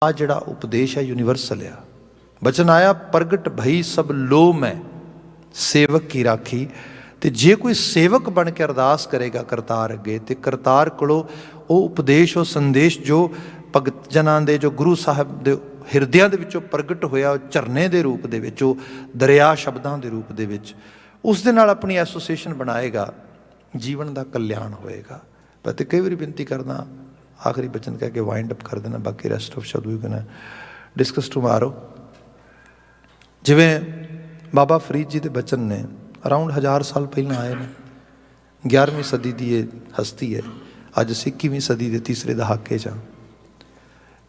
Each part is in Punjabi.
आ जिहड़ा उपदेश है यूनीवर्सल आ। बचन आया प्रगट भई सब लो मैं सेवक की राखी। तो जे कोई सेवक बन के अरदास करेगा करतार अगे, तो करतार कोलों वो उपदेश वो संदेश जो भगत जनां दे जो गुरु साहब दे हिरदियां दे विचों प्रगट होया झरने के रूप दे विच, दरिया शब्दां दे रूप दे विच, उस दे नाल अपनी एसोसीएशन बनाएगा, जीवन का कल्याण होएगा। मैं तो कई बार बेनती करना, आखिरी बचन कह के वाइंड अप कर देना, बाकी रेस्ट ऑफ शब्द वी कैन डिस्कस टुमारो। जिवें बाबा फरीद जी के बचन ने अराउंड 1000 साल पहले आए ने, 11वीं सदी की ये हस्ती है, अज 21वीं सदी के तीसरे दहाके च।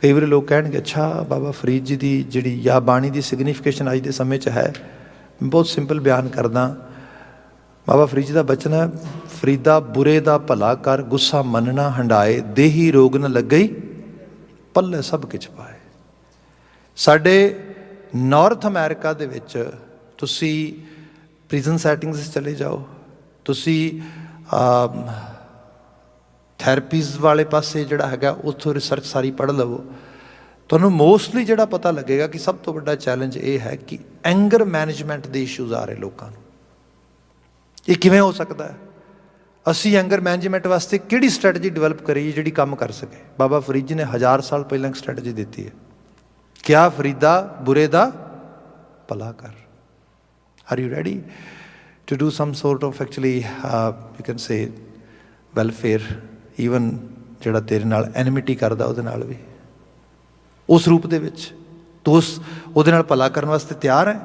कई बार लोग कह अच्छा बाबा फरीद जी की जी या बाणी की सिग्निफिकेशन अज के समय है। मैं बहुत सिंपल बयान करदा, बाबा फरीद जी का बचन है, फरीदा बुरे दा भला कर गुस्सा मनना हंडाए, देही रोग न लगई पल्ले सब किछ पाए। साडे नॉर्थ अमेरिका दे विच तुसी प्रिजन सैटिंग्स चले जाओ, तुसी थैरेपीज़ वाले पासे जिहड़ा हैगा उत्थों रिसर्च सारी पढ़ लवो, तुहानूं मोस्टली जिहड़ा पता लगेगा कि सब तो वड्डा चैलेंज ये है कि एंगर मैनेजमेंट के इशूज़ आ रहे लोगों को। ये किवें हो सकता है? असी एंगर मैनेजमेंट वास्ते किहड़ी स्ट्रैटजी डिवेलप करिए जिहड़ी काम कर सके? बाबा फरीद जी ने 1000 साल पहले एक स्ट्रैटजी दी है, क्या फरीदा बुरे दा भला कर। Are you ready to do some sort of actually you can say welfare, even जिहड़ा तेरे नाल एनिमिटी करदा उहदे नाल भी उस रूप दे विच तू उहदे नाल भला करन वास्ते तैयार है?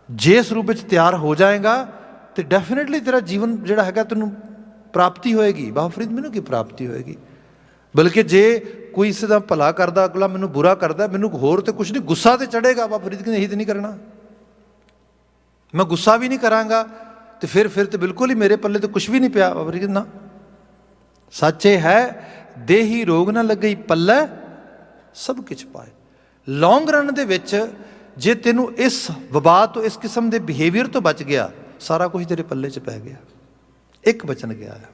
जे इस रूप में तैयार हो जाएगा तो डेफिनेटली तेरा जीवन जिहड़ा हैगा तैनूं प्राप्ति होएगी। बाबा फरीद मैनूं की प्राप्ति होएगी? बल्कि जे कोई इस दा भला करदा अगला मैनूं बुरा करदा, मैनूं होर तो कुछ नहीं, गुस्सा तो चढ़ेगा। बाबा फरीद कहते यही तो नहीं करना, मैं गुस्सा भी नहीं करांगा तो फिर तो बिल्कुल ही मेरे पल्ले तो कुछ भी नहीं पिया। बाबा फरीद ना, सच ये है देही रोग ना लगे पल्ले सब किछ पाए। लॉन्ग रन दे विच जे तेनू इस वबा तो इस किस्म के बिहेवियर तो बच गया, सारा कुछ तेरे पल्ले च पै गया। एक बचन गया है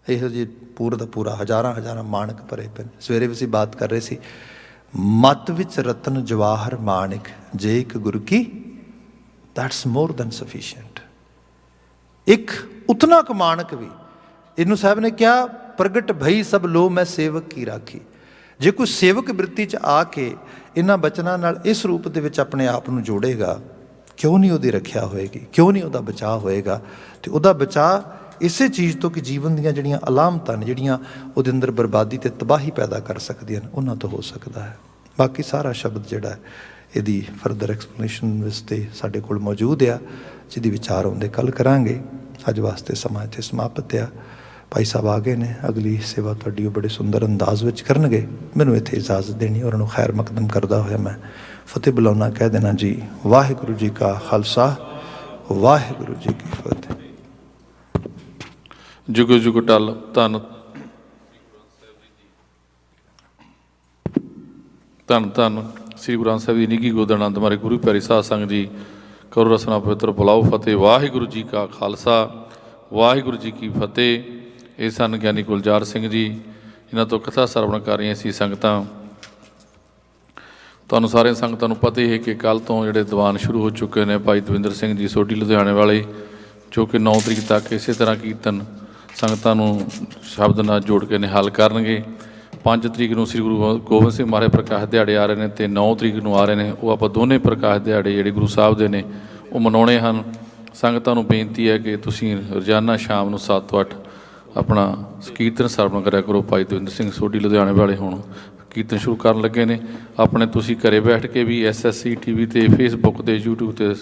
यहो जी पूरा का पूरा हज़ारां हज़ारां माणक भरे पे। सवेरे भी असीं बात कर रहे सी, मत विच रतन जवाहर माणिक जे एक गुरु की, दैट्स मोर दैन सफिशिएंट। एक उतना क माणक भी इनू साहब ने क्या प्रगट भई सब लो मैं सेवक की राखी। जे कोई सेवक वृत्ति च आके इन्हां बचनां नाल इस रूप दे विच अपने आप नूं जोड़ेगा, क्यों नहीं उहदी रखिया होएगी, क्यों नहीं उहदा बचाव होएगा? तो उहदा बचाव इसे चीज़ तो कि जीवन दीयां जिहड़ियां अलामतां ने जिहड़ियां उहदे अंदर बर्बादी ते तबाही पैदा कर सकदियां ने, उन्हां तो हो सकदा है। बाकी सारा शब्द जिहड़ा है इहदी फरदर एक्सप्लेनेशन वास्ते साडे कोल मौजूद आ, जिहदी विचार आउंदे कल करांगे। अज वास्ते समा इत्थे समाप्त आ। भाई साहब आ गए ने, अगली सेवा तुहाडी बड़े सुंदर अंदाज विच करनगे। मैनूं इत्थे इजाजत देनी और उन्होंने खैर मकदम करदा होया मैं फतेह बुलाउणा, कह देना जी वाहिगुरू जी का खालसा वाहिगुरू जी की फतेह। जुग जुग टल धन धन धन श्री गुरु ग्रंथ साहिब जी निੱਘੀ गोद आनंद मारे गुरु प्यारी साध संगत जी करो रसना पवित्र बुलाओ फतेह। वाहिगुरू जी का खालसा वाहिगुरू जी की फतेह। ਇਹ ਸਨ ਗਿਆਨੀ ਗੁਲਜ਼ਾਰ ਸਿੰਘ ਜੀ, ਇਹਨਾਂ ਤੋਂ ਕਥਾ ਸਰਵਣ ਕਰ ਰਹੀਆਂ ਸੀ ਸੰਗਤਾਂ। ਤੁਹਾਨੂੰ ਸਾਰੇ ਸੰਗਤਾਂ ਨੂੰ ਪਤਾ ਹੀ ਹੈ ਕਿ ਕੱਲ੍ਹ ਤੋਂ ਜਿਹੜੇ ਦੀਵਾਨ ਸ਼ੁਰੂ ਹੋ ਚੁੱਕੇ ਨੇ। ਭਾਈ ਦਵਿੰਦਰ ਸਿੰਘ ਜੀ ਸੋਢੀ ਲੁਧਿਆਣੇ ਵਾਲੇ, ਜੋ ਕਿ 9 ਤਰੀਕ ਤੱਕ ਇਸੇ ਤਰ੍ਹਾਂ ਕੀਰਤਨ ਸੰਗਤਾਂ ਨੂੰ ਸ਼ਬਦ ਨਾਲ ਜੋੜ ਕੇ ਨਿਹਾਲ ਕਰਨਗੇ। 5 ਤਰੀਕ ਨੂੰ ਸ੍ਰੀ ਗੁਰੂ ਗੋਬਿੰਦ ਸਿੰਘ ਮਹਾਰਾਜ ਪ੍ਰਕਾਸ਼ ਦਿਹਾੜੇ ਆ ਰਹੇ ਨੇ ਅਤੇ 9 ਤਰੀਕ ਨੂੰ ਆ ਰਹੇ ਨੇ। ਉਹ ਆਪਾਂ ਦੋਨੇ ਪ੍ਰਕਾਸ਼ ਦਿਹਾੜੇ ਜਿਹੜੇ ਗੁਰੂ ਸਾਹਿਬ ਦੇ ਨੇ ਉਹ ਮਨਾਉਣੇ ਹਨ। ਸੰਗਤਾਂ ਨੂੰ ਬੇਨਤੀ ਹੈ ਕਿ ਤੁਸੀਂ ਰੋਜ਼ਾਨਾ ਸ਼ਾਮ ਨੂੰ 7 ਤੋਂ 8 ਆਪਣਾ ਕੀਰਤਨ ਸਰਵਣ ਕਰਿਆ ਕਰੋ। ਭਾਈ ਦਵਿੰਦਰ ਸਿੰਘ ਸੋਢੀ ਲੁਧਿਆਣੇ ਵਾਲੇ ਹੁਣ ਕੀਰਤਨ ਸ਼ੁਰੂ ਕਰਨ ਲੱਗੇ ਨੇ। ਆਪਣੇ ਤੁਸੀਂ ਘਰੇ ਬੈਠ ਕੇ ਵੀ SSC TV 'ਤੇ, ਫੇਸਬੁੱਕ 'ਤੇ, YouTube 'ਤੇ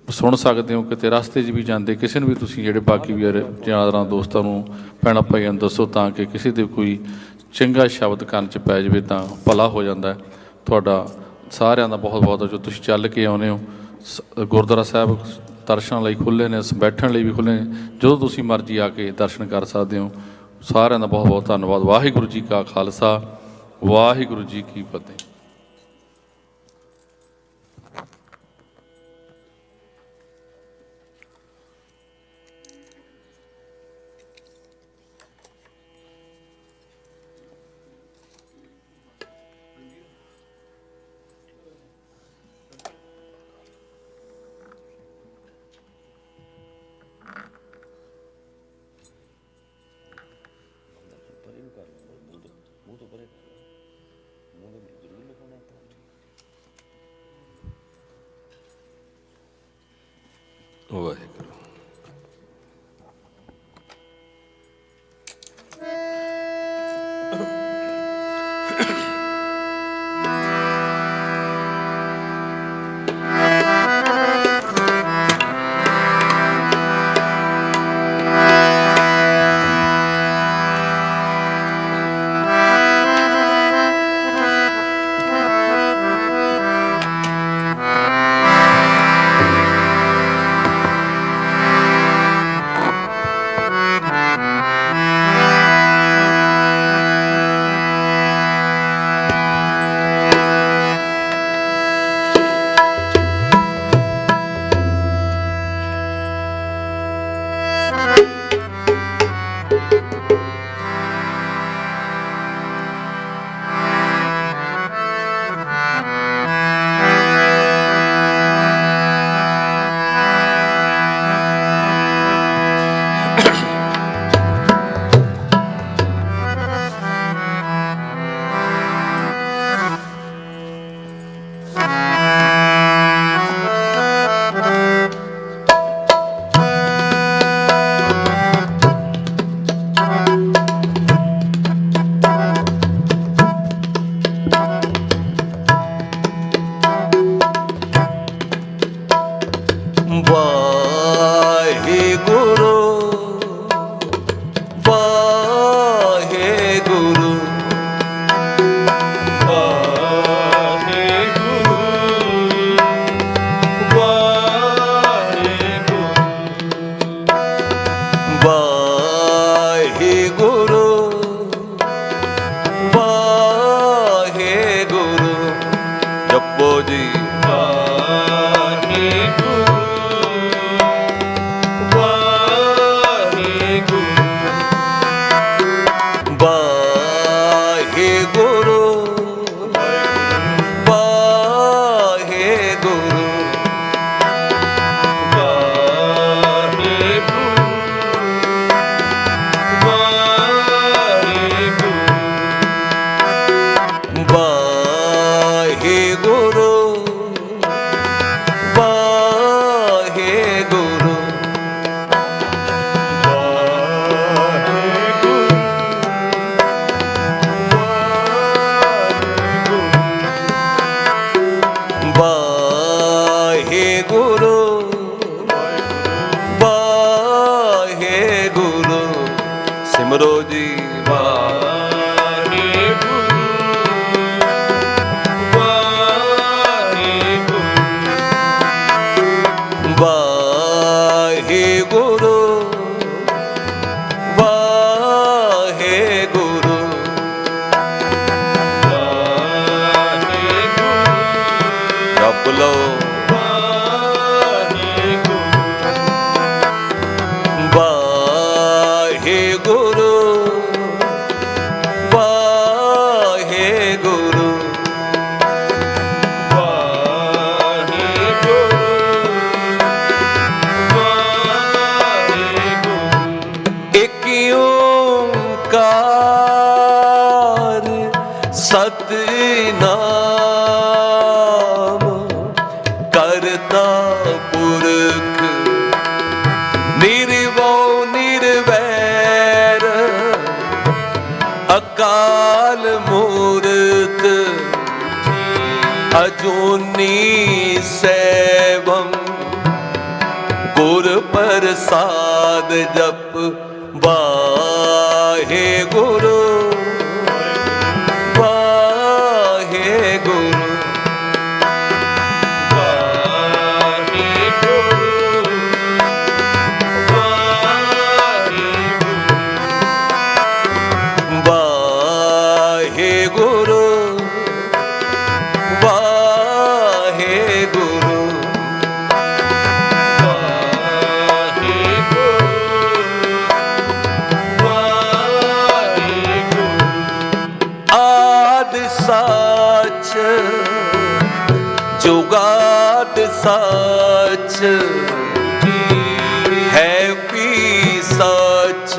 ਸੁਣ ਸਕਦੇ ਹੋ। ਕਿਤੇ ਰਸਤੇ 'ਚ ਵੀ ਜਾਂਦੇ ਕਿਸੇ ਨੂੰ ਵੀ ਤੁਸੀਂ ਜਿਹੜੇ ਬਾਕੀ ਵੀ ਯਾਰਾਂ ਦੋਸਤਾਂ ਨੂੰ ਭੈਣਾਂ ਭਾਈਆਂ ਨੂੰ ਦੱਸੋ, ਤਾਂ ਕਿ ਕਿਸੇ ਦੇ ਕੋਈ ਚੰਗਾ ਸ਼ਬਦ ਕੰਨ 'ਚ ਪੈ ਜਾਵੇ ਤਾਂ ਭਲਾ ਹੋ ਜਾਂਦਾ। ਤੁਹਾਡਾ ਸਾਰਿਆਂ ਦਾ ਬਹੁਤ ਬਹੁਤ ਜੋ ਤੁਸੀਂ ਚੱਲ ਕੇ ਆਉਂਦੇ ਹੋ। ਗੁਰਦੁਆਰਾ ਸਾਹਿਬ ਦਰਸ਼ਨਾਂ ਲਈ ਖੁੱਲ੍ਹੇ ਨੇ, ਬੈਠਣ ਲਈ ਵੀ ਖੁੱਲ੍ਹੇ ਨੇ, ਜਦੋਂ ਤੁਸੀਂ ਮਰਜ਼ੀ ਆ ਕੇ ਦਰਸ਼ਨ ਕਰ ਸਕਦੇ ਹੋ। ਸਾਰਿਆਂ ਦਾ ਬਹੁਤ ਬਹੁਤ ਧੰਨਵਾਦ। ਵਾਹਿਗੁਰੂ ਜੀ ਕਾ ਖਾਲਸਾ ਵਾਹਿਗੁਰੂ ਜੀ ਕੀ ਫਤਿਹ। ਵਾਹਿਗੁਰੂ। ਸਿਮਰੋ ਜੀ ਵਾਹਿਗੁਰੂ ਵਾਹਿਗੁਰੂ ਵਾਹਿਗੁਰੂ ਵਾਹਿਗੁਰੂ ਜਪ ਲਓ ਸਤਿਨਾਮ ਕਰਤਾ ਪੁਰਖ ਨਿਰਭਉ ਨਿਰਵੈਰ ਅਕਾਲ ਮੂਰਤ ਅਜੂਨੀ ਸੈਭੰ ਗੁਰ ਪ੍ਰਸਾਦ ਜਪ ਵਾਹਿਗੁਰੂ ਜੁਗਾਦ ਸੱਚ ਹੈ ਵੀ ਸੱਚ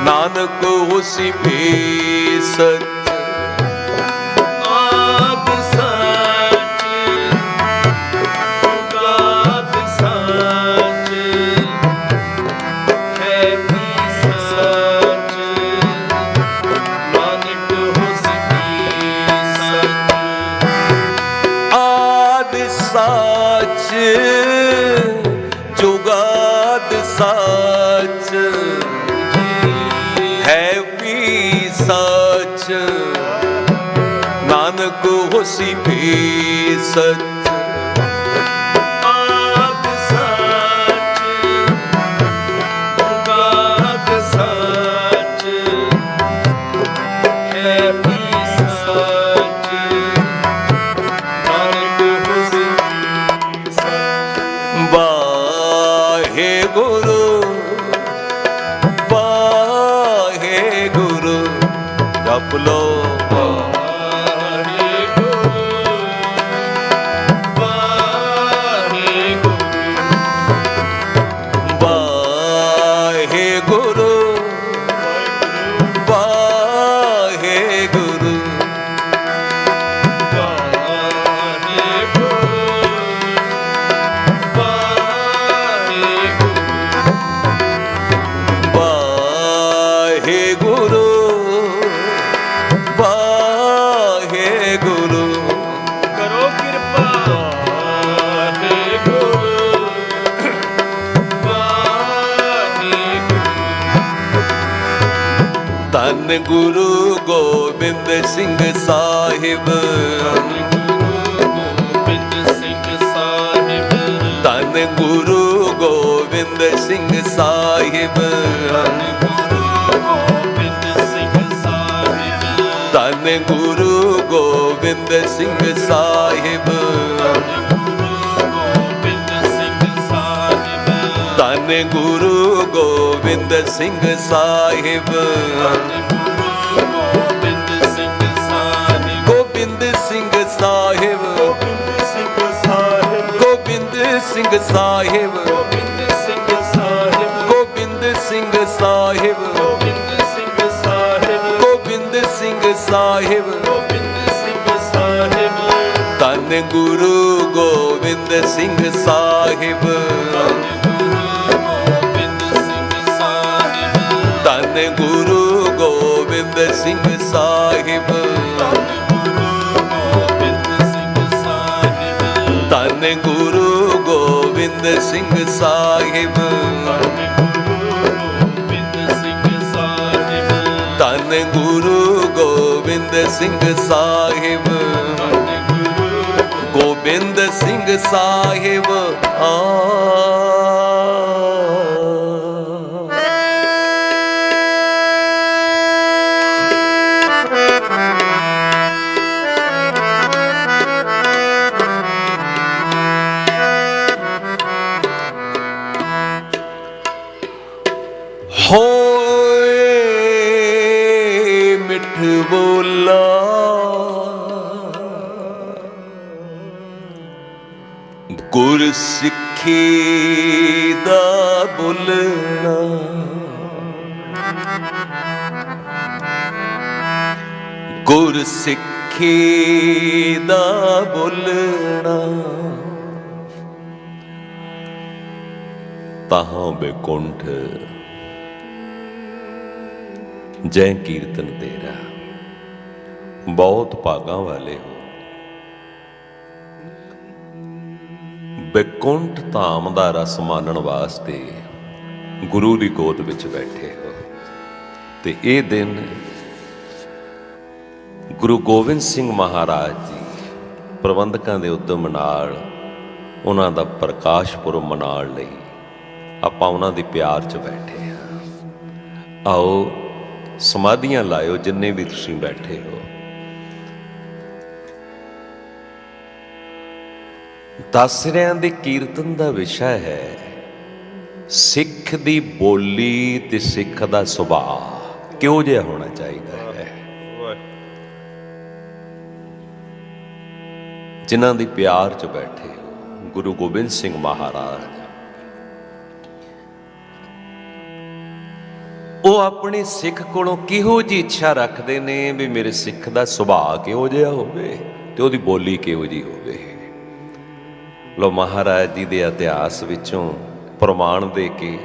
ਨਾਨਕ ਹੋਸੀ ਵੀ ਸੱਚ ਆਦ ਸੱਚ ਜੁਗਾਦ ਸੱਚ ਜੁਗਾਦ ਸੱਚ ਹੈ ਵੀ ਸੱਚ ਨਾਨਕ ਹੋਸੀ ਵੀ ਸੱਚ ਵਾਹਿਗੁਰੂ ਜਪ ਲੋ ਵਾਹਿਗੁਰੂ ਵਾਹਿਗੁਰੂ ਵਾਹਿਗੁਰੂ ਵਾਹਿਗੁਰੂ ਕਰੋ ਕਿਰਪਾ ਧੰਨ ਗੁਰੂ ਗੋਬਿੰਦ ਸਿੰਘ ਸਾਹਿਬ ਧੰਨ ਗੁਰੂ ਗੋਬਿੰਦ ਸਿੰਘ ਸਾਹਿਬ ਧੰਨ ਗੁਰੂ ਗੋਬਿੰਦ ਸਿੰਘ ਸਾਹਿਬ ਧੰਨ ਗੁਰੂ ਗੋਬਿੰਦ ਸਿੰਘ ਸਾਹਿਬ ਗੋਬਿੰਦ ਸਿੰਘ ਸਾਹਿਬ ਗੋਬਿੰਦ ਸਿੰਘ ਸਾਹਿਬ ਗੋਬਿੰਦ ਸਿੰਘ ਸਾਹਿਬ ਗੋਬਿੰਦ ਸਿੰਘ ਸਾਹਿਬ ਧੰਨ ਗੁਰੂ ਗੋਬਿੰਦ ਸਿੰਘ ਸਾਹਿਬ ਧੰਨ ਗੁਰੂ ਗੋਬਿੰਦ ਸਿੰਘ ਸਾਹਿਬ ਧੰਨ ਗੁਰੂ ਗੋਬਿੰਦ ਸਿੰਘ ਸਾਹਿਬ ਧੰਨ ਗੁਰੂ ਗੋਬਿੰਦ ਸਿੰਘ ਸਾਹਿਬ ਗੋਬਿੰਦ ਸਿੰਘ ਸਾਹਿਬ ਹੋਏ ਮਿੱਠ ਬੋਲਾ ਗੁਰ ਸਿੱਖੀ ਦਾ ਬੋਲਣਾ ਗੁਰ ਸਿੱਖੀ ਦਾ ਬੋਲਣਾ ਤਾਹਾਂ ਬੇਕੁੰਠ ਜੈ ਕੀਰਤਨ ਤੇਰਾ ਬਹੁਤ ਭਾਗਾਂ ਵਾਲੇ ਹੋ ਬੇਕੁੰਠ ਧਾਮ ਦਾ ਰਸ ਮਾਣਨ ਵਾਸਤੇ ਗੁਰੂ ਦੀ ਗੋਦ ਵਿੱਚ ਬੈਠੇ ਹੋ ਤੇ ਇਹ ਦਿਨ ਗੁਰੂ ਗੋਬਿੰਦ ਸਿੰਘ ਮਹਾਰਾਜ ਜੀ ਪ੍ਰਬੰਧਕਾਂ ਦੇ ਉਦਮ ਨਾਲ ਉਹਨਾਂ ਦਾ ਪ੍ਰਕਾਸ਼ ਪੁਰਬ ਮਨਾਉਣ ਲਈ ਆਪਾਂ ਉਹਨਾਂ ਦੇ ਪਿਆਰ 'ਚ ਬੈਠੇ ਹਾਂ। ਆਓ ਸਮਾਧੀਆਂ ਲਾਇਓ ਜਿੰਨੇ ਵੀ ਤੁਸੀਂ ਬੈਠੇ ਹੋ। ਦਸਰਿਆਂ ਦੇ ਕੀਰਤਨ ਦਾ ਵਿਸ਼ਾ ਹੈ ਸਿੱਖ ਦੀ ਬੋਲੀ ਤੇ ਸਿੱਖ ਦਾ ਸੁਭਾਅ ਕਿਹੋ ਜਿਹਾ ਹੋਣਾ ਚਾਹੀਦਾ ਹੈ। ਜਿਨ੍ਹਾਂ ਦੀ ਪਿਆਰ 'ਚ ਬੈਠੇ ਹੋ ਗੁਰੂ ਗੋਬਿੰਦ ਸਿੰਘ ਮਹਾਰਾਜ, ਉਹ ਆਪਣੇ ਸਿੱਖ ਕੋਲੋਂ ਕਿਹੋ ਜਿਹੀ ਇੱਛਾ ਰੱਖਦੇ ਨੇ ਵੀ ਮੇਰੇ ਸਿੱਖ ਦਾ ਸੁਭਾਅ ਕਿਹੋ ਜਿਹਾ ਹੋਵੇ ਤੇ ਉਹਦੀ ਬੋਲੀ ਕਿਹੋ ਜਿਹੀ ਹੋਵੇ। ਲੋ ਮਹਾਰਾਜ ਜੀ ਦੇ ਇਤਿਹਾਸ ਵਿੱਚੋਂ ਪ੍ਰਮਾਣ ਦੇ ਕੇ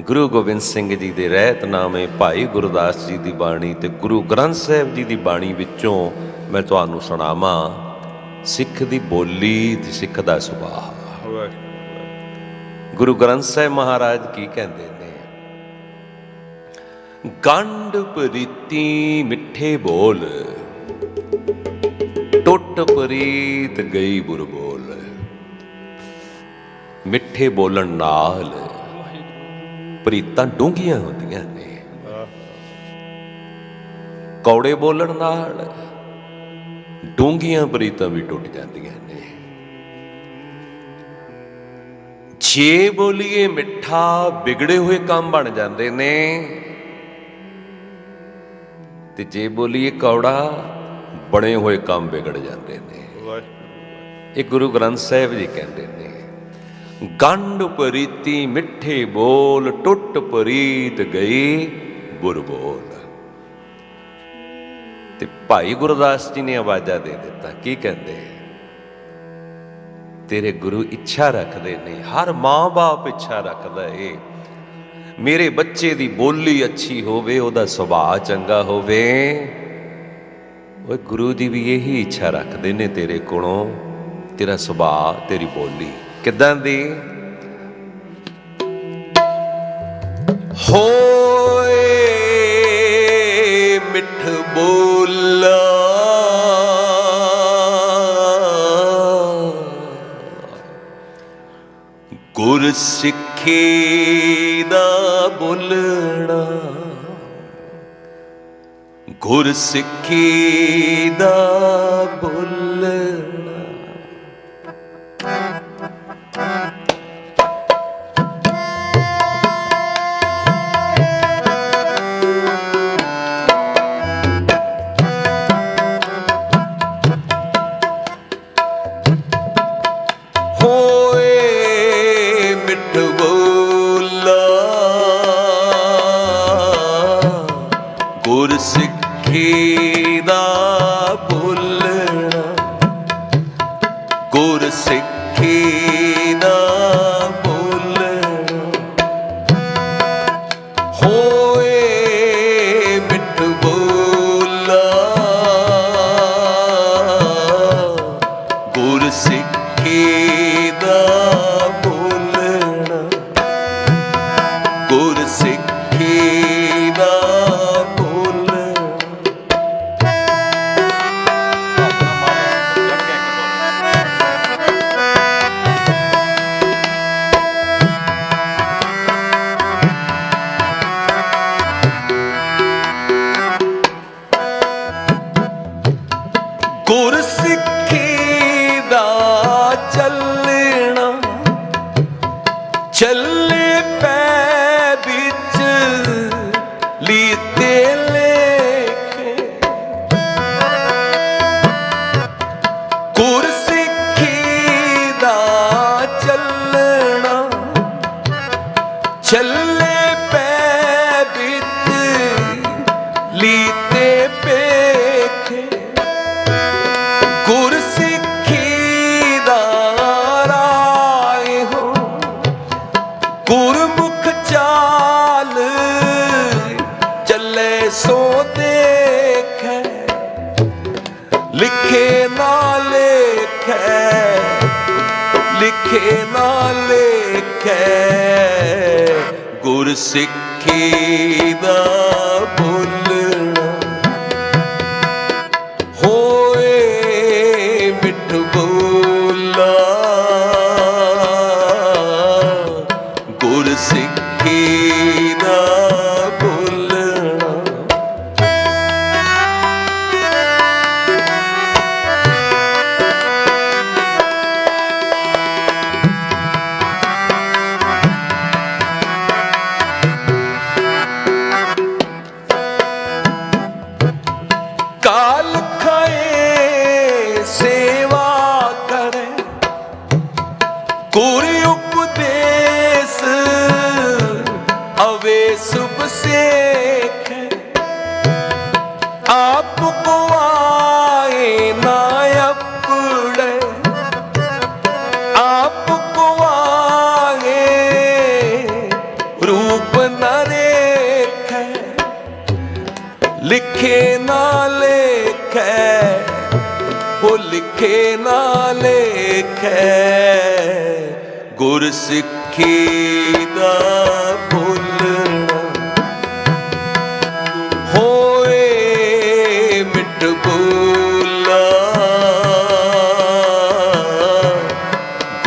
ਗੁਰੂ ਗੋਬਿੰਦ ਸਿੰਘ ਜੀ ਦੇ ਰਹਿਤਨਾਮੇ, ਭਾਈ ਗੁਰਦਾਸ ਜੀ ਦੀ ਬਾਣੀ ਤੇ ਗੁਰੂ ਗ੍ਰੰਥ ਸਾਹਿਬ ਜੀ ਦੀ ਬਾਣੀ ਵਿੱਚੋਂ ਮੈਂ ਤੁਹਾਨੂੰ ਸੁਣਾਵਾਂ ਸਿੱਖ ਦੀ ਬੋਲੀ ਤੇ ਸਿੱਖ ਦਾ ਸੁਭਾਅ। ਵਾਹਿਗੁਰੂ ਗੁਰੂ ਗ੍ਰੰਥ ਸਾਹਿਬ ਮਹਾਰਾਜ ਕੀ ਕਹਿੰਦੇ ਨੇ? ਗੰਢ ਪ੍ਰੀਤੀ ਮਿੱਠੇ ਬੋਲ, ਟੁੱਟ ਪ੍ਰੀਤ ਗਈ ਬੁਰ ਬੋਲ। ਮਿੱਠੇ ਬੋਲਣ ਨਾਲ ਪ੍ਰੀਤਾਂ ਡੂੰਘੀਆਂ ਹੁੰਦੀਆਂ ਨੇ, ਕੌੜੇ ਬੋਲਣ ਨਾਲ ਡੂੰਘੀਆਂ ਪ੍ਰੀਤਾਂ ਵੀ ਟੁੱਟ ਜਾਂਦੀਆਂ ਨੇ। ਜੇ ਬੋਲੀਏ ਮਿੱਠਾ, ਵਿਗੜੇ ਹੋਏ ਕੰਮ ਬਣ ਜਾਂਦੇ ਨੇ, ਤੇ ਜੇ ਬੋਲੀਏ ਕੌੜਾ, ਬਣੇ ਹੋਏ ਕੰਮ ਵਿਗੜ ਜਾਂਦੇ ਨੇ। ਇਹ ਗੁਰੂ ਗ੍ਰੰਥ ਸਾਹਿਬ ਜੀ ਕਹਿੰਦੇ ਨੇ, ਗੰਢ ਪ੍ਰੀਤੀ ਮਿੱਠੇ ਬੋਲ, ਟੁੱਟ ਪ੍ਰੀਤ ਗਈ ਬੁਰ ਬੋਲ। ਤੇ ਭਾਈ ਗੁਰਦਾਸ ਜੀ ਨੇ ਆਵਾਜ਼ਾਂ ਦੇ ਦਿੱਤਾ, ਕੀ ਕਹਿੰਦੇ? ਤੇਰੇ ਗੁਰੂ ਇੱਛਾ ਰੱਖਦੇ ਨੇ, ਹਰ ਮਾਂ-ਬਾਪ ਇੱਛਾ ਰੱਖਦਾ ਏ, ਮੇਰੇ ਬੱਚੇ ਦੀ ਬੋਲੀ ਅੱਛੀ ਹੋਵੇ, ਉਹਦਾ ਸੁਭਾਅ ਚੰਗਾ ਹੋਵੇ। ਉਹ ਗੁਰੂ ਜੀ ਵੀ ਇਹੀ ਇੱਛਾ ਰੱਖਦੇ ਨੇ ਤੇਰੇ ਕੋਲੋਂ, ਤੇਰਾ ਸੁਭਾਅ, ਤੇਰੀ ਬੋਲੀ ਕਿੱਦਾਂ ਦੀ ਹੋਏ। ਮਿੱਠ ਬੋਲਾ ਗੁਰ ਸਿੱਖੀ ਦਾ ਬੋਲਣਾ, ਗੁਰ ਸਿੱਖੀ ਦਾ ਬੋਲਣਾ। ਗੁਰ ਸਿੱਖੀ ਦਾ ਬੋਲਣਾ, ਗੁਰ ਸਿੱਖੀ ਦਾ ਬੋਲਣਾ। ਹੋਏ ਮਿੱਠ ਬੋਲਾ ਗੁਰ ਸਿੱਖੀ ਦਾ ਬੋਲਣਾ, ਗੁਰ ਸਿੱਖੀ ਦਾ ਗੁਰ ਸਿੱਖੀ ਦਾ ਚੱਲਣਾ, ਚੱਲੇ ਪੈ ਵਿੱਚ ਲੀਤੇ ਲੇਖੇ। ਗੁਰ ਸਿੱਖੀ ਦਾ ਚੱਲਣਾ, ਚੱਲੇ ਪੈ ਵਿੱਚ ਲੀਤੇ ਪੇਖੇ। ਗੁਰ ਸਿੱਖੀ ਦਾ ਰਾਏ ਹੋ, ਗੁਰਮੁਖ ਚਾਲ ਚੱਲੇ ਸੋ ਦੇਖੈ। ਲਿਖੇ ਨਾ ਲੇਖੈ, ਲਿਖੇ ਨਾ ਲੇਖੈ। ਗੁਰ ਸਿੱਖੀ ਦਾ ਬੋਲਣਾ ਹੋਏ ਮਿੱਠ ਬੋਲਾ ਗੁਰ ਸਿੱਖੀ ਦਾ ਬੋਲਣਾ। ਕਾਲ ਖਾਏ ਸੇਵਾ ਕਰੇ, ਗੁਰ ਉਪਦੇਸ ਅਵੇ ਸੁਭ ਸੇਖੈ। ਆਪ ਗਵਾਏ ਨਾ ਅਪੜੇ, ਆਪ ਗਵਾਏ ਰੂਪ ਨ ਰੇਖੈ। ਲਿਖੇ ਨਾ ਲੇਖੈ, ਉਹ ਲਿਖੇ ਨਾ ਲੇਖੈ, ਗੁਰ ਸਿੱਖੀ ਦਾ ਬੋਲਣਾ ਹੋਏ ਮਿੱਠ ਬੋਲਾ,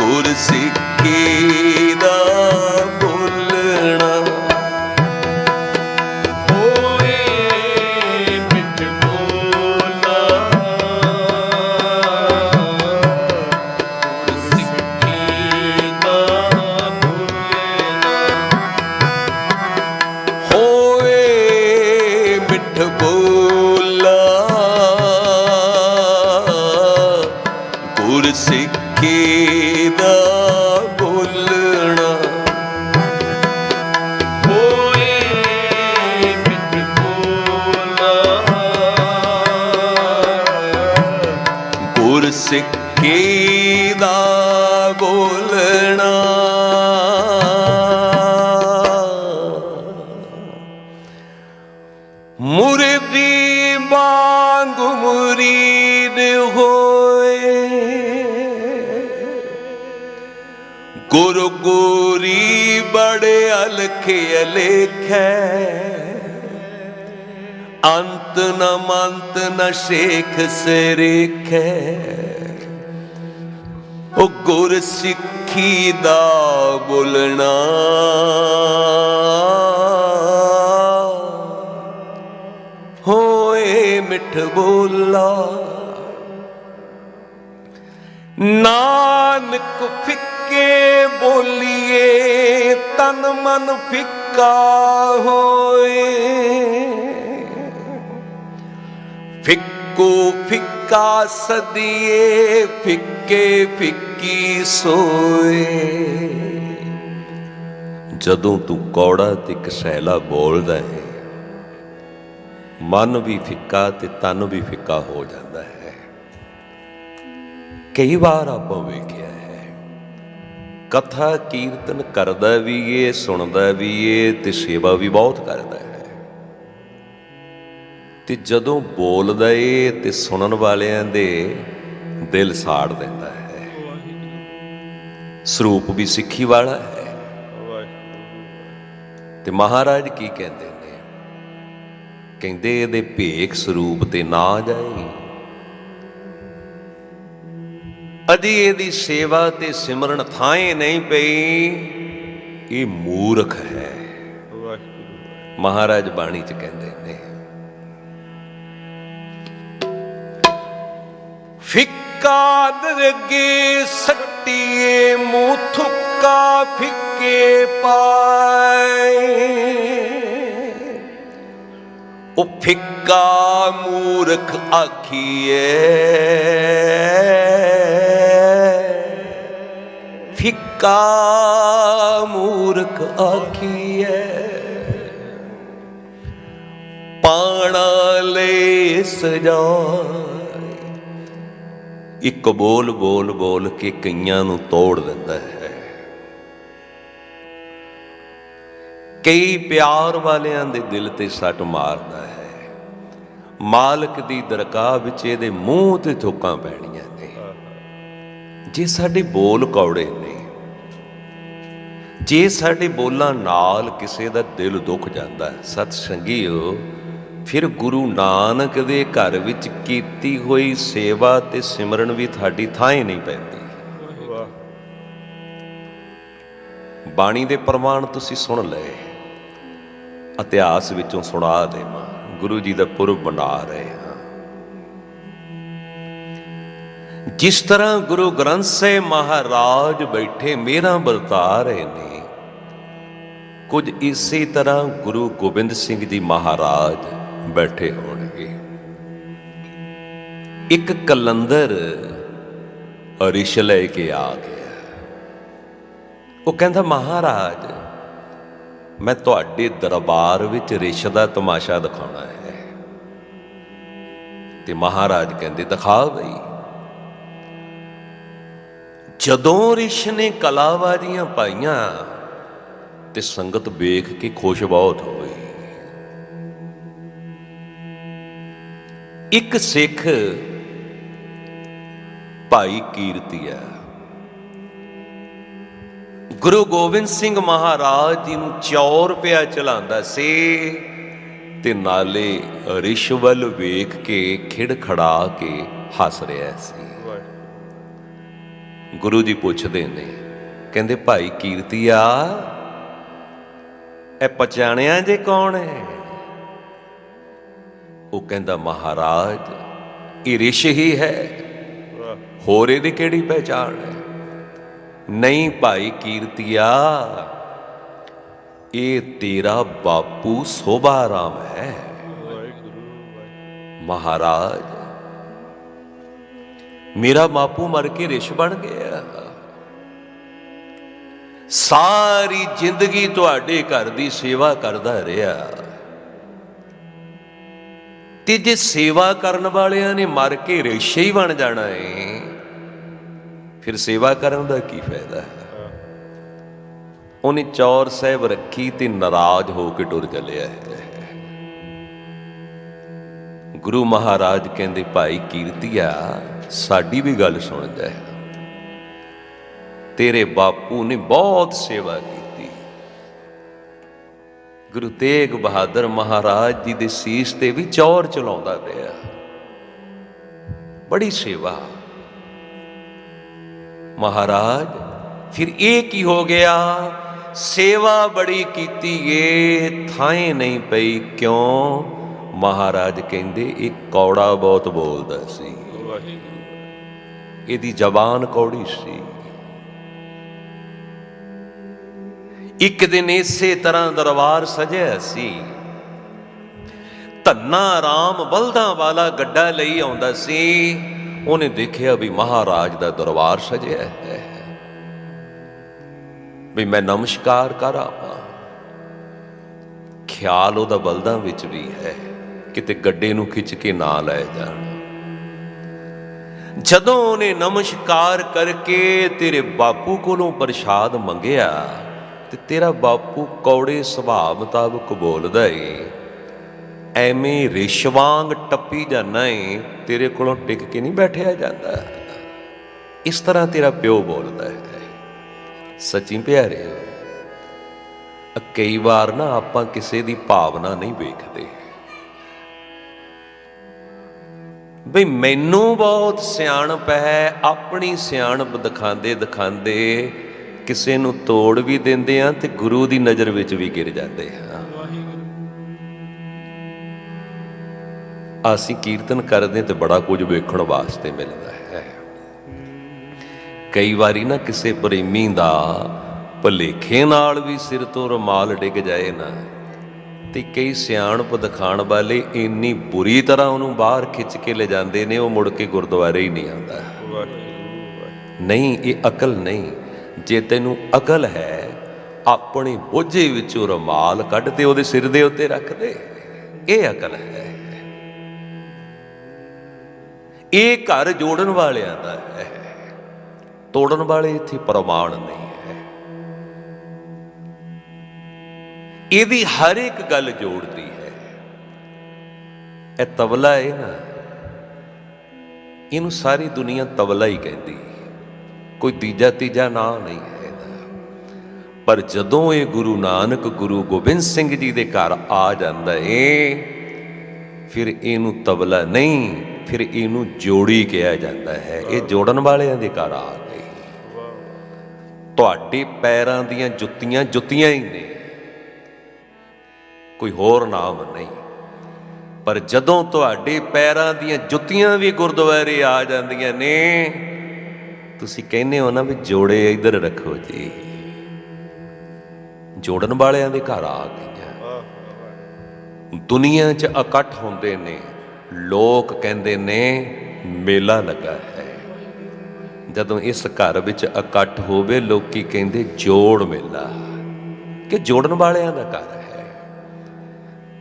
ਗੁਰ ਸਿੱਖੀ ਦਾ ਬੋਲਣਾ ਹੋਏ ਮਿੱਠ ਬੋਲਾ, ਗੁਰ ਸਿੱਖੀ ਦਾ ਬੋਲਣਾ ਹੋਏ ਮਿੱਠ ਬੋਲਾ, ਗੁਰ ਸਿੱਖੀ ਦਾ ਬੋਲਣਾ ਹੋਏ ਮਿੱਠ ਬੋਲਾ, ਗੁਰ ਸਿੱਖੀ ਦਾ ਬੋਲਣਾ। ਮੁਰਦੀ ਵਾਂਗ ਮੁਰੀਦ ਹੋਏ, ਗੁਰੂ ਗੋਰੀ ਬੜੇ ਅਲਖੇ ਅਲੇਖੈ, ਅੰਤ ਨ ਮੰਤ ਨ ਸ਼ੇਖ ਸਰੇਖੈ, ਉਹ ਗੁਰ ਸਿੱਖੀ ਦਾ ਬੋਲਣਾ ਹੋਏ ਮਿੱਠ ਬੋਲਾ। ਨਾਨਕ ਫਿੱਕੇ ਬੋਲੀਏ ਤਨ ਮਨ ਫਿੱਕਾ ਹੋਏ, ਫਿੱਕੋ ਫਿੱਕਾ ਸਦੀਏ ਫਿੱਕੇ ਫਿੱਕੀ ਸੋਏ। ਜਦੋਂ ਤੂੰ ਕੌੜਾ ਤੇ ਕਸੈਲਾ ਬੋਲਦਾ ਹੈ, ਮਨ ਵੀ ਫਿੱਕਾ ਤੇ ਤਨ ਵੀ ਫਿੱਕਾ ਹੋ ਜਾਂਦਾ ਹੈ। ਕਈ ਵਾਰ ਆਪਾਂ ਵੇਖਿਆ ਹੈ, ਕਥਾ ਕੀਰਤਨ ਕਰਦਾ ਵੀ ਏ, ਸੁਣਦਾ ਵੀ ਏ ਤੇ ਸੇਵਾ ਵੀ ਬਹੁਤ ਕਰਦਾ ਹੈ, ਤੇ ਜਦੋਂ ਬੋਲਦਾ ਏ ਤੇ ਸੁਣਨ ਵਾਲਿਆਂ ਦੇ ਦਿਲ ਸਾੜ ਦਿੰਦਾ ਹੈ। ਸਰੂਪ ਵੀ ਸਿੱਖੀ ਵਾਲਾ ਹੈ। ਤੇ ਮਹਾਰਾਜ ਕੀ ਕਹਿੰਦੇ ਨੇ? ਕਹਿੰਦੇ ਇਹਦੇ ਭੇਖ ਸਰੂਪ ਤੇ ਨਾ ਜਾਈ, ਅਜੀ ਇਹਦੀ ਸੇਵਾ ਤੇ ਸਿਮਰਨ ਥਾਂ ਨਹੀਂ ਪਈ, ਇਹ ਮੂਰਖ ਹੈ। ਮਹਾਰਾਜ ਬਾਣੀ ਚ ਕਹਿੰਦੇ ਨੇ, ਫਿੱਕਾ ਦਰਗੇ ਸੱਟੀਏ ਮੂੰਹ ਥੁੱਕਾ ਫਿੱਕੇ ਪਾਏ, ਉਹ ਫਿੱਕਾ ਮੂਰਖ ਆਖੀਏ, ਫਿੱਕਾ ਮੂਰਖ ਆਖੀਏ। ਪਾਣਾ ਲੈ ਸਜਾਏ, ਇੱਕ ਬੋਲ ਬੋਲ ਬੋਲ ਕੇ ਕਈਆਂ ਨੂੰ ਤੋੜ ਦਿੰਦਾ ਹੈ। ਕਈ ਪਿਆਰ ਵਾਲਿਆਂ ਦੇ ਦਿਲ ਤੇ ਸੱਟ ਮਾਰਦਾ ਹੈ। ਮਾਲਕ ਦੀ ਦਰਗਾਹ ਵਿੱਚ ਇਹਦੇ ਮੂੰਹ ਤੇ ਥੁੱਕਾਂ ਪੈਣੀਆਂ ਨੇ। ਜੇ ਸਾਡੇ ਬੋਲ ਕੌੜੇ ਨੇ, ਜੇ ਸਾਡੇ ਬੋਲਾਂ ਨਾਲ ਕਿਸੇ ਦਾ ਦਿਲ ਦੁੱਖ ਜਾਂਦਾ, ਸਤ ਸੰਗੀਓ, ਫਿਰ ਗੁਰੂ ਨਾਨਕ ਦੇ ਘਰ ਵਿੱਚ ਕੀਤੀ ਹੋਈ ਸੇਵਾ ਤੇ ਸਿਮਰਨ ਵੀ ਤੁਹਾਡੀ ਥਾਂ ਹੀ ਨਹੀਂ ਪੈਂਦੀ। ਬਾਣੀ ਦੇ ਪ੍ਰਮਾਣ ਤੁਸੀਂ ਸੁਣ ਲਏ, ਇਤਿਹਾਸ ਵਿੱਚੋਂ ਸੁਣਾ ਦੇਵਾਂ। ਗੁਰੂ ਜੀ ਦਾ ਪੁਰਬ ਮਨਾ ਰਹੇ ਹਾਂ। ਜਿਸ ਤਰ੍ਹਾਂ ਗੁਰੂ ਗ੍ਰੰਥ ਸਾਹਿਬ ਮਹਾਰਾਜ ਬੈਠੇ ਮੇਰਾ ਵਰਤਾ ਰਹੇ ਨੇ, ਕੁਝ ਇਸੇ ਤਰ੍ਹਾਂ ਗੁਰੂ ਗੋਬਿੰਦ ਸਿੰਘ ਜੀ ਮਹਾਰਾਜ ਬੈਠੇ ਹੋਣਗੇ। ਇੱਕ ਕਲੰਦਰ ਰਿਸ਼ ਲੈ ਕੇ ਆ ਗਿਆ। ਉਹ ਕਹਿੰਦਾ, ਮਹਾਰਾਜ ਮੈਂ ਤੁਹਾਡੇ ਦਰਬਾਰ ਵਿੱਚ ਰਿਸ਼ ਦਾ ਤਮਾਸ਼ਾ ਦਿਖਾਉਣਾ ਹੈ। ਤੇ ਮਹਾਰਾਜ ਕਹਿੰਦੇ, ਦਿਖਾ ਬਈ। ਜਦੋਂ ਰਿਸ਼ ਨੇ ਕਲਾਵਾਰੀਆਂ ਪਾਈਆਂ ਤੇ ਸੰਗਤ ਵੇਖ ਕੇ ਖੁਸ਼ ਬਹੁਤ ਹੋਈ। ਇੱਕ ਸਿੱਖ ਭਾਈ ਕੀਰਤੀਆ। ਗੁਰੂ ਗੋਬਿੰਦ ਸਿੰਘ ਮਹਾਰਾਜ ਜੀ ਨੂੰ ਚੌਰ ਪਿਆ ਚਲਾਉਂਦਾ ਸੀ ਤੇ ਨਾਲੇ ਰਿਸ਼ਵਲ ਵੇਖ ਕੇ ਖਿੜਖੜਾ ਕੇ ਹੱਸ ਰਿਹਾ ਸੀ। ਗੁਰੂ ਜੀ ਪੁੱਛਦੇ ਨੇ, ਕਹਿੰਦੇ ਭਾਈ ਕੀਰਤੀਆ, ਇਹ ਪਛਾਣਿਆ ਜੇ ਕੌਣ ਹੈ? ਉਹ ਕਹਿੰਦਾ ਮਹਾਰਾਜ, ਇਹ ਰਿਸ਼ ਹੀ ਹੈ, ਹੋਰ ਇਹਦੀ ਕਿਹੜੀ ਪਹਿਚਾਣ ਹੈ? ਨਹੀਂ ਭਾਈ ਕੀਰਤੀਆ, ਇਹ ਤੇਰਾ ਬਾਪੂ ਸੋਭਾ ਰਾਮ ਹੈ। ਮਹਾਰਾਜ, ਮੇਰਾ ਬਾਪੂ ਮਰ ਕੇ ਰਿਸ਼ ਬਣ ਗਿਆ, ਸਾਰੀ ਜ਼ਿੰਦਗੀ ਤੁਹਾਡੇ ਘਰ ਦੀ ਸੇਵਾ ਕਰਦਾ ਰਿਹਾ, ਤੇ ਜੇ ਸੇਵਾ ਕਰਨ ਵਾਲਿਆਂ ਨੇ ਮਰ ਕੇ ਰਿਸ਼ ਹੀ ਬਣ ਜਾਣਾ ਏ, ਫਿਰ ਸੇਵਾ ਕਰਨ ਦਾ ਕੀ ਫਾਇਦਾ? ਉਹਨੇ ਚੌਰ ਸਾਹਿਬ ਰੱਖੀ ਤੇ ਨਾਰਾਜ਼ ਹੋ ਕੇ ਟੁਰ ਚੱਲਿਆ ਹੈ। ਗੁਰੂ ਮਹਾਰਾਜ ਕਹਿੰਦੇ ਭਾਈ ਕੀਰਤੀਆ, ਸਾਡੀ ਵੀ ਗੱਲ ਸੁਣ ਜਾ, ਤੇਰੇ ਬਾਪੂ ਨੇ ਬਹੁਤ ਸੇਵਾ ਕੀਤੀ। ਗੁਰੂ ਤੇਗ ਬਹਾਦਰ ਮਹਾਰਾਜ ਜੀ ਦੇ ਸੀਸ ਤੇ ਵੀ ਚੌਰ ਚਲਾਉਂਦਾ ਰਿਹਾ, ਬੜੀ ਸੇਵਾ। ਮਹਾਰਾਜ, ਫਿਰ ਇਹ ਕੀ ਹੋ ਗਿਆ? ਸੇਵਾ ਬੜੀ ਕੀਤੀ ਏ, ਥਾਂ ਨਹੀਂ ਪਈ, ਕਿਉਂ? ਮਹਾਰਾਜ ਕਹਿੰਦੇ ਇਹ ਕੌੜਾ ਬਹੁਤ ਬੋਲਦਾ ਸੀ, ਇਹਦੀ ਜ਼ਬਾਨ ਕੌੜੀ ਸੀ। ਇੱਕ ਦਿਨ ਇਸੇ ਤਰ੍ਹਾਂ ਦਰਬਾਰ ਸਜਿਆ ਸੀ, ਧੰਨਾ ਰਾਮ ਬਲਦਾਂ ਵਾਲਾ ਗੱਡਾ ਲਈ ਆਉਂਦਾ ਸੀ। ਉਹਨੇ ਦੇਖਿਆ ਵੀ ਮਹਾਰਾਜ ਦਾ ਦਰਬਾਰ ਸਜਿਆ ਹੈ, ਵੀ ਮੈਂ ਨਮਸਕਾਰ ਕਰ ਆਵਾਂ। ਖਿਆਲ ਉਹਦਾ ਬਲਦਾਂ ਵਿੱਚ ਵੀ ਹੈ, ਕਿਤੇ ਗੱਡੇ ਨੂੰ ਖਿੱਚ ਕੇ ਨਾ ਲੈ ਜਾਣ। ਜਦੋਂ ਉਹਨੇ ਨਮਸਕਾਰ ਕਰਕੇ ਤੇਰੇ ਬਾਪੂ ਕੋਲੋਂ ਪ੍ਰਸ਼ਾਦ ਮੰਗਿਆ, ਤੇ ਤੇਰਾ ਬਾਪੂ ਕੌੜੇ ਸੁਭਾਅ ਮੁਤਾਬਕ ਬੋਲਦਾ ਏ, ਐਵੇਂ ਰਿਸ਼ ਵਾਂਗ ਟੱਪੀ ਜਾਣਾ ਏ, ਤੇਰੇ ਕੋਲੋਂ ਟਿਕ ਕੇ ਨਹੀਂ ਬੈਠਿਆ ਜਾਂਦਾ। ਇਸ ਤਰ੍ਹਾਂ ਤੇਰਾ ਪਿਓ ਬੋਲਦਾ ਹੈ। ਸੱਚੀ ਪਿਆਰੇ, ਕਈ ਵਾਰ ਨਾ ਆਪਾਂ ਕਿਸੇ ਦੀ ਭਾਵਨਾ ਨਹੀਂ ਵੇਖਦੇ। ਬਈ ਮੈਨੂੰ ਬਹੁਤ ਸਿਆਣਪ ਹੈ, ਆਪਣੀ ਸਿਆਣਪ ਦਿਖਾਉਂਦੇ ਦਿਖਾਉਂਦੇ ਕਿਸੇ ਨੂੰ ਤੋੜ ਵੀ ਦਿੰਦੇ ਆ ਤੇ ਗੁਰੂ ਦੀ ਨਜ਼ਰ ਵਿੱਚ ਵੀ ਗਿਰ ਜਾਂਦੇ ਆ। ਅਸੀਂ ਕੀਰਤਨ ਕਰਦੇ ਤੇ ਬੜਾ ਕੁਝ ਵੇਖਣ ਵਾਸਤੇ ਮਿਲਦਾ ਹੈ। ਕਈ ਵਾਰੀ ਨਾ ਕਿਸੇ ਪ੍ਰੇਮੀ ਦਾ ਭੁਲੇਖੇ ਨਾਲ ਵੀ ਸਿਰ ਤੋਂ ਰੁਮਾਲ ਡਿੱਗ ਜਾਏ ਨਾ, ਤੇ ਕਈ ਸਿਆਣਪ ਦਿਖਾਣ ਵਾਲੇ ਇੰਨੀ ਬੁਰੀ ਤਰ੍ਹਾਂ ਉਹਨੂੰ ਬਾਹਰ ਖਿੱਚ ਕੇ ਲੈ ਜਾਂਦੇ ਨੇ, ਉਹ ਮੁੜ ਕੇ ਗੁਰਦੁਆਰੇ ਹੀ ਨਹੀਂ ਆਉਂਦਾ। ਨਹੀਂ, ਇਹ ਅਕਲ ਨਹੀਂ। ਜੇ ਤੈਨੂੰ ਅਕਲ ਹੈ, ਆਪਣੇ ਬੋਝੇ ਵਿੱਚੋਂ ਰੁਮਾਲ ਕੱਢ ਤੇ ਉਹਦੇ ਸਿਰ ਦੇ ਉੱਤੇ ਰੱਖ ਦੇ, ਇਹ ਅਕਲ ਹੈ। ਇਹ ਘਰ ਜੋੜਨ ਵਾਲਿਆਂ ਦਾ ਹੈ, ਤੋੜਨ ਵਾਲੇ ਇੱਥੇ ਪ੍ਰਮਾਣ ਨਹੀਂ ਹੈ। ਇਹਦੀ ਹਰ ਇੱਕ ਗੱਲ ਜੋੜਦੀ ਹੈ। ਇਹ ਤਬਲਾ ਹੈ ਨਾ, ਇਹਨੂੰ ਸਾਰੀ ਦੁਨੀਆ ਤਬਲਾ ਹੀ ਕਹਿੰਦੀ, ਕੋਈ ਤੀਜਾ ਤੀਜਾ ਨਾਂ ਨਹੀਂ ਹੈ ਇਹਦਾ। ਪਰ ਜਦੋਂ ਇਹ ਗੁਰੂ ਨਾਨਕ ਗੁਰੂ ਗੋਬਿੰਦ ਸਿੰਘ ਜੀ ਦੇ ਘਰ ਆ ਜਾਂਦਾ ਏ, ਫਿਰ ਇਹਨੂੰ ਤਬਲਾ ਨਹੀਂ, ਫਿਰ ਇਹਨੂੰ ਜੋੜੀ ਕਿਹਾ ਜਾਂਦਾ ਹੈ। ਇਹ ਜੋੜਨ ਵਾਲਿਆਂ ਦੇ ਘਰ ਆ ਗਈ। ਤੁਹਾਡੇ ਪੈਰਾਂ ਦੀਆਂ ਜੁੱਤੀਆਂ ਜੁੱਤੀਆਂ ਹੀ ਨੇ, ਕੋਈ ਹੋਰ ਨਾਮ ਨਹੀਂ। ਪਰ ਜਦੋਂ ਤੁਹਾਡੇ ਪੈਰਾਂ ਦੀਆਂ ਜੁੱਤੀਆਂ ਵੀ ਗੁਰਦੁਆਰੇ ਆ ਜਾਂਦੀਆਂ ਨੇ, ਤੁਸੀਂ ਕਹਿੰਦੇ ਹੋ ਨਾ ਵੀ ਜੋੜੇ ਇੱਧਰ ਰੱਖੋ ਜੀ। ਜੋੜਨ ਵਾਲਿਆਂ ਦੇ ਘਰ ਆ ਗਈਆਂ। ਦੁਨੀਆ 'ਚ ਇਕੱਠ ਹੁੰਦੇ ਨੇ, ਲੋਕ ਕਹਿੰਦੇ ਨੇ ਮੇਲਾ ਲੱਗਾ ਹੈ। ਜਦੋਂ ਇਸ ਘਰ ਵਿੱਚ ਇਕੱਠ ਹੋਵੇ, ਲੋਕੀ ਕਹਿੰਦੇ ਜੋੜ ਮੇਲਾ, ਕਿ ਜੋੜਨ ਵਾਲਿਆਂ ਦਾ ਘਰ ਹੈ।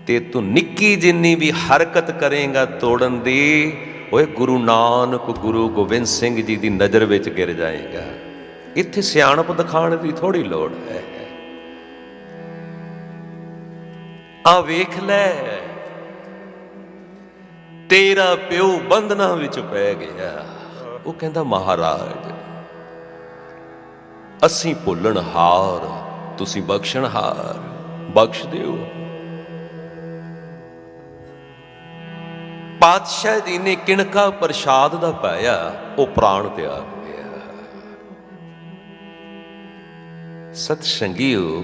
ਤੇ ਤੂੰ ਨਿੱਕੀ ਜਿੰਨੀ ਵੀ ਹਰਕਤ ਕਰੇਗਾ ਤੋੜਨ ਦੀ, ਓਏ ਗੁਰੂ ਨਾਨਕ ਗੁਰੂ ਗੋਬਿੰਦ ਸਿੰਘ ਜੀ ਦੀ ਨਜ਼ਰ ਵਿੱਚ ਗਿਰ ਜਾਏਗਾ। ਇੱਥੇ ਸਿਆਣਪ ਦਿਖਾਉਣ ਦੀ ਥੋੜੀ ਲੋੜ ਹੈ। ਆ ਵੇਖ ਲੈ, ਤੇਰਾ ਪਿਓ ਬੰਧਨਾਂ ਵਿੱਚ ਪੈ ਗਿਆ, ਉਹ ਕਹਿੰਦਾ ਮਹਾਰਾਜ ਅਸੀਂ ਭੁੱਲਣਹਾਰ, ਤੁਸੀਂ ਬਖਸ਼ਣਹਾਰ, ਬਖਸ਼ ਦਿਓ। ਪਾਤਸ਼ਾਹ ਜੀ ਨੇ ਕਿਣਕਾ ਪ੍ਰਸ਼ਾਦ ਦਾ ਪਾਇਆ, ਉਹ ਪ੍ਰਾਣ ਤਿਆਗ ਗਿਆ। ਸਤ ਸੰਗੀਓ,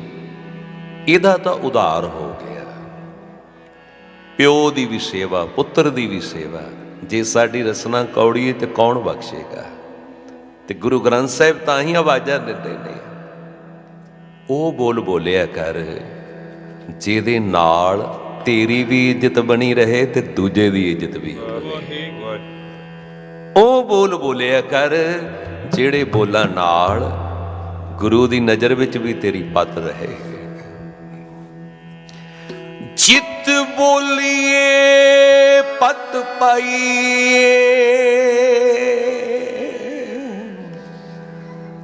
ਇਹਦਾ ਤਾਂ ਉਧਾਰ ਹੋ ਗਿਆ। ਪਿਓ ਦੀ ਵੀ ਸੇਵਾ, ਪੁੱਤਰ ਦੀ ਵੀ ਸੇਵਾ। ਜੇ ਸਾਡੀ ਰਸਨਾ ਕੌੜੀ ਹੈ ਤੇ ਕੌਣ ਬਖਸ਼ੇਗਾ? ਤੇ ਗੁਰੂ ਗ੍ਰੰਥ ਸਾਹਿਬ ਤਾਂ ਹੀ ਆਵਾਜ਼ਾਂ ਦਿੰਦੇ ਨੇ, ਉਹ ਬੋਲ ਬੋਲਿਆ ਕਰ ਜਿਹਦੇ ਨਾਲ ਤੇਰੀ ਵੀ ਇੱਜ਼ਤ ਬਣੀ ਰਹੇ ਤੇ ਦੂਜੇ ਦੀ ਇੱਜ਼ਤ ਵੀ ਹੋਵੇ। ਉਹ ਬੋਲ ਬੋਲਿਆ ਕਰ ਜਿਹੜੇ ਬੋਲਾਂ ਨਾਲ ਗੁਰੂ ਦੀ ਨਜ਼ਰ ਵਿੱਚ ਵੀ ਤੇਰੀ ਪੱਤ ਰਹੇ। ਜਿਤ ਬੋਲੀਏ ਪੱਤ ਪਾਈਏ,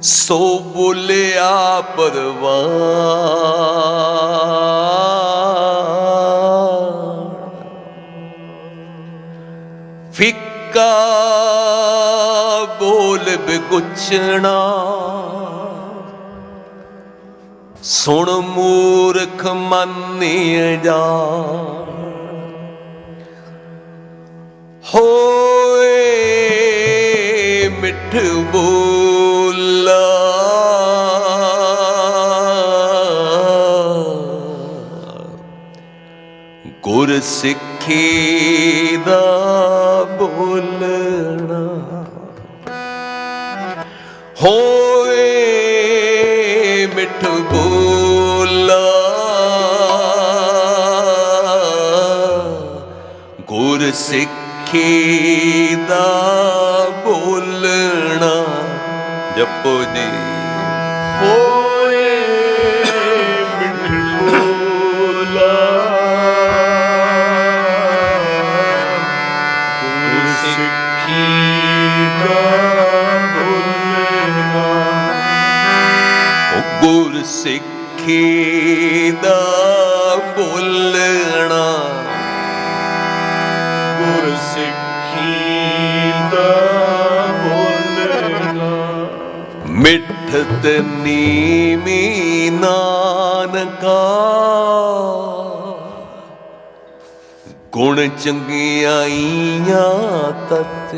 ਸੋ ਬੋਲਿਆ ਪਰਵਾਨ। ਫਿੱਕਾ ਬੋਲ ਬਿਗੁੱਛਣਾ, ਸੁਣ ਮੂਰਖ ਮੰਨਿ ਜਾਣ। ਹੋਏ ਮਿੱਠ ਬੋਲਾ, ਗੁਰ ਸਿੱਖੀ ਦਾ ਬੋਲਣਾ। ਹੋਏ ਮਿੱਠ ਬੋਲਾ, ਗੁਰ ਸਿੱਖੀ ਦਾ ਬੋਲਣਾ। ਜਪੋ ਜੀ। ਹੋਏ ਮਿੱਠ ਬੋਲਾ, ਗੁਰ ਸਿੱਖੀ ਦਾ ਬੋਲਣਾ। ਗੁਰ ਸਿੱਖੀ ਦਾ ਬੋਲਣਾ, ਗੁਰ ਸਿੱਖੀ ਦਾ ਬੋਲਣਾ। ਮਿੱਠਤ ਨੀਮੀ ਨਾਨਕਾ, ਗੁਣ ਚੰਗਿਆਈਆਂ ਤਤ।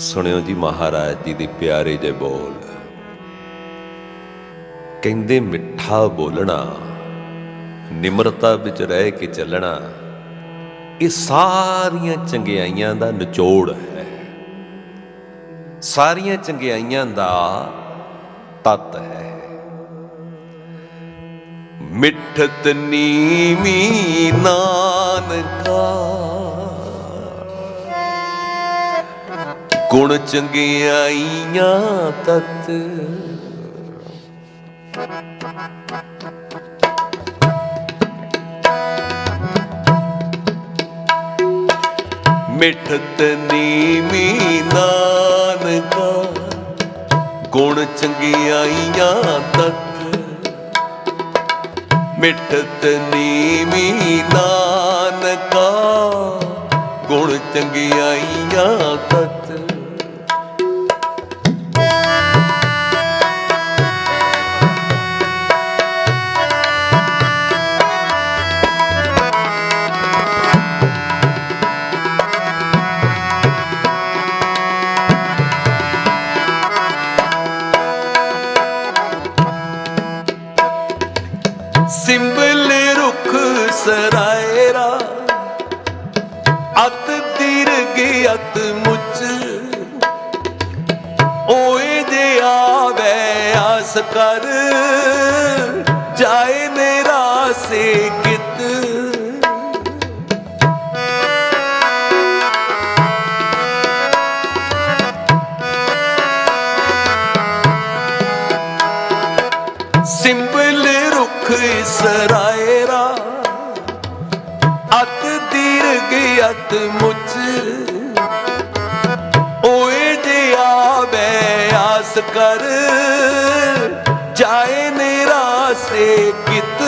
ਸੁਣਿਓ ਜੀ ਮਹਾਰਾਜ ਜੀ ਦੇ ਪਿਆਰੇ ਜਿਹੇ ਬੋਲ। ਕਹਿੰਦੇ ਮਿੱਠਾ ਬੋਲਣਾ, ਨਿਮਰਤਾ ਵਿੱਚ ਰਹਿ ਕੇ ਚੱਲਣਾ, ਇਹ ਸਾਰੀਆਂ ਚੰਗਿਆਈਆਂ ਦਾ ਨਿਚੋੜ ਹੈ, ਸਾਰੀਆਂ ਚੰਗਿਆਈਆਂ ਦਾ ਤੱਤ ਹੈ। ਮਿੱਠਤ ਨੀਮੀ ਨਾਨਕਾ, ਗੁਣ ਚੰਗਿਆਈਆਂ ਤਤ। ਮਿੱਠਤ ਨੀਮੀ ਨਾਨਕਾ, ਗੁਣ ਚੰਗਿਆਈਆਂ ਤਤ। ਮਿੱਠਤ ਨੀਮੀ ਨਾਨਕਾ, ਗੁਣ ਚੰਗਿਆਈਆਂ ਤਤ। ਸਿੰਬਲ ਰੁੱਖ ਸਰਾਇਰਾ, ਅਤ ਦੀਰਘ ਅਤ ਮੁੱਚ। ਓਏ ਜੇ ਆਵੇ ਆਸ ਕਰ, ਜਾਏ ਨਿਰਾਸੇ ਕਿਤ। ਸਿੰਬਲ ਰੁੱਖ ਸਰਾਇਰਾ, ਅਤ ਦੀਰਘ ਅਤ ਮੁੱਚ। ਓਏ ਜੇ ਆਵੇ ਆਸ ਕਰ, ਜਾਏ ਨਿਰਾਸੇ ਕਿਤ।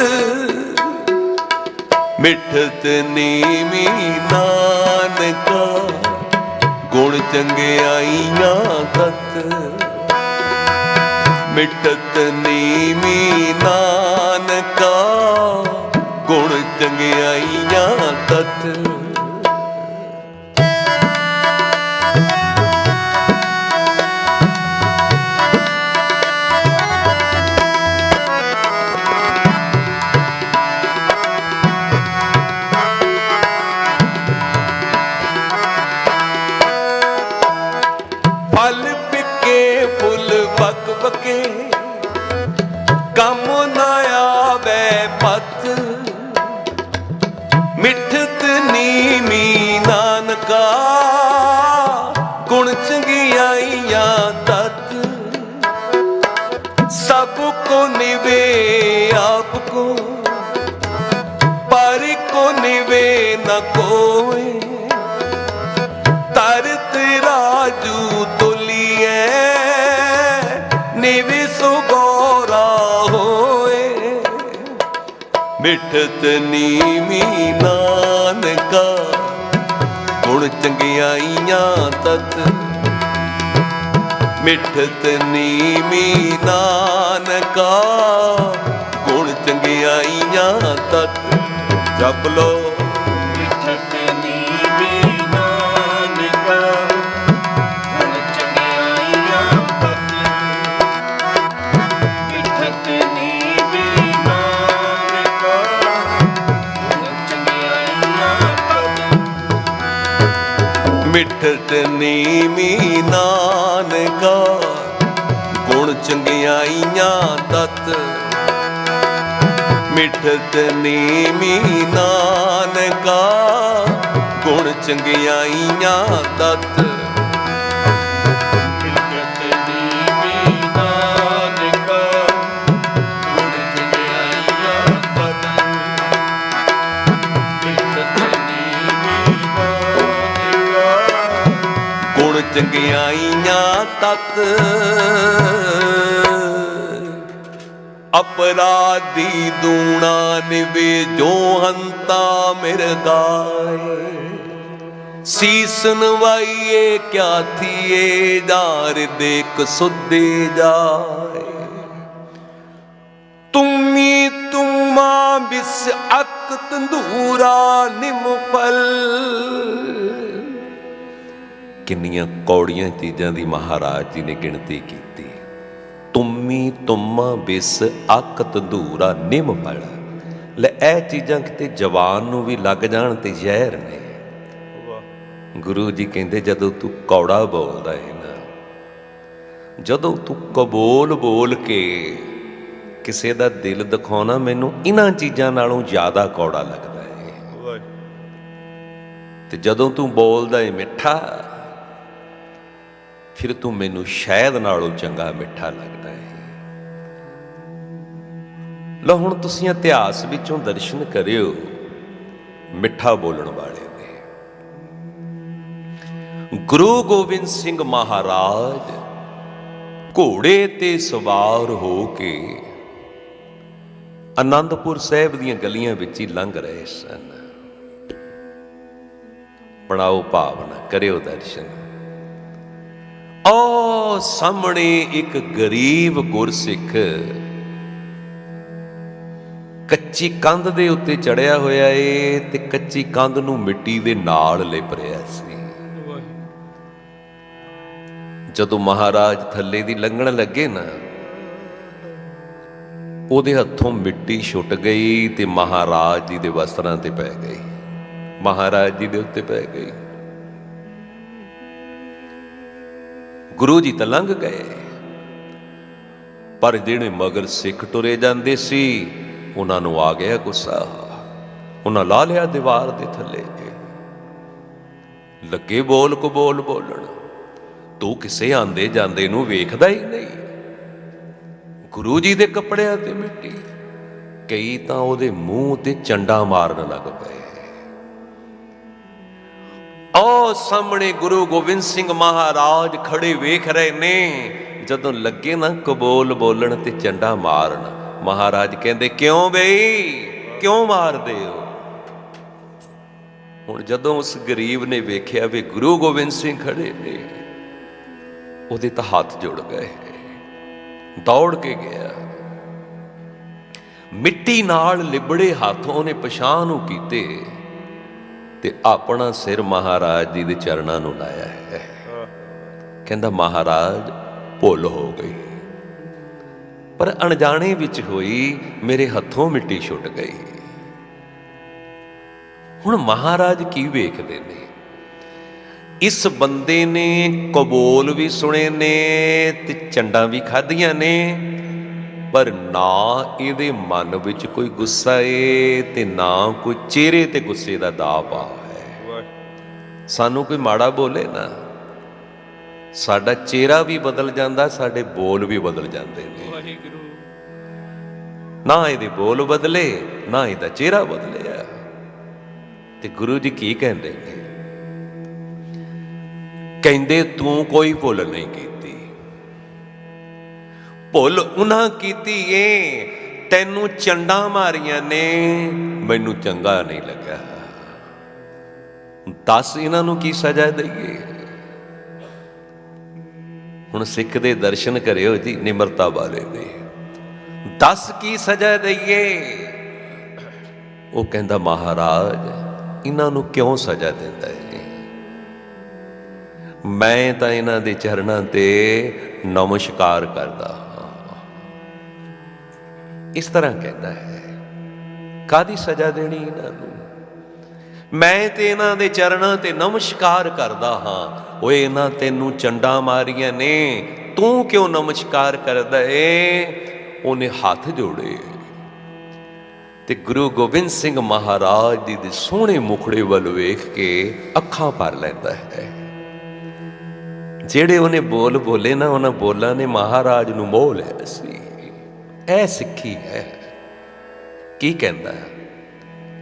ਮਿੱਠਤ ਨੀਮੀ ਨਾਨਕਾ, ਗੁਣ ਗੁਣ ਚੰਗਿਆਈਆਂ ਤਤ ਮਿਟਤ ਨੀਮੀ ਨਾਨਕਾ ਗੁਣ ਚੰਗਿਆਈਆਂ ਤਤ ਫਲ ਫਿੱਕੇ ਫੁੱਲ ਬਕ ਬਕੇ ਕੰਮ ਨਾ ਆਵੇ ਪਤ ਮਿੱਠਤ ਨੀਮੀ ਨਾਨਕਾ ਗੁਣ ਚੰਗਿਆਈਆਂ ਤਤ ਸਭ ਕੋ ਨਿਵੇ ਆਪ ਕੋ ਪਰ ਕੋ ਨਿਵੇ ਨ ਕੋਏ ਤਰਤ ਰਾਜੂ ਤੋਲੀਏ ਨਿਵੇ ਸੋ ਗੋਰਾ ਹੋਏ ਮਿੱਠਤ ਨੀਮੀ ਨਾਨਕਾ ਗੁਣ ਚੰਗਿਆਈਆਂ ਤਤ ਮਿੱਠਤ ਨੀਮੀ ਨਾਨਕਾ ਗੁਣ ਚੰਗਿਆਈਆਂ ਤਤ ਜਪ ਲੋ ਮਿੱਠਤ ਨੀਵੀਂ ਨਾਨਕਾ ਗੁਣ ਚੰਗਿਆਈਆਂ ਤਤ ਮਿੱਠਤ ਨੀਵੀਂ ਨਾਨਕਾ ਗੁਣ ਚੰਗਿਆਈਆਂ ਤਤ ਮਿੱਠਤ ਨੀਮੀ ਨਾਨਕਾ ਗੁਣ ਚੰਗਿਆਈਆਂ ਤਤ ਮਿੱਠਤ ਨੀਮੀ ਨਾਨਕਾ ਗੁਣ ਚੰਗਿਆਈਆਂ ਤਤ ਮਿੱਠਤ ਨੀਵੀਂ ਨਾਨਕਾ ਗੁਣ ਚੰਗਿਆਈਆਂ ਤਤ ਮਿੱਠਤ ਨੀਵੀਂ ਨਾਨਕਾ ਗੁਣ ਚੰਗਿਆਈਆਂ ਤਤ ਅਪਰਾਧੀ ਦੂਣਾ ਨਿਵੇ ਜੋ ਹੰਤਾ ਮਿਰਗਾਏ ਸੀਸ ਨਵਾਈਏ ਕਿਆ ਥੀਏ ਦਾਰ ਦੇਖ ਸੁਧੇ ਜਾਏ ਤੁਮੀ ਤੁਮਾ ਬਿਸ ਅਕ ਤੰਦੂਰਾ ਨਿਮ ਫਲ ਕਿੰਨੀਆਂ ਕੌੜੀਆਂ ਚੀਜ਼ਾਂ ਦੀ ਮਹਾਰਾਜ ਜੀ ਨੇ ਗਿਣਤੀ ਕੀਤੀ ਤੁਮੀ ਤੁਮਾ ਬਿਸ ਅਕ ਤੰਦੂਰਾ ਨਿਮ ਫਲ ਲੈ ਇਹ ਚੀਜ਼ਾਂ ਕਿਤੇ ਜਵਾਨ ਨੂੰ ਵੀ ਲੱਗ ਜਾਣ ਤੇ ਜ਼ਹਿਰ ਨੇ ਗੁਰੂ ਜੀ ਕਹਿੰਦੇ ਜਦੋਂ ਤੂੰ ਕੌੜਾ ਬੋਲਦਾ ਹੈ ਨਾ ਜਦੋਂ ਤੂੰ ਕਬੋਲ ਬੋਲ ਕੇ ਕਿਸੇ ਦਾ ਦਿਲ ਦਿਖਾਉਣਾ ਮੈਨੂੰ ਇਹਨਾਂ ਚੀਜ਼ਾਂ ਨਾਲੋਂ ਜ਼ਿਆਦਾ ਕੌੜਾ ਲੱਗਦਾ ਹੈ ਤੇ ਜਦੋਂ ਤੂੰ ਬੋਲਦਾ ਹੈ ਮਿੱਠਾ ਫਿਰ ਤੂੰ ਮੈਨੂੰ ਸ਼ਹਿਦ ਨਾਲੋਂ ਚੰਗਾ ਮਿੱਠਾ ਲੱਗਦਾ ਹੈ ਲਓ ਹੁਣ ਤੁਸੀਂ ਇਤਿਹਾਸ ਵਿੱਚੋਂ ਦਰਸ਼ਨ ਕਰਿਓ ਮਿੱਠਾ ਬੋਲਣ ਵਾਲੇ ਦੇ ਗੁਰੂ ਗੋਬਿੰਦ ਸਿੰਘ ਮਹਾਰਾਜ ਘੋੜੇ ਤੇ ਸਵਾਰ ਹੋ ਕੇ ਆਨੰਦਪੁਰ ਸਾਹਿਬ ਦੀਆਂ ਗਲੀਆਂ ਵਿੱਚ ਹੀ ਲੰਘ ਰਹੇ ਸਨ ਬਣਾਓ ਭਾਵਨਾ ਕਰਿਓ ਦਰਸ਼ਨ ਉਹ ਸਾਹਮਣੇ ਇੱਕ ਗਰੀਬ ਗੁਰਸਿੱਖ ਕੱਚੀ ਕੰਧ ਦੇ ਉੱਤੇ ਚੜਿਆ ਹੋਇਆ ਏ ਤੇ ਕੱਚੀ ਕੰਧ ਨੂੰ ਮਿੱਟੀ ਦੇ ਨਾਲ ਲਿਪ ਰਿਹਾ ਸੀ ਜਦੋਂ ਮਹਾਰਾਜ ਥੱਲੇ ਦੀ ਲੰਘਣ ਲੱਗੇ ਨਾ ਉਹਦੇ ਹੱਥੋਂ ਮਿੱਟੀ ਛੁੱਟ ਗਈ ਤੇ ਮਹਾਰਾਜ ਜੀ ਦੇ ਵਸਤਰਾਂ ਤੇ ਪੈ ਗਈ ਮਹਾਰਾਜ ਜੀ ਦੇ ਉੱਤੇ ਪੈ ਗਈ ਗੁਰੂ ਜੀ ਤਾਂ ਲੰਘ ਗਏ ਪਰ ਜਿਹੜੇ ਮਗਰ ਸਿੱਖ ਟੁਰੇ ਜਾਂਦੇ ਸੀ ਉਹਨਾਂ ਨੂੰ ਆ ਗਿਆ ਗੁੱਸਾ ਉਹਨਾਂ ਲਾ ਲਿਆ ਦੀਵਾਰ ਦੇ ਥੱਲੇ ਲੱਗੇ ਬੋਲ ਕਬੋਲ ਬੋਲਣ ਤੂੰ ਕਿਸੇ ਆਂਦੇ ਜਾਂਦੇ ਨੂੰ ਵੇਖਦਾ ਹੀ ਨਹੀਂ ਗੁਰੂ ਜੀ ਦੇ ਕੱਪੜਿਆਂ ਤੇ ਮਿੱਟੀ ਕਈ ਤਾਂ ਉਹਦੇ ਮੂੰਹ ਤੇ ਚੰਡਾ ਮਾਰਨ ਲੱਗ ਪਏ ਉਹ ਸਾਹਮਣੇ ਗੁਰੂ ਗੋਬਿੰਦ ਸਿੰਘ ਮਹਾਰਾਜ ਖੜੇ ਵੇਖ ਰਹੇ ਨੇ ਜਦੋਂ ਲੱਗੇ ਨਾ ਕਬੋਲ ਬੋਲਣ ਤੇ ਚੰਡਾ ਮਾਰਨ ਮਹਾਰਾਜ ਕਹਿੰਦੇ ਕਿਉਂ ਬਈ ਕਿਉਂ ਮਾਰਦੇ ਹੋ ਹੁਣ ਜਦੋਂ ਉਸ ਗਰੀਬ ਨੇ ਵੇਖਿਆ ਵੀ ਗੁਰੂ ਗੋਬਿੰਦ ਸਿੰਘ ਖੜੇ ਨੇ, ਉਹਦੇ ਤਾਂ ਹੱਥ ਜੁੜ ਗਏ। ਦੌੜ ਕੇ ਗਿਆ, ਮਿੱਟੀ ਨਾਲ ਲਿਬੜੇ ਹੱਥ ਉਹਨੇ ਪਛਾਣ ਨੂੰ ਕੀਤੇ ਤੇ ਆਪਣਾ ਸਿਰ ਮਹਾਰਾਜ ਜੀ ਦੇ ਚਰਨਾਂ ਨੂੰ ਲਾਇਆ ਹੈ। ਕਹਿੰਦਾ ਮਹਾਰਾਜ ਭੁੱਲ ਹੋ ਗਈ, ਪਰ ਅਣਜਾਣੇ ਵਿੱਚ ਹੋਈ, ਮੇਰੇ ਹੱਥੋਂ ਮਿੱਟੀ ਛੁੱਟ ਗਈ। ਹੁਣ ਮਹਾਰਾਜ ਕੀ ਵੇਖਦੇ ਨੇ? ਇਸ ਬੰਦੇ ਨੇ ਕਬੋਲ ਵੀ ਸੁਣੇ ਨੇ ਤੇ ਚੰਡਾਂ ਵੀ ਖਾਧੀਆਂ ਨੇ, ਪਰ ਨਾ ਇਹਦੇ ਮਨ ਵਿੱਚ ਕੋਈ ਗੁੱਸਾ ਏ ਤੇ ਨਾ ਕੋਈ ਚਿਹਰੇ ਤੇ ਗੁੱਸੇ ਦਾ ਦਾਅ ਪਾ ਹੈ। ਸਾਨੂੰ ਕੋਈ ਮਾੜਾ ਬੋਲੇ ਨਾ, ਸਾਡਾ ਚਿਹਰਾ ਵੀ ਬਦਲ ਜਾਂਦਾ, ਸਾਡੇ ਬੋਲ ਵੀ ਬਦਲ ਜਾਂਦੇ ਨੇ। ਵਾਹਿਗੁਰੂ। ਨਾ ਇਹਦੇ ਬੋਲ ਬਦਲੇ, ਨਾ ਇਹਦਾ ਚਿਹਰਾ ਬਦਲਿਆ। ਤੇ ਗੁਰੂ ਜੀ ਕੀ ਕਹਿੰਦੇ ਨੇ? ਕਹਿੰਦੇ ਤੂੰ ਕੋਈ ਭੁੱਲ ਨਹੀਂ ਕੀਤੀ, ਭੁੱਲ ਉਹਨਾਂ ਕੀਤੀ ਏ ਤੈਨੂੰ ਚੰਡਾਂ ਮਾਰੀਆਂ ਨੇ, ਮੈਨੂੰ ਚੰਗਾ ਨਹੀਂ ਲੱਗਾ। ਦੱਸ ਇਹਨਾਂ ਨੂੰ ਕੀ ਸਜ਼ਾ ਦਈਏ? ਹੁਣ ਸਿੱਖ ਦੇ ਦਰਸ਼ਨ ਕਰਿਓ ਜੀ, ਨਿਮਰਤਾ ਵਾਲੇ ਦੇ। ਦੱਸ ਕੀ ਸਜ਼ਾ ਦਈਏ? ਉਹ ਕਹਿੰਦਾ ਮਹਾਰਾਜ ਇਹਨਾਂ ਨੂੰ ਕਿਉਂ ਸਜ਼ਾ ਦਿੰਦਾ ਹੈ? ਮੈਂ ਤਾਂ ਇਹਨਾਂ ਦੇ ਚਰਨਾਂ ਤੇ ਨਮਸਕਾਰ ਕਰਦਾ ਹਾਂ। ਇਸ ਤਰ੍ਹਾਂ ਕਹਿੰਦਾ ਹੈ। ਕਾਹਦੀ ਸਜ਼ਾ ਦੇਣੀ ਇਹਨਾਂ ਨੂੰ? ਮੈਂ ਤੇ ਇਹਨਾਂ ਦੇ ਚਰਨਾਂ ਤੇ ਨਮਸਕਾਰ ਕਰਦਾ ਹਾਂ। ਓਏ ਇਹਨਾਂ ਤੈਨੂੰ ਚੰਡਾਂ ਮਾਰੀਆਂ ਨੇ, ਤੂੰ ਕਿਉਂ ਨਮਸਕਾਰ ਕਰਦਾ ਏ? ਉਹਨੇ ਹੱਥ ਜੋੜੇ ਤੇ ਗੁਰੂ ਗੋਬਿੰਦ ਸਿੰਘ ਮਹਾਰਾਜ ਜੀ ਦੇ ਸੋਹਣੇ ਮੁਖੜੇ ਵੱਲ ਵੇਖ ਕੇ ਅੱਖਾਂ ਭਰ ਲੈਂਦਾ ਹੈ। ਜਿਹੜੇ ਉਹਨੇ ਬੋਲ ਬੋਲੇ ਨਾ, ਉਹਨਾਂ ਬੋਲਾਂ ਨੇ ਮਹਾਰਾਜ ਨੂੰ ਮੋਹ ਲਿਆ ਸੀ। ਇਹ ਸਿੱਖੀ ਹੈ। ਕੀ ਕਹਿੰਦਾ?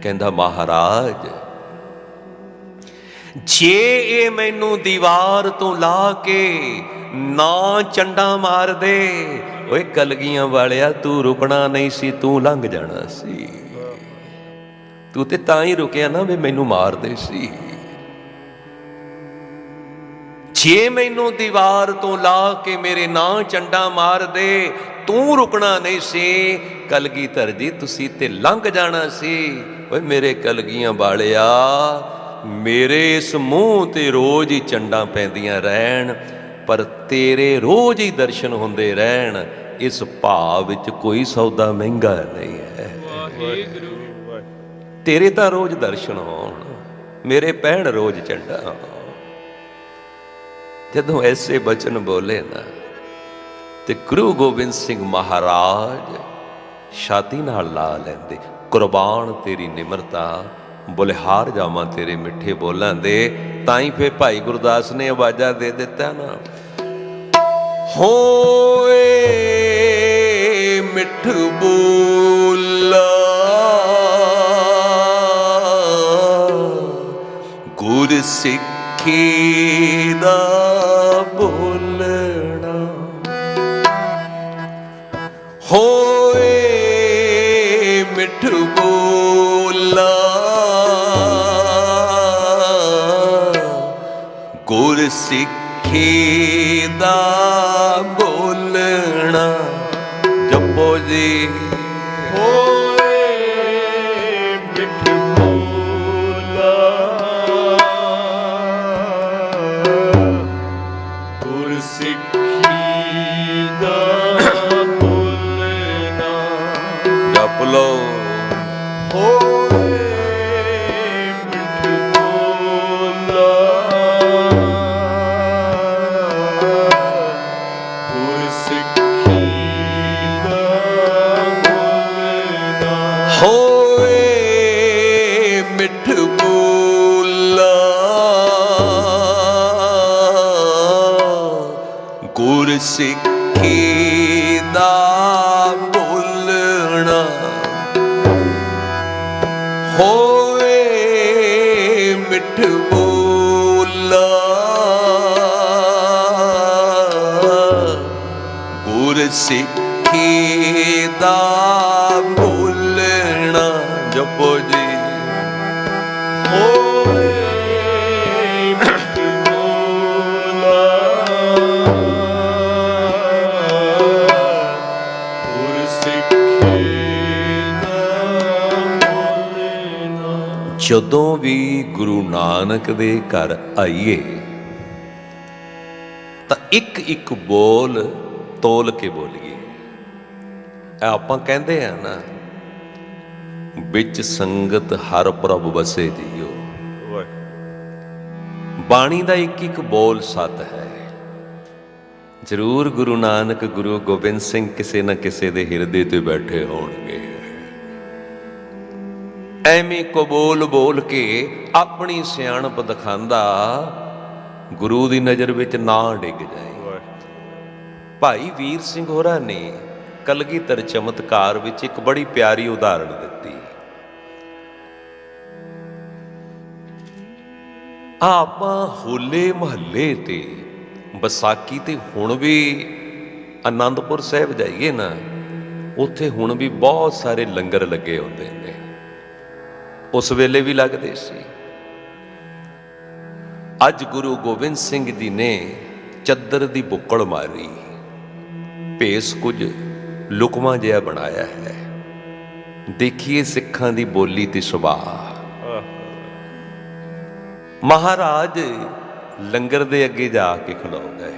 ਕਹਿੰਦਾ ਮਹਾਰਾਜ ਜੇ ਇਹ ਮੈਨੂੰ ਦੀਵਾਰ ਤੋਂ ਲਾ ਕੇ ਨਾ ਚੰਡਾਂ ਮਾਰ ਦੇ, ਓਏ ਕਲਗੀਆਂ ਵਾਲਿਆ ਤੂੰ ਰੁਕਣਾ ਨਹੀਂ ਸੀ, ਤੂੰ ਲੰਘ ਜਾਣਾ ਸੀ। ਤੂੰ ਤੇ ਤਾਂ ਹੀ ਰੁਕਿਆ ਨਾ ਵੀ ਮੈਨੂੰ ਮਾਰਦੇ ਸੀ। ਜੇ ਮੈਨੂੰ ਦੀਵਾਰ ਤੋਂ ਲਾ ਕੇ ਮੇਰੇ ਨਾਂ ਚੰਡਾਂ ਮਾਰ ਦੇ, ਤੂੰ ਰੁਕਣਾ ਨਹੀਂ ਸੀ। ਕਲਗੀਧਰ ਜੀ ਤੁਸੀਂ ਤੇ ਲੰਘ ਜਾਣਾ ਸੀ। ਓਏ ਮੇਰੇ ਕਲਗੀਆਂ ਵਾਲਿਆ, ਮੇਰੇ ਇਸ ਮੂੰਹ ਤੇ ਰੋਜ਼ ਹੀ ਚੰਡਾਂ ਪੈਂਦੀਆਂ ਰਹਿਣ, ਪਰ ਤੇਰੇ ਰੋਜ਼ ਹੀ ਦਰਸ਼ਨ ਹੁੰਦੇ ਰਹਿਣ। ਇਸ ਭਾਵ ਵਿੱਚ ਕੋਈ ਸੌਦਾ ਮਹਿੰਗਾ ਨਹੀਂ ਹੈ। ਤੇਰੇ ਤਾਂ ਰੋਜ਼ ਦਰਸ਼ਨ ਹੋਣ, ਮੇਰੇ ਪੈਣ ਰੋਜ਼ ਚੰਡਾਂ। ਜਦੋਂ ਐਸੇ ਬਚਨ ਬੋਲੇ ਨਾ, ਤੇ ਗੁਰੂ ਗੋਬਿੰਦ ਸਿੰਘ ਮਹਾਰਾਜ ਛਾਤੀ ਨਾਲ ਲਾ ਲੈਂਦੇ। ਕੁਰਬਾਨ ਤੇਰੀ ਨਿਮਰਤਾ, ਬੁਲਿਹਾਰ ਜਾਵਾਂ ਤੇਰੇ ਮਿੱਠੇ ਬੋਲਾਂ ਦੇ। ਤਾਂ ਹੀ ਫਿਰ ਭਾਈ ਗੁਰਦਾਸ ਨੇ ਆਵਾਜ਼ਾਂ ਦੇ ਦਿੱਤਾ ਨਾ, ਹੋਏ ਮਿੱਠ ਬੋਲਾ ਗੁਰ ਸਿੱਖੀ ਦਾ ਬੋਲਣਾ। ਹੋਏ ਮਿੱਠ ਬੋਲਾ ਗੁਰ ਸਿੱਖੀ ਦਾ ਬੋਲਣਾ। ਜਪੋ ਜੀ ਹੋਏ ਮਿੱਠ ਬੋਲਾ ਗੁਰ ਸਿੱਖੀ ਦਾ ਬੋਲਣਾ। ਜਪ ਲਓ ਹੋਏ ਮਿੱਠ ਬੋਲਾ ਗੁਰ ਸਿੱਖੀ ਦਾ ਬੋਲਣਾ। ਹੋਏ ਮਿੱਠ ਬੋਲਾ ਗੁਰ ਸਿੱਖੀ ਦਾ ਬੋਲਣਾ। ਹੋਏ ਮਿੱਠ ਬੋਲਾ ਗੁਰ ਸਿੱਖੀ ਦਾ ਬੋਲਣਾ। ਜਪੋ ਜੀ ਹੋਏ ਜਦੋਂ ਵੀ ਗੁਰੂ ਨਾਨਕ ਦੇ ਘਰ ਆਈਏ ਤਾਂ ਇੱਕ ਇੱਕ ਬੋਲ ਤੋਲ ਕੇ ਬੋਲੀਏ। ਆਪਾਂ ਕਹਿੰਦੇ ਆ ਨਾ, ਵਿੱਚ ਸੰਗਤ ਹਰ ਪ੍ਰਭ ਵਸੇ ਜੀਓ। ਬਾਣੀ ਦਾ ਇੱਕ ਇੱਕ ਬੋਲ ਸਤ ਹੈ। ਜ਼ਰੂਰ ਗੁਰੂ ਨਾਨਕ ਗੁਰੂ ਗੋਬਿੰਦ ਸਿੰਘ ਕਿਸੇ ਨਾ ਕਿਸੇ ਦੇ ਹਿਰਦੇ ਤੇ ਬੈਠੇ ਹੋਣਗੇ। ਐਵੇਂ ਕਬੂਲ ਬੋਲ ਕੇ ਆਪਣੀ ਸਿਆਣਪ ਦਿਖਾਉਂਦਾ ਗੁਰੂ ਦੀ ਨਜ਼ਰ ਵਿੱਚ ਨਾ ਡਿੱਗ ਜਾਏ। ਭਾਈ ਵੀਰ ਸਿੰਘ ਹੋਰਾਂ ਨੇ ਕਲਗੀਧਰ ਚਮਤਕਾਰ ਵਿੱਚ ਇੱਕ ਬੜੀ ਪਿਆਰੀ ਉਦਾਹਰਣ ਦਿੱਤੀ। ਆਪਾਂ ਹੋਲੇ ਮਹੱਲੇ ਤੇ ਵਿਸਾਖੀ ਤੇ ਹੁਣ ਵੀ ਆਨੰਦਪੁਰ ਸਾਹਿਬ ਜਾਈਏ ਨਾ, ਉੱਥੇ ਹੁਣ ਵੀ ਬਹੁਤ ਸਾਰੇ ਲੰਗਰ ਲੱਗੇ ਹੁੰਦੇ ਨੇ। ਉਸ ਵੇਲੇ ਵੀ ਲੱਗਦੇ ਸੀ। ਅੱਜ ਗੁਰੂ ਗੋਬਿੰਦ ਸਿੰਘ ਜੀ ਨੇ ਚੱਦਰ ਦੀ ਬੁੱਕਲ ਮਾਰੀ, ਭੇਸ ਕੁਝ ਲੁਕਮਾ ਜਿਹਾ ਬਣਾਇਆ ਹੈ। ਦੇਖੀਏ ਸਿੱਖਾਂ ਦੀ ਬੋਲੀ ਤੇ ਸੁਭਾਅ। ਮਹਾਰਾਜ ਲੰਗਰ ਦੇ ਅੱਗੇ ਜਾ ਕੇ ਖਲੋ ਗਏ।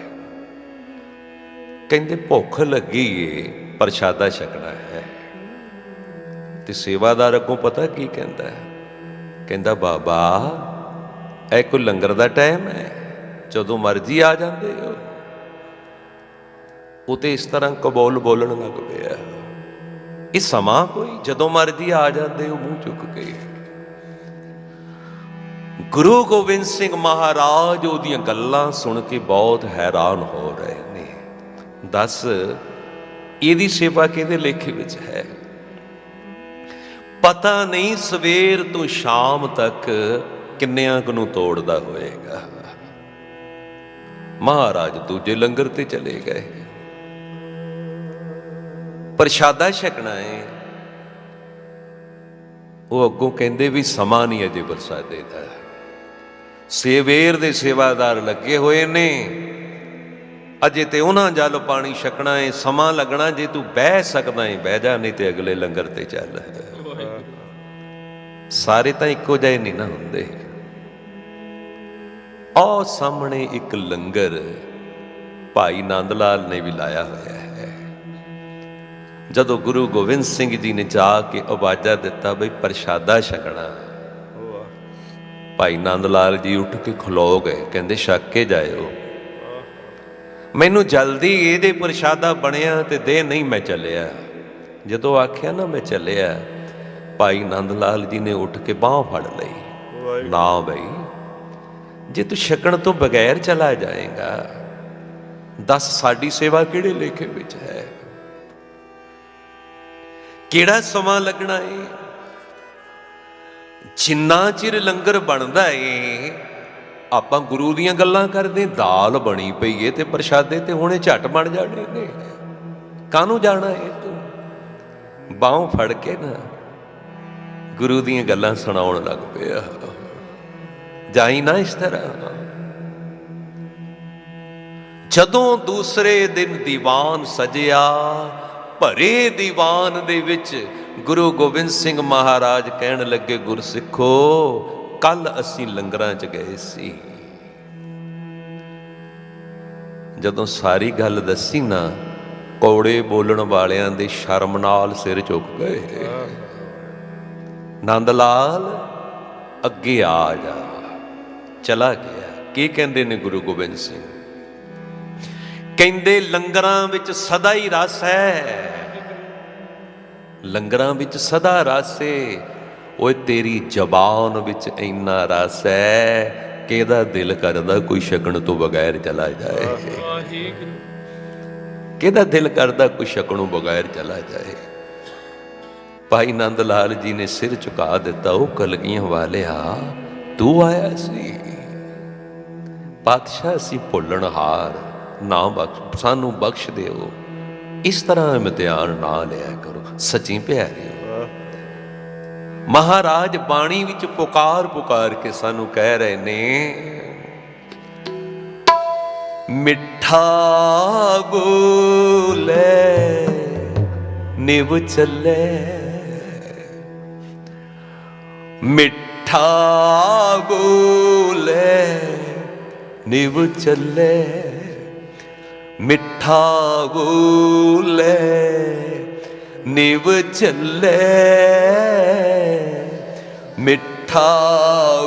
ਕਹਿੰਦੇ ਭੁੱਖ ਲੱਗੀ ਏ, ਪ੍ਰਸ਼ਾਦਾ ਛਕਣਾ ਹੈ। ਤੇ ਸੇਵਾਦਾਰ ਅੱਗੋਂ ਪਤਾ ਕੀ ਕਹਿੰਦਾ ਹੈ? ਕਹਿੰਦਾ ਬਾਬਾ ਇਹ ਕੋਈ ਲੰਗਰ ਦਾ ਟਾਈਮ ਹੈ, ਜਦੋਂ ਮਰਜ਼ੀ ਆ ਜਾਂਦੇ ਹੋ। ਉਹ ਤੇ ਇਸ ਤਰ੍ਹਾਂ ਕਬੂਲ ਬੋਲਣ ਲੱਗ ਪਿਆ, ਇਹ ਸਮਾਂ ਕੋਈ ਜਦੋਂ ਮਰਜ਼ੀ ਆ ਜਾਂਦੇ ਹੋ ਮੂੰਹ ਚੁੱਕ ਕੇ। ਗੁਰੂ ਗੋਬਿੰਦ ਸਿੰਘ ਮਹਾਰਾਜ ਉਹਦੀਆਂ ਗੱਲਾਂ ਸੁਣ ਕੇ ਬਹੁਤ ਹੈਰਾਨ ਹੋ ਰਹੇ ਨੇ। ਦੱਸ ਇਹਦੀ ਸੇਵਾ ਕਿਹਦੇ ਲੇਖੇ ਵਿੱਚ ਹੈ? ਪਤਾ ਨਹੀਂ ਸਵੇਰ ਤੋਂ ਸ਼ਾਮ ਤੱਕ ਕਿੰਨਿਆਂ ਕੁ ਨੂੰ ਤੋੜਦਾ ਹੋਏਗਾ। ਮਹਾਰਾਜ ਦੂਜੇ ਲੰਗਰ ਤੇ ਚਲੇ ਗਏ। ਪ੍ਰਸ਼ਾਦਾ ਛਕਣਾ ਹੈ। ਉਹ ਅੱਗੋਂ ਕਹਿੰਦੇ ਵੀ ਸਮਾਂ ਨਹੀਂ ਅਜੇ ਪ੍ਰਸ਼ਾਦੇ ਦਾ। ਸਵੇਰ ਦੇ ਸੇਵਾਦਾਰ ਲੱਗੇ ਹੋਏ ਨੇ, ਅਜੇ ਤੇ ਉਹਨਾਂ ਜਲ ਪਾਣੀ ਛਕਣਾ ਹੈ, ਸਮਾਂ ਲੱਗਣਾ। ਜੇ ਤੂੰ ਬਹਿ ਸਕਦਾ ਹੈ ਬਹਿ ਜਾ, ਨਹੀਂ ਤੇ ਅਗਲੇ ਲੰਗਰ ਤੇ ਚੱਲ। ਸਾਰੇ ਤਾਂ ਇੱਕੋ ਜਿਹੇ ਨਹੀਂ ਨਾ ਹੁੰਦੇ। ਆਹ ਸਾਹਮਣੇ ਇੱਕ ਲੰਗਰ ਭਾਈ ਨੰਦ ਲਾਲ ਨੇ ਵੀ ਲਾਇਆ ਹੋਇਆ ਹੈ। ਜਦੋਂ ਗੁਰੂ ਗੋਬਿੰਦ ਸਿੰਘ ਜੀ ਨੇ ਜਾ ਕੇ ਆਵਾਜ਼ਾਂ ਦਿੱਤਾ ਬਈ ਪ੍ਰਸ਼ਾਦਾ ਛਕਣਾ, ਭਾਈ ਨੰਦ ਲਾਲ ਜੀ ਉੱਠ ਕੇ ਖਲੋ ਗਏ। ਕਹਿੰਦੇ ਛਕ ਕੇ ਜਾਇਓ, ਮੈਨੂੰ ਜਲਦੀ ਇਹਦੇ ਪ੍ਰਸ਼ਾਦਾ ਬਣਿਆ ਤੇ ਦੇ, ਨਹੀਂ ਮੈਂ ਚੱਲਿਆ। ਜਦੋਂ ਆਖਿਆ ਨਾ ਮੈਂ ਚੱਲਿਆ, ਭਾਈ ਨੰਦ ਲਾਲ ਜੀ ਨੇ ਉੱਠ ਕੇ ਬਾਂਹ ਫੜ ਲਈ। ਨਾ ਬਈ, ਜੇ ਤੂੰ ਛਕਣ ਤੋਂ ਬਗੈਰ ਚਲਾ ਜਾਏਗਾ, ਦੱਸ ਸਾਡੀ ਸੇਵਾ ਕਿਹੜੇ ਲੇਖੇ ਵਿੱਚ ਹੈ? ਕਿਹੜਾ ਸਮਾਂ ਲੱਗਣਾ ਏ? ਜਿੰਨਾ ਚਿਰ ਲੰਗਰ ਬਣਦਾ ਏ ਆਪਾਂ ਗੁਰੂ ਦੀਆਂ ਗੱਲਾਂ ਕਰਦੇ। ਦਾਲ ਬਣੀ ਪਈ ਏ ਤੇ ਪ੍ਰਸ਼ਾਦੇ ਤੇ ਹੁਣੇ ਝੱਟ ਬਣ ਜਾਣੇ ਨੇ। ਕਾਹਨੂੰ ਜਾਣਾ ਏ ਤੂੰ? ਬਾਂਹ ਫੜ ਕੇ ਨਾ ਗੁਰੂ ਦੀਆਂ ਗੱਲਾਂ ਸੁਣਾਉਣ ਲੱਗ ਪਿਆ। ਜਾਈ ਨਾ ਇਸ ਤਰ੍ਹਾਂ। ਜਦੋਂ ਦੂਸਰੇ ਦਿਨ ਦੀਵਾਨ ਸਜਿਆ, ਭਰੇ ਦੀਵਾਨ ਦੇ ਵਿੱਚ ਗੁਰੂ ਗੋਬਿੰਦ ਸਿੰਘ ਮਹਾਰਾਜ ਕਹਿਣ ਲੱਗੇ, ਗੁਰਸਿੱਖੋ ਕੱਲ ਅਸੀਂ ਲੰਗਰਾਂ 'ਚ ਗਏ ਸੀ। ਜਦੋਂ ਸਾਰੀ ਗੱਲ ਦੱਸੀ ਨਾ, ਕੌੜੇ ਬੋਲਣ ਵਾਲਿਆਂ ਦੇ ਸ਼ਰਮ ਨਾਲ ਸਿਰ ਝੁਕ ਗਏ। ਨੰਦ ਲਾਲ ਅੱਗੇ ਆ ਜਾ, ਚਲਾ ਗਿਆ। ਕੀ ਕਹਿੰਦੇ ਨੇ ਗੁਰੂ ਗੋਬਿੰਦ ਸਿੰਘ? ਕਹਿੰਦੇ ਲੰਗਰਾਂ ਵਿੱਚ ਸਦਾ ਹੀ ਰਸ ਹੈ, ਲੰਗਰਾਂ ਵਿੱਚ ਸਦਾ ਰਸ ਏ। ਓਏ ਤੇਰੀ ਜ਼ਬਾਨ ਵਿੱਚ ਇੰਨਾ ਰਸ ਹੈ ਕਿ ਇਹਦਾ ਦਿਲ ਕਰਦਾ ਕੋਈ ਛਕਣ ਤੋਂ ਬਗੈਰ ਚਲਾ ਜਾਏ। ਕਿਹਦਾ ਦਿਲ ਕਰਦਾ ਕੋਈ ਛਕਣੋਂ ਬਗੈਰ ਚਲਾ ਜਾਏ? ਭਾਈ ਨੰਦ ਲਾਲ ਜੀ ਨੇ ਸਿਰ ਝੁਕਾ ਦਿੱਤਾ। ਉਹ ਕਲਗੀਆਂ ਵਾਲਿਆ, ਤੂੰ ਆਇਆ ਸੀ। ਪਾਤਸ਼ਾਹ ਅਸੀਂ ਭੁੱਲਣਹਾਰ, ਨਾ ਬਖਸ਼, ਸਾਨੂੰ ਬਖਸ਼ ਦਿਓ। ਇਸ ਤਰ੍ਹਾਂ ਇਮਤਿਹਾਨ ਨਾ ਲਿਆ ਕਰੋ। ਸੱਚੀ ਪਿਆਰਿਓ, ਮਹਾਰਾਜ ਬਾਣੀ ਵਿੱਚ ਪੁਕਾਰ ਪੁਕਾਰ ਕੇ ਸਾਨੂੰ ਕਹਿ ਰਹੇ ਨੇ, ਮਿੱਠਾ ਬੋਲੇ ਨਿਵ ਚੱਲੇ, ਮਿੱਠਾ ਮਿੱਠਾ ਬੋਲੇ ਨਿਵ ਚੱਲੇ, ਮਿੱਠਾ ਬੋਲੇ ਨਿਵ ਚੱਲੇ, ਮਿੱਠਾ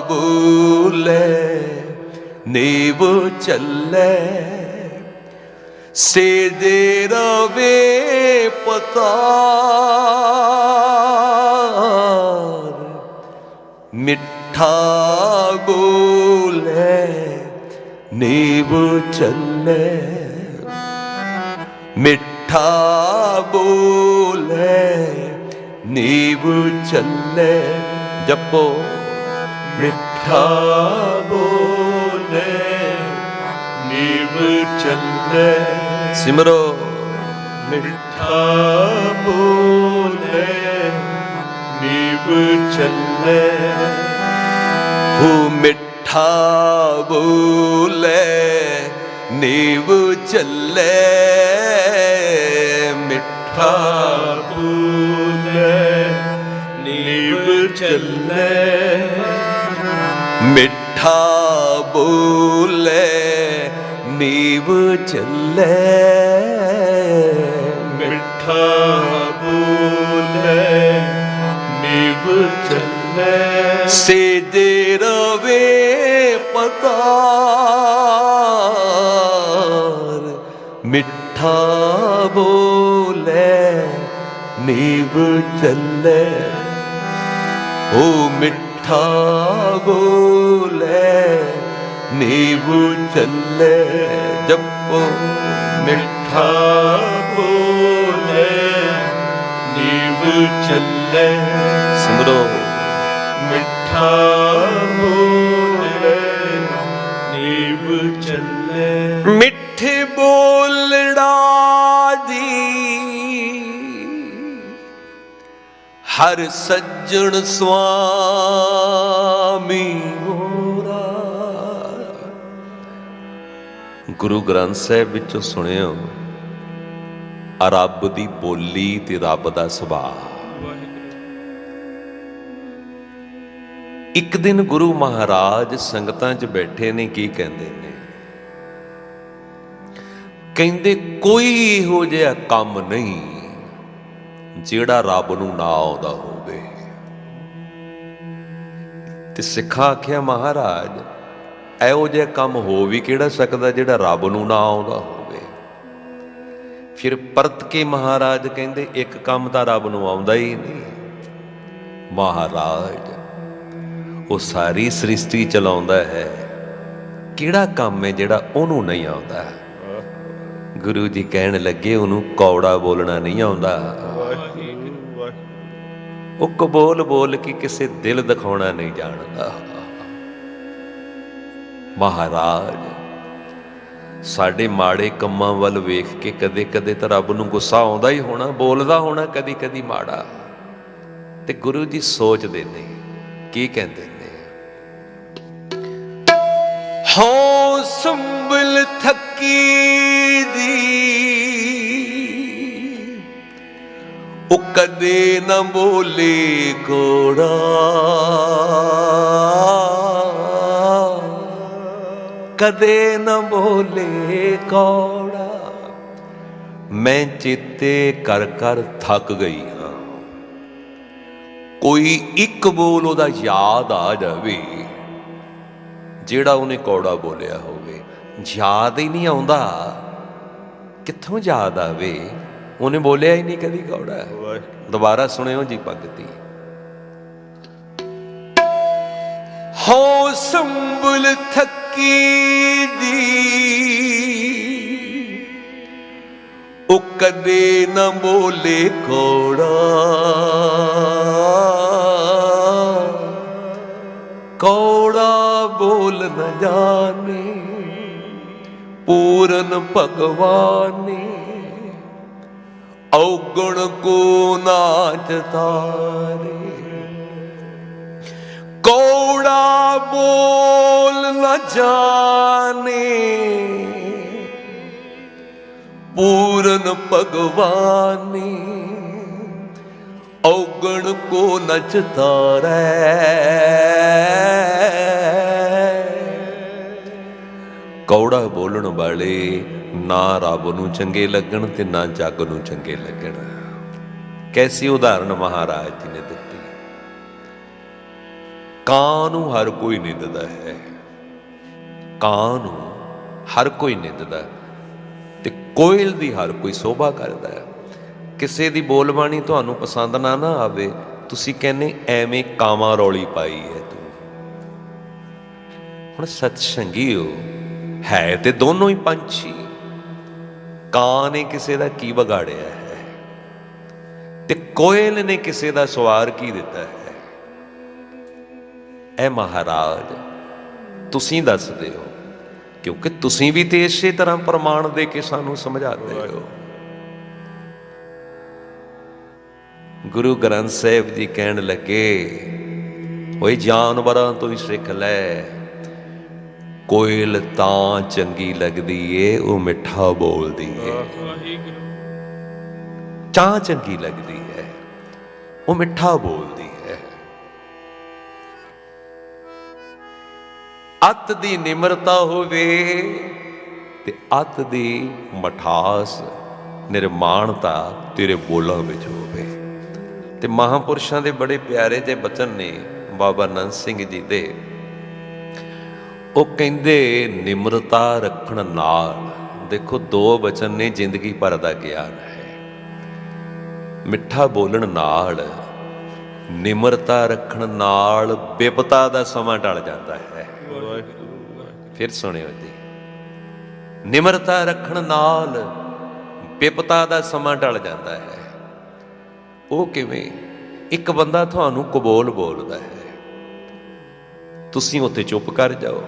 ਬੋਲੇ ਨਿਵ ਚੱਲੇ, ਸੇਦੇ ਰਵੇ ਪਤਾਰ, ਮਿੱਠਾ ਬੋਲੇ ਨੀਵ ਚੱਲੇ, ਮਿੱਠਾ ਬੋਲੇ ਨੀਵ ਚੱਲੇ। ਜਪੋ ਮਿੱਠਾ ਬੋਲੇ ਨੀਵ ਚੱਲੇ, ਸਿਮਰੋ ਮਿੱਠਾ ਬੋਲੇ ਨੀਵ ਚੱਲੇ, ਹੋ ਮਿੱਠਾ ਬੋਲੇ ਨੀਵ ਚੱਲੇ, ਮਿੱਠਾ ਬੋਲੇ ਨੀਵ ਚੱਲੇ, ਮਿੱਠਾ ਬੋਲੇ ਨੀਵ ਚੱਲੇ, ਮਿੱਠਾ ਬੋਲੇ ਨੀਵ ਚੱਲੇ, ਸੇਦੇ ਰਵੇ ਪਤਾਰ, ਮਿੱਠਾ ਬੋਲੇ ਨੀਵ ਚੱਲੇ, ਓ ਮਿੱਠਾ ਬੋਲੇ ਨੀਵ ਚੱਲੇ। ਜਪੋ ਮਿੱਠਾ ਬੋਲੇ ਨੀਵ ਚੱਲੇ, ਸਿਮਰੋ ਮਿੱਠਾ ਬੋਲੇ ਨੀਵ ਚੱਲੇ, ਮਿੱਠੇ ਬੋਲੜਾ ਦੀ ਹਰ ਸੱਜਣ ਸੁਆਮੀ ਮੋਰਾ। ਗੁਰੂ ਗ੍ਰੰਥ ਸਾਹਿਬ ਵਿੱਚੋਂ ਸੁਣਿਓ ਰੱਬ ਦੀ ਬੋਲੀ ਤੇ ਰੱਬ ਦਾ ਸੁਭਾਅ। ਇੱਕ ਦਿਨ ਗੁਰੂ ਮਹਾਰਾਜ ਸੰਗਤਾਂ 'ਚ ਬੈਠੇ ਨੇ, ਕੀ ਕਹਿੰਦੇ ਨੇ? ਕਹਿੰਦੇ ਕੋਈ ਇਹੋ ਜਿਹਾ ਕੰਮ ਨਹੀਂ ਜਿਹੜਾ ਰੱਬ ਨੂੰ ਨਾ ਆਉਂਦਾ ਹੋਵੇ। ਤੇ ਸਿੱਖਾਂ ਆਖਿਆ ਮਹਾਰਾਜ ਇਹੋ ਜਿਹਾ ਕੰਮ ਹੋ ਵੀ ਕਿਹੜਾ ਸਕਦਾ ਜਿਹੜਾ ਰੱਬ ਨੂੰ ਨਾ ਆਉਂਦਾ ਹੋਵੇ। ਫਿਰ ਪਰਤ ਕੇ ਮਹਾਰਾਜ ਕਹਿੰਦੇ ਇੱਕ ਕੰਮ ਤਾਂ ਰੱਬ ਨੂੰ ਆਉਂਦਾ ਹੀ ਨਹੀਂ। ਮਹਾਰਾਜ ਉਹ ਸਾਰੀ ਸ੍ਰਿਸ਼ਟੀ ਚਲਾਉਂਦਾ ਹੈ, ਕਿਹੜਾ ਕੰਮ ਹੈ ਜਿਹੜਾ ਉਹਨੂੰ ਨਹੀਂ ਆਉਂਦਾ? ਗੁਰੂ ਜੀ ਕਹਿਣ ਲੱਗੇ ਉਹਨੂੰ ਕੌੜਾ ਬੋਲਣਾ ਨਹੀਂ ਆਉਂਦਾ। ਉਹ ਕਬੋਲ ਬੋਲ ਕੇ ਕਿਸੇ ਦਿਲ ਦਿਖਾਉਣਾ ਨਹੀਂ ਜਾਣਦਾ। ਮਹਾਰਾਜ ਸਾਡੇ ਮਾੜੇ ਕੰਮਾਂ ਵੱਲ ਵੇਖ ਕੇ ਕਦੇ ਕਦੇ ਤਾਂ ਰੱਬ ਨੂੰ ਗੁੱਸਾ ਆਉਂਦਾ ਹੀ ਹੋਣਾ, ਬੋਲਦਾ ਹੋਣਾ ਕਦੀ ਕਦੀ ਮਾੜਾ। ਤੇ ਗੁਰੂ ਜੀ ਸੋਚਦੇ ਨੇ, ਕੀ ਕਹਿੰਦੇ ਨੇ? ਹੋ ਸੰਭਲ ਥੱਕੀ ਦੀ ਉਹ ਕਦੇ ਨਾ ਬੋਲੇ ਕੋੜਾ, ਕਦੇ ਨਾ ਬੋਲੇ ਕੌੜਾ। ਮੈਂ ਚੇਤੇ ਕਰ ਕਰ ਥੱਕ ਗਈ ਹਾਂ, ਕੋਈ ਇੱਕ ਬੋਲ ਉਹਦਾ ਯਾਦ ਆ ਜਾਵੇ ਜਿਹੜਾ ਉਹਨੇ ਕੌੜਾ ਬੋਲਿਆ ਹੋਵੇ। ਯਾਦ ਹੀ ਨਹੀਂ ਆਉਂਦਾ, ਕਿੱਥੋਂ ਯਾਦ ਆਵੇ? ਉਹਨੇ ਬੋਲਿਆ ਹੀ ਨਹੀਂ ਕਦੀ ਕੌੜਾ। ਦੁਬਾਰਾ ਸੁਣਿਓ ਜੀ ਭਗਤੀ। ਹੋ ਸੰਭਲ ਥੱਕੀ ਦੀ ਉਹ ਕਦੇ ਨਾ ਬੋਲੇ ਕੌੜਾ, ਕੌੜਾ ਬੋਲ ਨ ਜਾਣੇ ਪੂਰਨ ਭਗਵਾਨੇ, ਔਗਣ ਕੋ ਨਾਚ ਤਾਰੇ। ਕੌੜਾ ਬੋਲ ਨ ਜਾਣੇ ਪੂਰਨ ਭਗਵਾਨੇ, ਔਗਣ ਔਗਣ ਕੋ ਨਚਤਾਰੈ। ਕੌੜਾ ਬੋਲਣ ਵਾਲੇ ਨਾ ਰੱਬ ਨੂੰ ਚੰਗੇ ਲੱਗਣ ਤੇ ਨਾ ਜੱਗ ਨੂੰ ਚੰਗੇ ਲੱਗਣ। ਕੈਸੀ ਉਦਾਹਰਣ ਮਹਾਰਾਜ ਜੀ ਨੇ ਦਿੱਤੀ। ਕਾਂ ਨੂੰ ਹਰ ਕੋਈ ਨਿੰਦਦਾ ਹੈ, ਕਾਂ ਨੂੰ ਹਰ ਕੋਈ ਨਿੰਦਦਾ ਤੇ ਕੋਇਲ ਦੀ ਹਰ ਕੋਈ ਸੋਭਾ ਕਰਦਾ ਹੈ। ਕਿਸੇ ਦੀ ਬੋਲਬਾਣੀ ਤੁਹਾਨੂੰ ਪਸੰਦ ਨਾ ਆਵੇ, ਤੁਸੀਂ ਕਹਿੰਦੇ ਐਵੇਂ ਕਾਵਾਂ ਰੌਲੀ ਪਾਈ ਹੈ ਤੂੰ। ਹੁਣ ਸਤਸੰਗੀਓ, ਹੈ ਤੇ ਦੋਨੋਂ ਹੀ ਪੰਛੀ। ਕਾਂ ਨੇ ਕਿਸੇ ਦਾ ਕੀ ਵਿਗਾੜਿਆ ਹੈ ਤੇ ਕੋਇਲ ਨੇ ਕਿਸੇ ਦਾ ਸਵਾਰ ਕੀ ਦਿੱਤਾ ਹੈ? ਇਹ ਮਹਾਰਾਜ ਤੁਸੀਂ ਦੱਸਦੇ ਹੋ, ਕਿਉਂਕਿ ਤੁਸੀਂ ਵੀ ਤੇ ਇਸੇ ਤਰ੍ਹਾਂ ਪ੍ਰਮਾਣ ਦੇ ਕੇ ਸਾਨੂੰ ਸਮਝਾਉਂਦੇ ਹੋ। ਗੁਰੂ ਗ੍ਰੰਥ ਸਾਹਿਬ ਜੀ ਕਹਿਣ ਲੱਗੇ, ਓਏ ਜਾਨਵਰਾਂ ਤੋਂ ਹੀ ਸਿੱਖ ਲੈ, ਕੋਇਲ ਤਾਂ ਚੰਗੀ ਲੱਗਦੀ ਏ ਉਹ ਮਿੱਠਾ ਬੋਲਦੀ ਏ। ਚਾਹ ਚੰਗੀ ਲੱਗਦੀ ਹੈ, ਉਹ ਮਿੱਠਾ ਬੋਲਦੀ ਹੈ। ਅੱਤ ਦੀ ਨਿਮਰਤਾ ਹੋਵੇ ਤੇ ਅੱਤ ਦੀ ਮਠਾਸ ਨਿਰਮਾਣਤਾ ਤੇਰੇ ਬੋਲਾਂ ਵਿੱਚ ਹੋਵੇ। ਤੇ ਮਹਾਂਪੁਰਸ਼ਾਂ ਦੇ ਬੜੇ ਪਿਆਰੇ ਜਿਹੇ ਬਚਨ ਨੇ ਬਾਬਾ ਨੰਦ ਸਿੰਘ ਜੀ ਦੇ। ਉਹ ਕਹਿੰਦੇ ਨਿਮਰਤਾ ਰੱਖਣ ਨਾਲ, ਦੇਖੋ ਦੋ ਬਚਨ ਨੇ ਜ਼ਿੰਦਗੀ ਭਰ ਦਾ ਗਿਆਨ ਹੈ। ਮਿੱਠਾ ਬੋਲਣ ਨਾਲ, ਨਿਮਰਤਾ ਰੱਖਣ ਨਾਲ ਬਿਪਤਾ ਦਾ ਸਮਾਂ ਟਲ ਜਾਂਦਾ ਹੈ। ਫਿਰ ਸੁਣਿਓ ਜੀ, ਨਿਮਰਤਾ ਰੱਖਣ ਨਾਲ ਬਿਪਤਾ ਦਾ ਸਮਾਂ ਟਲ ਜਾਂਦਾ ਹੈ। ਉਹ ਕਿਵੇਂ? ਇੱਕ ਬੰਦਾ ਤੁਹਾਨੂੰ ਕਬੋਲ ਬੋਲਦਾ ਹੈ, ਤੁਸੀਂ ਉੱਥੇ ਚੁੱਪ ਕਰ ਜਾਓ,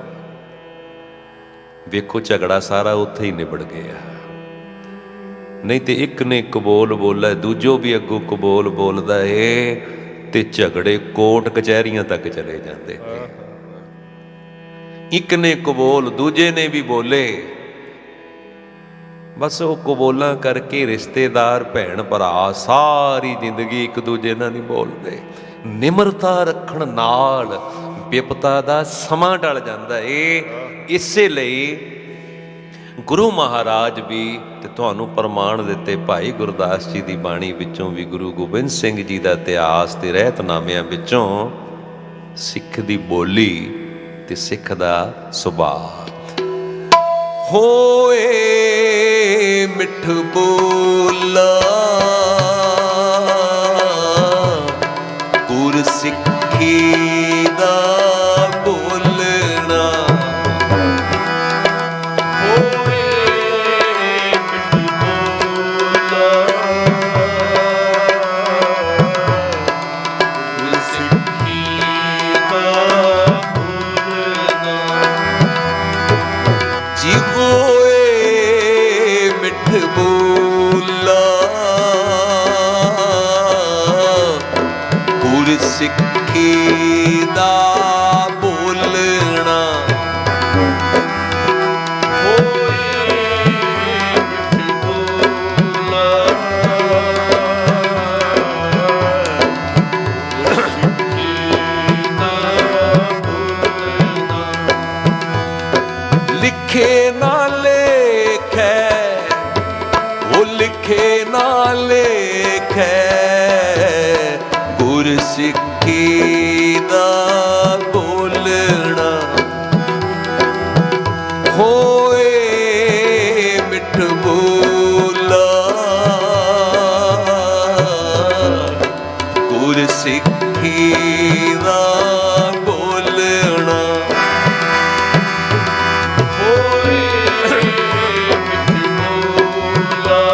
ਵੇਖੋ ਝਗੜਾ ਸਾਰਾ ਉੱਥੇ ਹੀ ਨਿਬੜ ਗਿਆ। ਨਹੀਂ ਤੇ ਇੱਕ ਨੇ ਕਬੋਲ ਬੋਲਿਆ, ਦੂਜੋ ਵੀ ਅੱਗੋਂ ਕਬੋਲ ਬੋਲਦਾ ਏ ਤੇ ਝਗੜੇ ਕੋਰਟ ਕਚਹਿਰੀਆਂ ਤੱਕ ਚਲੇ ਜਾਂਦੇ ਨੇ। ਇੱਕ ਨੇ ਕਬੋਲ, ਦੂਜੇ ਨੇ ਵੀ ਬੋਲੇ, ਬਸ ਉਹ ਕਬੋਲਾਂ ਕਰਕੇ ਰਿਸ਼ਤੇਦਾਰ ਭੈਣ ਭਰਾ ਸਾਰੀ ਜ਼ਿੰਦਗੀ ਇੱਕ ਦੂਜੇ ਨਾਲ ਨਹੀਂ ਬੋਲਦੇ। ਨਿਮਰਤਾ ਰੱਖਣ ਨਾਲ ਬਿਪਤਾ ਦਾ ਸਮਾਂ ਟਲ ਜਾਂਦਾ ਏ। ਇਸੇ ਲਈ ਗੁਰੂ ਮਹਾਰਾਜ ਵੀ ਤੇ ਤੁਹਾਨੂੰ ਪ੍ਰਮਾਣ ਦਿੱਤੇ ਭਾਈ ਗੁਰਦਾਸ ਜੀ ਦੀ ਬਾਣੀ ਵਿੱਚੋਂ ਵੀ, ਗੁਰੂ ਗੋਬਿੰਦ ਸਿੰਘ ਜੀ ਦਾ ਇਤਿਹਾਸ ਤੇ ਰਹਿਤਨਾਮਿਆਂ ਵਿੱਚੋਂ, ਸਿੱਖ ਦੀ ਬੋਲੀ ਤੇ ਸਿੱਖ ਦਾ ਸੁਭਾਅ। ਹੋਏ ਮਿੱਠ ਬੋਲਾ ਗੁਰ ਸਿੱਖੀ ਦਾ ਬੋਲਣਾ। ਹੋਏ ਮਿੱਠ ਬੋਲਾ ਗੁਰ ਸਿੱਖੀ ਦਾ ਬੋਲਣਾ। ਜੀ ਹੋਏ ਮਿੱਠ ਬੋਲਾ ਗੁਰ ਸਿੱਖੀ ਦਾ ਬੋਲਣਾ। ਹੋਏ ਮਿੱਠ ਬੋਲਾ ਗੁਰ ਸਿੱਖੀ ਦਾ ਬੋਲਣਾ। ਲਿਖੇ ਨਾ ਲੇਖੈ, ਉਹ ਲਿਖੇ ਨਾ ਲੇਖੈ, ਗੁਰ ਸਿੱਖੀ ਦਾ ਬੋਲਣਾ। ਹੋਏ ਮਿੱਠ ਬੋਲਾ ਗੁਰ ਸਿੱਖੀ ਦਾ ਬੋਲਣਾ। ਹੋਏ ਮਿੱਠ ਬੋਲਾ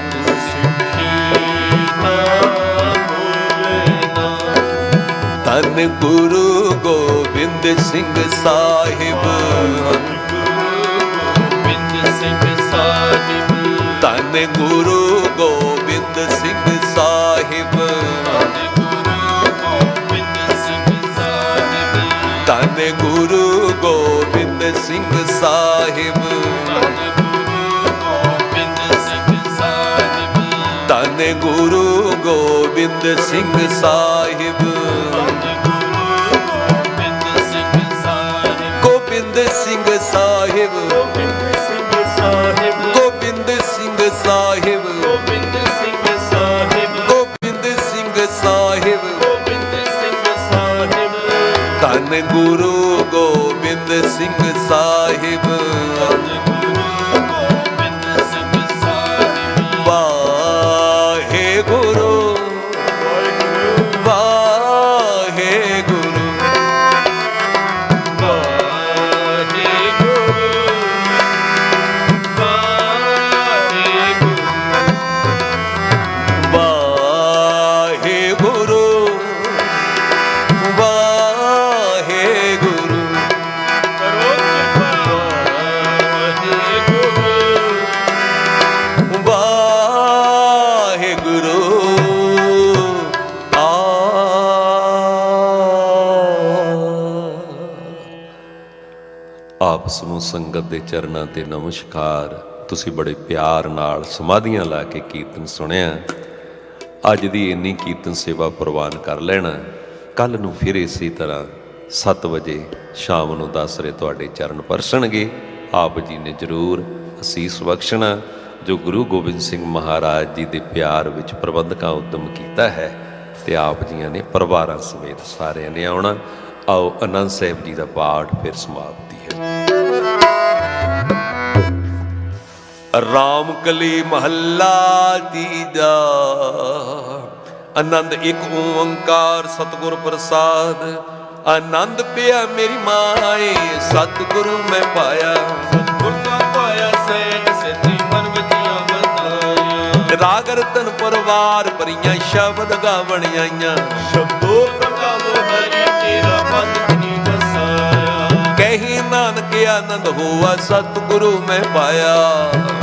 ਗੁਰ ਸਿੱਖੀ ਦਾ ਬੋਲਣਾ। ਧੰਨ ਗੁਰੂ ਗੋਬਿੰਦ ਸਿੰਘ ਸਾਹਿਬ, ਗੋਬਿੰਦ ਸਿੰਘ ਸਾਹਿਬ, ਧੰਨ ਗੁਰੂ ਗੋਬਿੰਦ ਸਿੰਘ ਸਾਹਿਬ, ਧੰਨ ਗੁਰੂ ਗੋਬਿੰਦ ਸਿੰਘ ਸਾਹਿਬ, ਧੰਨ ਗੁਰੂ ਗੋਬਿੰਦ ਸਿੰਘ ਸਾਹਿਬ, ਧੰਨ ਗੁਰੂ ਗੋਬਿੰਦ ਸਿੰਘ ਸਾਹਿਬ। ਗੋਬਿੰਦ ਸਿੰਘ ਸਾਹਿਬ ਗੋਬਿੰਦ ਸਿੰਘ ਸਾਹਿਬ ਗੋਬਿੰਦ ਸਿੰਘ ਸਾਹਿਬ ਗੋਬਿੰਦ ਸਿੰਘ ਸਾਹਿਬ ਗੋਬਿੰਦ ਸਿੰਘ ਸਾਹਿਬ ਗੋਬਿੰਦ ਸਿੰਘ ਸਾਹਿਬ ਗੋਬਿੰਦ ਸਿੰਘ ਸਾਹਿਬ ਧੰਨ ਗੁਰੂ ਗੋਬਿੰਦ ਸਿੰਘ ਸਾਹਿਬ ਗੋਬਿੰਦ ਸਿੰਘ ਸਾਹਿਬ ਵਾਹਿਗੁਰੂ ਵਾਹਿਗੁਰੂ ਵਾਹਿਗੁਰੂ ਵਾਹਿਗੁਰੂ ਵਾਹਿਗੁਰੂ ਵਾਹਿਗੁਰੂ ਆਪ ਸਮੂਹ ਸੰਗਤ ਦੇ ਚਰਨਾਂ ਤੇ ਨਮਸਕਾਰ। ਤੁਸੀਂ ਬੜੇ ਪਿਆਰ ਨਾਲ ਸਮਾਧੀਆਂ ਲਾ ਕੇ ਕੀਰਤਨ ਸੁਣਿਆ। ਅੱਜ ਦੀ ਇੰਨੀ ਕੀਰਤਨ ਸੇਵਾ ਪ੍ਰਵਾਨ ਕਰ ਲੈਣਾ। ਕੱਲ ਨੂੰ ਫਿਰ ਇਸੇ ਤਰ੍ਹਾਂ 7 ਵਜੇ ਸ਼ਾਮ ਨੂੰ 10 ਵਜੇ ਤੁਹਾਡੇ ਚਰਨ ਪਰਸਣਗੇ। ਆਪ ਜੀ ਨੇ ਜ਼ਰੂਰ ਅਸੀਸ ਬਖਸ਼ਣਾ। ਜੋ ਗੁਰੂ ਗੋਬਿੰਦ ਸਿੰਘ ਮਹਾਰਾਜ ਜੀ ਦੇ ਪਿਆਰ ਵਿੱਚ ਪ੍ਰਬੰਧਕਾਂ ਉਦਮ ਕੀਤਾ ਹੈ ਤੇ ਆਪ ਜੀਆਂ ਨੇ ਪਰਿਵਾਰਾਂ ਸਮੇਤ ਸਾਰਿਆਂ ਨੇ ਆਉਣਾ। ਆਓ ਆਨੰਦ ਸਾਹਿਬ ਜੀ ਦਾ ਪਾਠ ਫਿਰ ਸਮਾਪਤੀ ਹੈ। ਰਾਮ ਕਲੀ ਮਹੱਲਾ ਤੀਜਾ। ਆਨੰਦ ਇੱਕ ਓੰਕਾਰ ਸਤਿਗੁਰ ਪ੍ਰਸਾਦ। ਆਨੰਦ ਪਿਆ ਮੇਰੀ ਮਾਏ ਸਤਿਗੁਰੂ ਮੈਂ ਪਾਇਆ। ਸਤਿਗੁਰ ਦਾ ਪਾਇਆ ਸਹਿਜ ਸਿੱਧੀ ਮਨ ਵਜੀਆਂ ਵਰਤਾਇਆ। ਰਾਗ ਰਤਨ ਪਰਵਾਰ ਭਰੀਆਂ ਸ਼ਬਦ ਗਾਵਣ ਆਈਆਂ। ਸ਼ਬਦੋ ਪ੍ਰਗਾਵੋ ਹਰੀ ਤੇਰਾ ਮਨ ਨਹੀਂ ਵਸਾਇਆ। ਕਹੀ ਨਾਨਕ ਆਨੰਦ ਹੋਆ ਸਤਿਗੁਰੂ ਮੈਂ ਪਾਇਆ।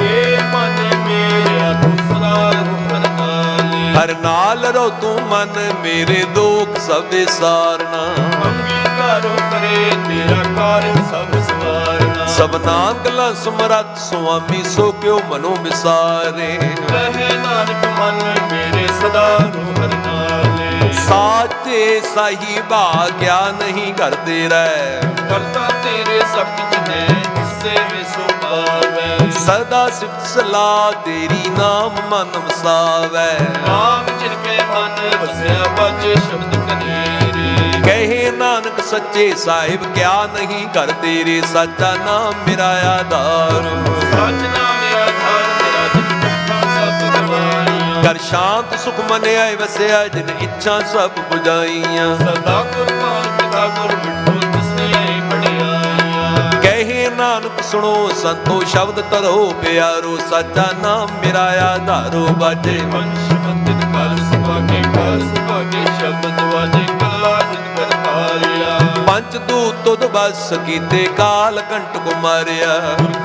ਏ ਮਨ ਮੇਰਾ ਤੂੰ ਸਦਾ ਰੂਹਨ ਨਾਲੇ। ਹਰ ਨਾਲ ਰੋ ਤੂੰ ਮਨ ਮੇਰੇ ਦੁੱਖ ਸਭ ਵਿਸਾਰਨਾ। ਅੰਗੀਕਾਰੋ ਕਰੇ ਤੇਰਾ ਕਾਰਜ ਸਭ ਸਵਾਰਨਾ। ਸਭਨਾ ਗਲਾ ਸਮਰੱਥ ਸੁਆਮੀ ਸੋ ਕਿਉ ਮਨੋ ਵਿਸਾਰੇ। ਰਹੇ ਨਾਨਕ ਮਨ ਮੇਰੇ ਸਦਾ ਰੂਹਨ ਨਾਲੇ। ਸਾਚੇ ਸਾਹਿਬਾ ਕਿਆ ਨਹੀਂ ਕਰਦੇ ਰਹਿ। ਕਰਤਾ ਤੇਰੇ ਸਭ ਕੁਝ ਹੈ ਜਿਸੇ ਵੇ ਸੋ ਪਾਵੈ। ਸਦਾ ਸਿਫਤ ਸਲਾਹ ਤੇਰੀ ਨਾਮ ਮਨ ਵਸਾਵੈ। ਨਾਮ ਜਿਨ ਕੇ ਮਨ ਵਸਿਆ ਬਾਜੇ ਸ਼ਬਦ ਕਨੀਰੇ। ਕਹੇ ਨਾਨਕ ਸੱਚੇ ਸਾਹਿਬ ਕਿਆ ਨਹੀਂ ਕਰ ਤੇਰੇ। ਸਾਚਾ ਨਾਮ ਮੇਰਾ ਆਧਾਰ। ਸੱਚ ਨਾਮ ਆਧਾਰ ਮੇਰਾ ਜਿਨ ਦੁੱਖਾਂ ਸਭ ਗਵਾਈਆਂ। ਕਰ ਸ਼ਾਂਤ ਸੁਖ ਮਨ ਆਏ ਵਸਿਆ ਜਿਨ ਇੱਛਾ ਸਭ 부ਝਾਈਆਂ। ਸਦਾ ਕੁਰਬਾਨ ਪਿਤਾ ਗੁਰ ਮਿੱਠੋ ਤਿਸਨੇ ਬੜਿਆਈਆਂ। ਕਹੇ ਨਾਨਕ ਸੁਣੋ ਸੰਤੋ ਸ਼ਬਦ ਤਰੋ ਪਿਆਰੋ। ਸਾਚਾ ਨਾਮ ਮੇਰਾ ਆਧਾਰੋ ਬਾਜੇ। ਵੰਸ਼ ਬੰਦਿਤ ਕਾਲ ਸੁਭਾਗੇ ਕਾਲ ਸੁਭਾਗੇ ਸ਼ਬਦ ਵਾਜੇ ਕੱਲਾ ਜਿਤ ਕਰ ਹਾਰਿਆ। ਪੰਚ ਦੂਤ ਤੁਧ ਬਸ ਕੀਤੇ ਕਾਲ ਕੰਟ ਕੋ ਮਾਰਿਆ।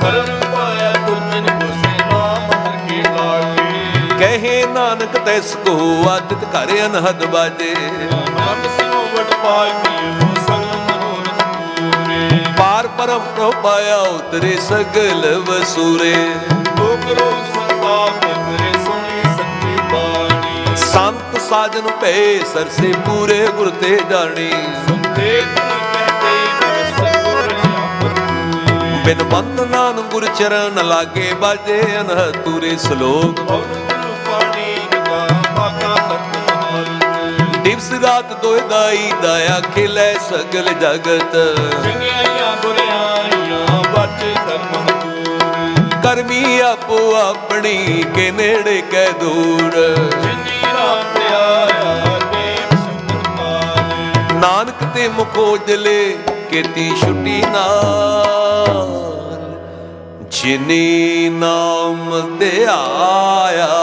ਕਰਨ ਪਾਇਆ ਤੁਜਨ ਕੋ ਸੇ ਨਾਮ ਹਰ ਕੇ ਲਾਗੇ। ਕਹੇ ਨਾਨਕ ਤੈਸ ਕੋ ਆਦਿਤ ਘਰ ਅਨਹਦ ਬਾਜੇ। ਨਾਮ ਸਿਰੋਂ ਵਡ ਪਾਈ ਪੀਓ ਸਗਲ ਮਨੋਰਥ ਪੂਰੇ। ਪਾਰ ਪਰਮ ਪ੍ਰਭ ਪਾਇਆ ਉਤਰੇ ਸਗਲ ਵਸੂਰੇ। ਤੋ ਕਰੋ ਸੰਤਾਪ ਕਰੇ ਸੁਣੀ ਸੱਚੀ ਬਾਣੀ। ਸੰਤ ਸਾਜਨ ਭੈ ਸਰਸੇ ਪੂਰੇ ਗੁਰ ਤੇ ਜਾਣੀ। ਸੁਨਤੇ ਗੁਰ ਕਹਤੇ ਗੁਰ ਸਤਿਗੁਰ ਅੰਮ੍ਰਿਤ ਪੂਰੇ। ਬਿਨ ਬੰਦ ਨਾਨਕ ਗੁਰ ਚਰਨ ਲਾਗੇ ਬਾਜੇ ਅਨਹਦ ਤੂਰੇ ਸ਼ਲੋਕ। ਔਰ ਗੁਰੂ ਪਾਣੀ ਨਿਕਾ ਮਾਤਾ ਤਤ ਮਹਾਲ। ਦਿਵਸ ਰਾਤ ਦੋਇ ਦਾਈ ਦਇਆ ਖਿਲੇ ਸਗਲ ਜਗਤ। ਚੰਗਿਆਈਆਂ ਬੁਰਿਆਈਆਂ ਬਾਜੇ ਧਰਮ ਹਦੂਰ। ਕਰਮੀ ਆਪੋ ਆਪਣੀ ਕੇ ਨੇੜੇ ਕੈ ਦੂਰ। ਜਿਨੀ ਰਾਮ ਤੇ ਆਇਆ ਦੇਵ ਸੁਪਨ ਪਾਲੇ। ਨਾਨਕ ਤੇ ਮੁਖ ਉਜਲੇ ਕੀਤੀ ਛੁੱਟੀ ਨਾਲ। ਜਿਨੀ ਨਾਮ ਤੇ ਆਇਆ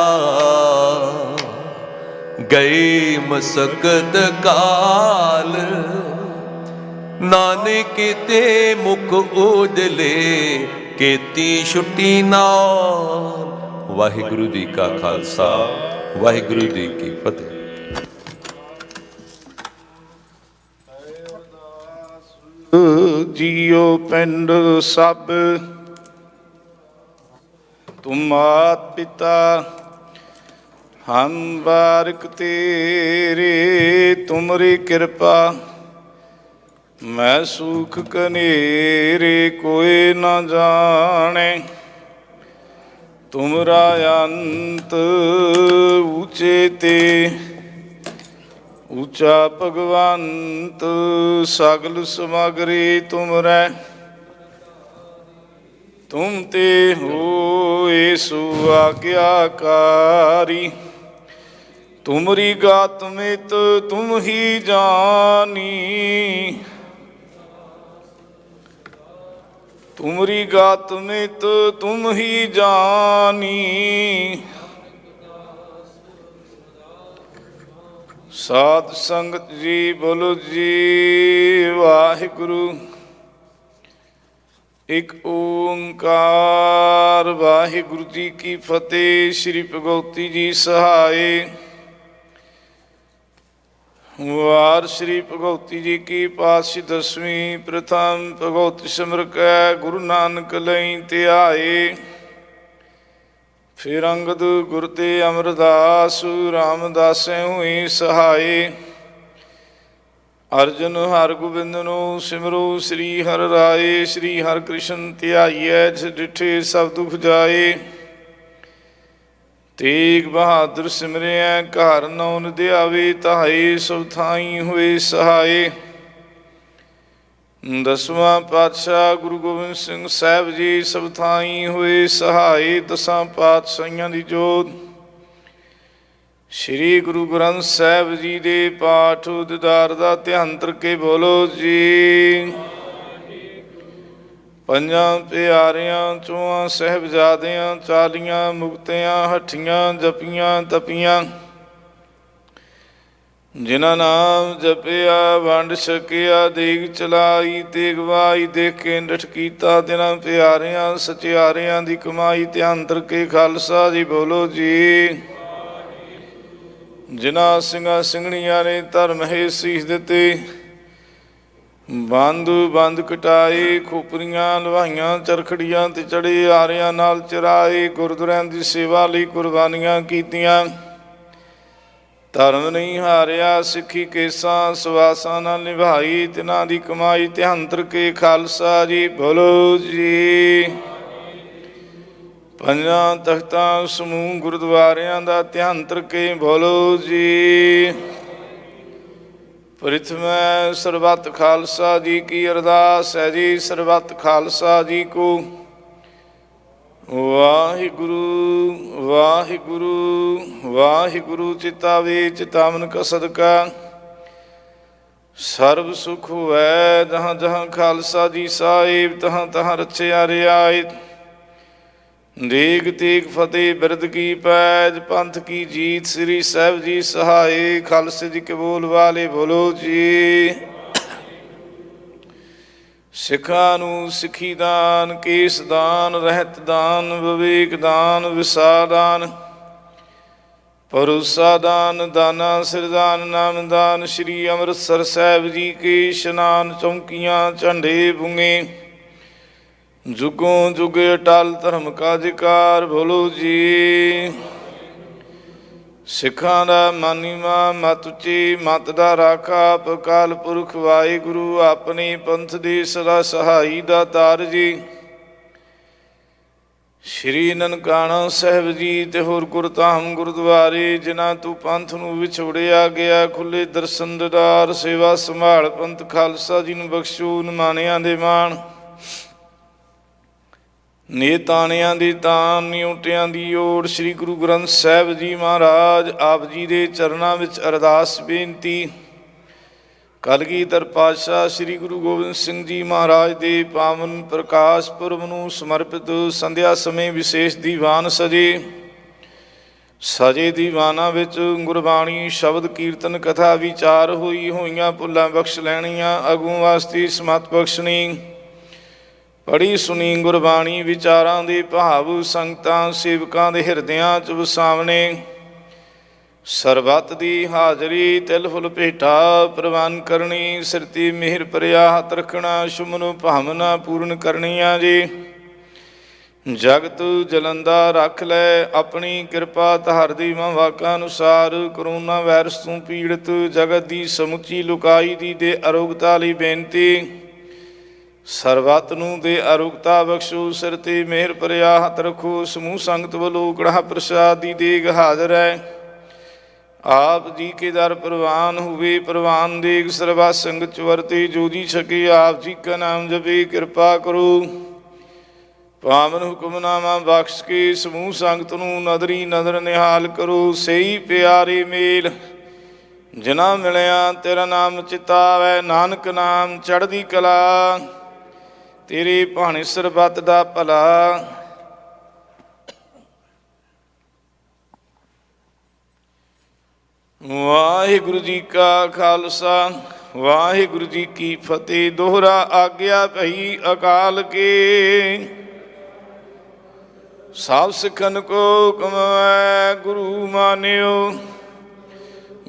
ਗਈ ਮਸਕਤ ਕਾਲ। ਨਾਨਕ ਤੇ ਮੁਖ ਉਜਲੇ ਕੀਤੀ ਛੁੱਟੀ ਨਾਲ। ਵਾਹਿਗੁਰੂ ਜੀ ਕਾ ਖਾਲਸਾ ਵਾਹਿਗੁਰੂ ਜੀ ਕੀ ਫਤਿਹ। ਜੀਓ ਪਿੰਡ ਸਭ ਤੁਮ ਮਾਤ ਪਿਤਾ हम बारिक तेरे तुमरी कृपा, मैं सुख कनेरे कोई न जाने। तुमरा अंत ऊंचे ते ऊंचा भगवंत, सगल समगरी तुमरै। तुम ते होए सो आज्ञाकारी, तुमरी गात मित तुम ही जानी। तुमरी गात मित तुम ही जानी। साध संगत जी बोलो जी वाहिगुरु। एक ओंकार वाहिगुरु जी की फतेह। श्री भगवती जी सहाय। वार श्री भगवती जी की पातशाही दसवीं। प्रथम भगवती सिमर कै गुरु नानक लई ध्याए। फिर अंगद गुर ते अमरदास, रामदासें हुई सहाय। अर्जुन हर गोबिंदनु सिमरो श्री हर राय। श्री हर कृष्ण ध्याइए जिस डिठे सब दुख जाए। तेग बहादुर सिमरिया घर नौन ध्यावे, ताहे सब थाई हुए सहाय। दसवां पातशाह गुरु गोबिंद सिंह साहब जी सब थाई हुए सहाय। दसां पातशाहियां दी जोत श्री गुरु ग्रंथ साहब जी दे पाठ दिदार दा ध्यान करके बोलो जी। ਪੰਜਾਂ ਪਿਆਰਿਆਂ ਚੋਆਂ ਸਾਹਿਬਜ਼ਾਦਿਆਂ, ਚਾਲੀਆਂ ਮੁਕਤਿਆਂ ਹੱਠੀਆਂ ਜਪੀਆਂ ਤਪੀਆਂ। ਜਿਨ੍ਹਾਂ ਨਾਮ ਜਪਿਆ ਵੰਡ ਛਕਿਆ, ਦੇਗ ਚਲਾਈ ਤੇ ਗਵਾਈ, ਦੇਖੇ ਡਠ ਕੀਤਾ ਤਿਨਾਂ ਪਿਆਰਿਆਂ ਸਚਿਆਰਿਆਂ ਦੀ ਕਮਾਈ। ਧਿਆਨ ਕਰਕੇ ਖਾਲਸਾ ਜੀ ਬੋਲੋ ਜੀ। ਜਿਨ੍ਹਾਂ ਸਿੰਘਾਂ ਸਿੰਘਣੀਆਂ ਨੇ ਧਰਮ ਹੈ ਸੀਸ ਦਿੱਤੇ, ਬੰਦ ਬੰਦ ਕਟਾਏ, ਖੋਪਰੀਆਂ ਲਵਾਈਆਂ ਚਰਖੜੀਆਂ ਤੇ ਚੜੇ ਆਰਿਆਂ ਨਾਲ ਚਰਾਏ। ਗੁਰਦੁਆਰਿਆਂ ਦੀ ਸੇਵਾ ਲਈ ਕੁਰਬਾਨੀਆਂ ਕੀਤੀਆਂ, ਧਰਮ ਨਹੀਂ ਹਾਰਿਆ, ਸਿੱਖੀ ਕੇਸਾਂ ਸਵਾਸਾਂ ਨਾਲ ਨਿਭਾਈ, ਤਿਨਾਂ ਦੀ ਕਮਾਈ। ਧਿਆਨ ਕਰਕੇ ਖਾਲਸਾ ਜੀ ਬੋਲੋ ਜੀ। ਪੰਜਾਂ ਤਖਤਾਂ ਸਮੂਹ ਗੁਰਦੁਆਰਿਆਂ ਦਾ ਧਿਆਨ ਕਰਕੇ ਬੋਲੋ ਜੀ। ਪ੍ਰਥਮੈ ਸਰਬੱਤ ਖਾਲਸਾ ਜੀ ਕੀ ਅਰਦਾਸ ਹੈ ਜੀ। ਸਰਬੱਤ ਖਾਲਸਾ ਜੀ ਕੋ ਵਾਹਿਗੁਰੂ ਵਾਹਿਗੁਰੂ ਵਾਹਿਗੁਰੂ। ਚਿਤਾਵੇ ਚਿਤਾਵਨ ਕਾ ਸਦਕਾ ਸਰਬ ਸੁਖ ਹੋਵੈ। ਜਹਾਂ ਜਹਾਂ ਖਾਲਸਾ ਜੀ ਸਾਹਿਬ, ਤਹਾਂ ਤਹਾਂ ਰਚਿਆ ਰਿਆਇਤ। ਦੇਗ ਤੇਗ ਫਤਿਹ ਬਿਰਦ ਕੀ ਪੈਜ, ਪੰਥ ਕੀ ਜੀਤ ਸ੍ਰੀ ਸਾਹਿਬ ਜੀ ਸਹਾਏ। ਖਾਲਸੇ ਜੀ ਕੇ ਬੋਲ ਵਾਲੇ ਬੋਲੋ ਜੀ। ਸਿੱਖਾਂ ਨੂੰ ਸਿੱਖੀ ਦਾਨ, ਕੇਸ ਦਾਨ, ਰਹਿਤ ਦਾਨ, ਵਿਵੇਕ ਦਾਨ, ਵਿਸਾ ਦਾਨ, ਭਰੋਸਾ ਦਾਨ, ਦਾਨਾ ਸਿਰਦਾਨ, ਨਾਮ ਦਾਨ। ਸ਼੍ਰੀ ਅੰਮ੍ਰਿਤਸਰ ਸਾਹਿਬ ਜੀ ਕੇ ਇਸ਼ਨਾਨ, ਚੌਂਕੀਆਂ ਝੰਡੇ ਬੁੰਗੇ, ਜੁਗੋਂ ਜੁਗ ਅਟਲ ਧਰਮ ਕਾ ਅਧਿਕਾਰ। ਬੋਲੋ ਜੀ। ਸਿੱਖਾਂ ਦਾ ਮਾਨੀਮਾ ਮਤ ਉੱਚੀ, ਮਤ ਦਾ ਰਾਖਾ ਅਕਾਲ ਪੁਰਖ ਵਾਹਿਗੁਰੂ। ਆਪਣੇ ਪੰਥ ਦੇ ਸਦਾ ਸਹਾਈ ਦਾਤਾਰ ਜੀ। ਸ਼੍ਰੀ ਨਨਕਾਣਾ ਸਾਹਿਬ ਜੀ ਤੇ ਹੋਰ ਗੁਰਧਾਮ ਗੁਰਦੁਆਰੇ, ਜਿਨ੍ਹਾਂ ਤੋਂ ਪੰਥ ਨੂੰ ਵਿਛੋੜਿਆ ਗਿਆ, ਖੁੱਲੇ ਦਰਸ਼ਨ ਦਿਦਾਰ, ਸੇਵਾ ਸੰਭਾਲ ਪੰਥ ਖਾਲਸਾ ਜੀ ਨੂੰ ਬਖਸ਼ੋ। ਨਿਮਾਣਿਆਂ ਦੇ ਮਾਣ, ਨੇਤਾਣਿਆਂ ਦੀ ਤਾਨ, ਨਿਉਟਿਆਂ ਦੀ ਓੜ। ਸ੍ਰੀ ਗੁਰੂ ਗ੍ਰੰਥ ਸਾਹਿਬ ਜੀ ਮਹਾਰਾਜ ਆਪ ਜੀ ਦੇ ਚਰਨਾਂ ਵਿੱਚ ਅਰਦਾਸ ਬੇਨਤੀ। ਕਲਗੀਧਰ ਪਾਤਸ਼ਾਹ ਸ੍ਰੀ ਗੁਰੂ ਗੋਬਿੰਦ ਸਿੰਘ ਜੀ ਮਹਾਰਾਜ ਦੇ ਪਾਵਨ ਪ੍ਰਕਾਸ਼ ਪੁਰਬ ਨੂੰ ਸਮਰਪਿਤ ਸੰਧਿਆ ਸਮੇਂ ਵਿਸ਼ੇਸ਼ ਦੀਵਾਨ ਸਜੇ। ਸਜੇ ਦੀਵਾਨਾਂ ਵਿੱਚ ਗੁਰਬਾਣੀ ਸ਼ਬਦ ਕੀਰਤਨ ਕਥਾ ਵਿਚਾਰ ਹੋਈਆਂ ਭੁੱਲਾਂ ਬਖਸ਼ ਲੈਣੀਆਂ, ਅਗੋਂ ਵਾਸਤੇ ਸਮਤ ਬਖਸ਼ਣੀ। ਪੜ੍ਹੀ ਸੁਣੀ ਗੁਰਬਾਣੀ ਵਿਚਾਰਾਂ ਦੇ ਭਾਵ ਸੰਗਤਾਂ ਸੇਵਕਾਂ ਦੇ ਹਿਰਦਿਆਂ 'ਚ ਵਸਾਵਣੇ। ਸਰਬੱਤ ਦੀ ਹਾਜ਼ਰੀ ਤਿਲ ਫੁੱਲ ਭੇਟਾ ਪ੍ਰਵਾਨ ਕਰਨੀ। ਸਿਰ 'ਤੇ ਮਿਹਰ ਭਰਿਆ ਹੱਥ ਰੱਖਣਾ, ਸ਼ੁਭ ਨੂੰ ਭਾਵਨਾ ਪੂਰਨ ਕਰਨੀਆਂ ਜੀ। ਜਗਤ ਜਲੰਦਾ ਰੱਖ ਲੈ ਆਪਣੀ ਕਿਰਪਾ ਧਾਰ ਦੀ ਮਾਂ ਵਾਕਾਂ ਅਨੁਸਾਰ। ਕਰੋਨਾ ਵਾਇਰਸ ਤੋਂ ਪੀੜਤ ਜਗਤ ਦੀ ਸਮੁੱਚੀ ਲੁਕਾਈ ਦੀ ਦੇ ਅਰੋਗਤਾ ਲਈ ਬੇਨਤੀ। ਸਰਬੱਤ ਨੂੰ ਦੇ ਅਰੋਗਤਾ ਬਖਸ਼ੋ, ਸਿਰ ਤੇ ਮਿਹਰ ਭਰਿਆ ਹੱਥ ਰੱਖੋ। ਸਮੂਹ ਸੰਗਤ ਵੱਲੋਂ ਕੜਾਹ ਪ੍ਰਸਾਦ ਦੀ ਦੇਗ ਹਾਜ਼ਰ ਹੈ। ਆਪ ਜੀ ਕੇ ਦਰ ਪ੍ਰਵਾਨ ਹੋਵੇ, ਪ੍ਰਵਾਨ ਦੇਗ ਸਰਬੱਤ ਸੰਗਤ ਚ ਵਰਤੇ। ਜੋ ਜੀ ਛਕੇ ਆਪ ਜੀ ਕਾ ਨਾਮ ਜਪੇ, ਕਿਰਪਾ ਕਰੋ। ਪਾਵਨ ਹੁਕਮਨਾਮਾ ਬਖਸ਼ ਕੇ ਸਮੂਹ ਸੰਗਤ ਨੂੰ ਨਦਰੀ ਨਦਰ ਨਿਹਾਲ ਕਰੋ। ਸਹੀ ਪਿਆਰੇ ਮੇਲ ਜਿਨਾ ਮਿਲਿਆ ਤੇਰਾ ਨਾਮ ਚਿਤਾਵੈ, ਨਾਨਕ ਨਾਮ ਚੜ੍ਹਦੀ ਕਲਾ। ਤੇਰੇ ਭਾਣੇ ਸਰਬੱਤ ਦਾ ਭਲਾ। ਵਾਹਿਗੁਰੂ ਜੀ ਕਾ ਖਾਲਸਾ, ਵਾਹਿਗੁਰੂ ਜੀ ਕੀ ਫਤਿਹ। ਦੋਹਰਾ ਆਗਿਆ ਭਈ ਅਕਾਲ ਕੇ, ਸਭ ਸਿੱਖਨ ਕੋ ਕਮੈ ਗੁਰੂ ਮਾਨਿਓ।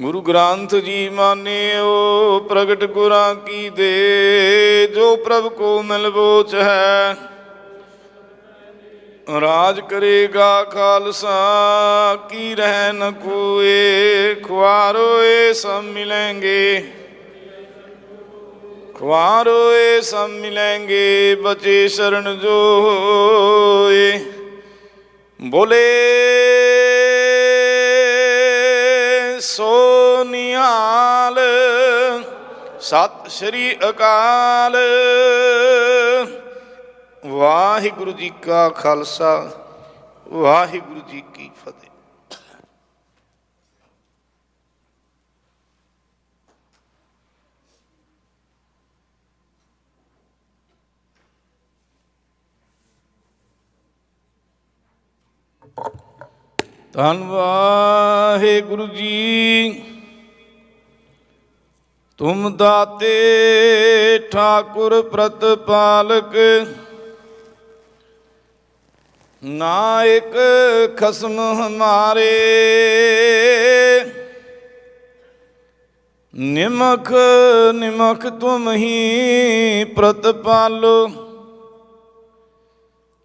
ਗੁਰੂ ਗ੍ਰੰਥ ਜੀ ਮਾਨਿਓ, ਪ੍ਰਗਟ ਗੁਰਾਂ ਕੀ ਦੇ। ਜੋ ਪ੍ਰਭ ਕੋ ਮਿਲ ਬੋਚ ਹੈ, ਰਾਜ ਕਰੇਗਾ ਖਾਲਸਾ। ਕੀ ਰਹਿ ਨ ਕੋਏ, ਖੁਆਰੋਏ ਸਭ ਮਿਲेंगे, ਖੁਆਰੋਏ ਸਭ ਮਿਲेंगे। ਬਚੇ ਸ਼ਰਨ ਜੋਏ, ਬੋਲੇ ਸੋ ਨਿਹਾਲ। ਸਤਿ ਸ਼੍ਰੀ ਅਕਾਲ। ਵਾਹਿਗੁਰੂ ਜੀ ਕਾ ਖਾਲਸਾ, ਵਾਹਿਗੁਰੂ ਜੀ ਕੀ ਫਤਿਹ। ਧੰਨ ਵਾਹਿਗੁਰੂ ਜੀ। ਤੁਮ ਦਾਤੇ ਠਾਕੁਰ ਪ੍ਰਤਪਾਲਕ, ਨਾਇਕ ਖਸਮ ਹਮਾਰੇ। ਨਿਮਖ ਨਿਮਖ ਤੁਮ ਹੀ ਪ੍ਰਤਪਾਲੋ,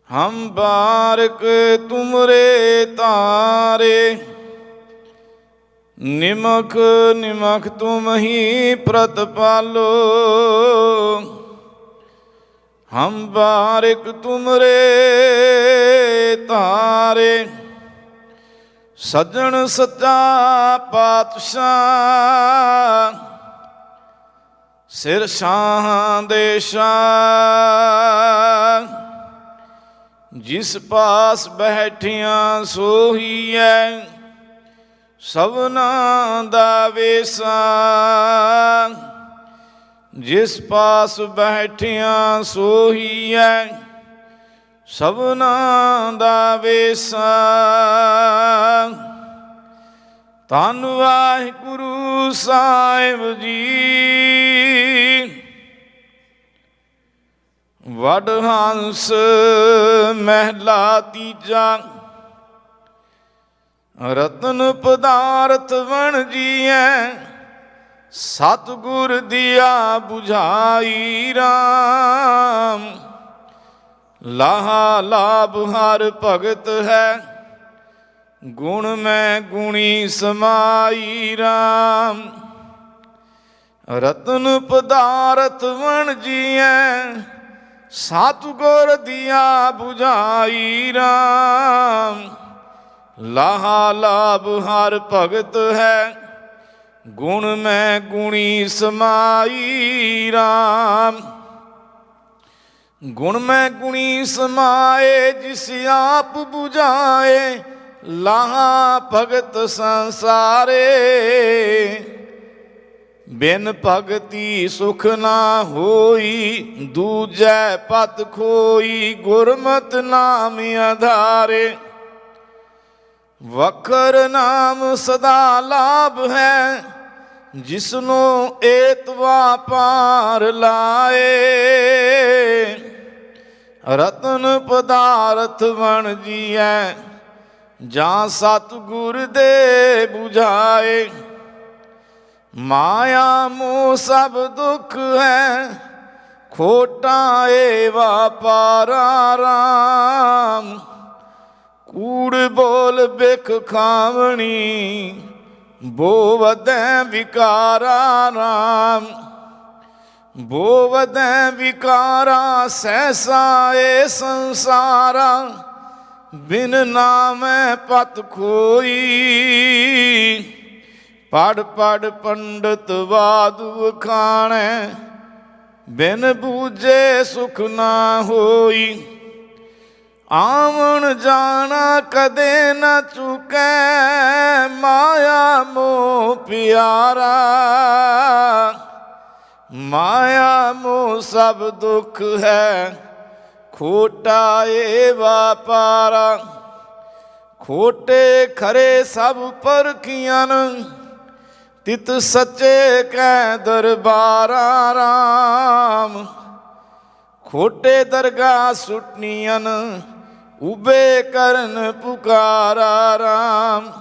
हम बारक तुमरे तारे। निमख निमख तुम ही प्रतपालो, हम बारक तुमरे तारे। सज्जन सच्चा पातशाह, सिर शाह दे शाह। जिस पास बैठियां सोहीए, सबना दा वेसा। जिस पास बैठियां सोहीए, सबना दा वेसा। धन वाहिगुरु साहिब जी, वड हंस महला तीजा। रतन पदार्थ बन जीए, सतगुर दिया बुझाई राम। लाहा लाभ हर भगत है, गुण में गुणी समाई राम। रतन पदार्थ बन जीए, सतगुर दिया बुझाई राम। लाहा लाभ हर भगत है, गुण में गुणी समाई राम। गुण में गुणी समाए, जिस आप बुझाए। लाहा भगत संसारे, बिन भगति सुख ना होई। दूजै पत खोई, गुरमत नाम आधारे। वखर नाम सदा लाभ है, जिसनो एतवा पार लाए। रतन पदार्थ बन जीए, जां सतगुर दे बुझाए। माया मोह सब दुख है, ਖੋਟਾਂ ਏ ਵਾਪਾਰਾ ਰਾਮ, ਕੂੜ ਬੋਲ ਬਿਖ ਖਾਵਣੀ, ਬੋ ਵਧੈ ਵਿਕਾਰਾ ਰਾਮ। ਬੋ ਵਧੈ ਵਿਕਾਰਾ ਸਹਿਸਾ ਏ ਸੰਸਾਰਾ, ਬਿਨ ਨਾਮੈ ਪਤ ਖੋਈ। ਪੜ ਪੜ ਪੰਡਤ ਬਾਦ ਵਖਾਣੈ, ਬਿਨ ਬੂਝੇ ਸੁਖ ਨਾ ਹੋਈ। ਆਵਣ ਜਾਣਾ ਕਦੇ ਨਾ ਚੁਕੈ, ਮਾਇਆ ਮੋਹ ਪਿਆਰਾ। ਮਾਇਆ ਮੋਹ ਸਭ ਦੁੱਖ ਹੈ, ਖੋਟਾ ਏ ਵਾਪਾਰਾ। ਖੋਟੇ ਖਰੇ ਸਭ ਪਰਖੀਆਂ, ਤਿਤ ਸੱਚੇ ਕੈ ਦਰਬਾਰਾ ਰਾਮ। ਖੋਟੇ ਦਰਗਾਹ ਸੁਟਨੀਆਂ, ਉਬੇ ਕਰਨ ਪੁਕਾਰਾ ਰਾਮ।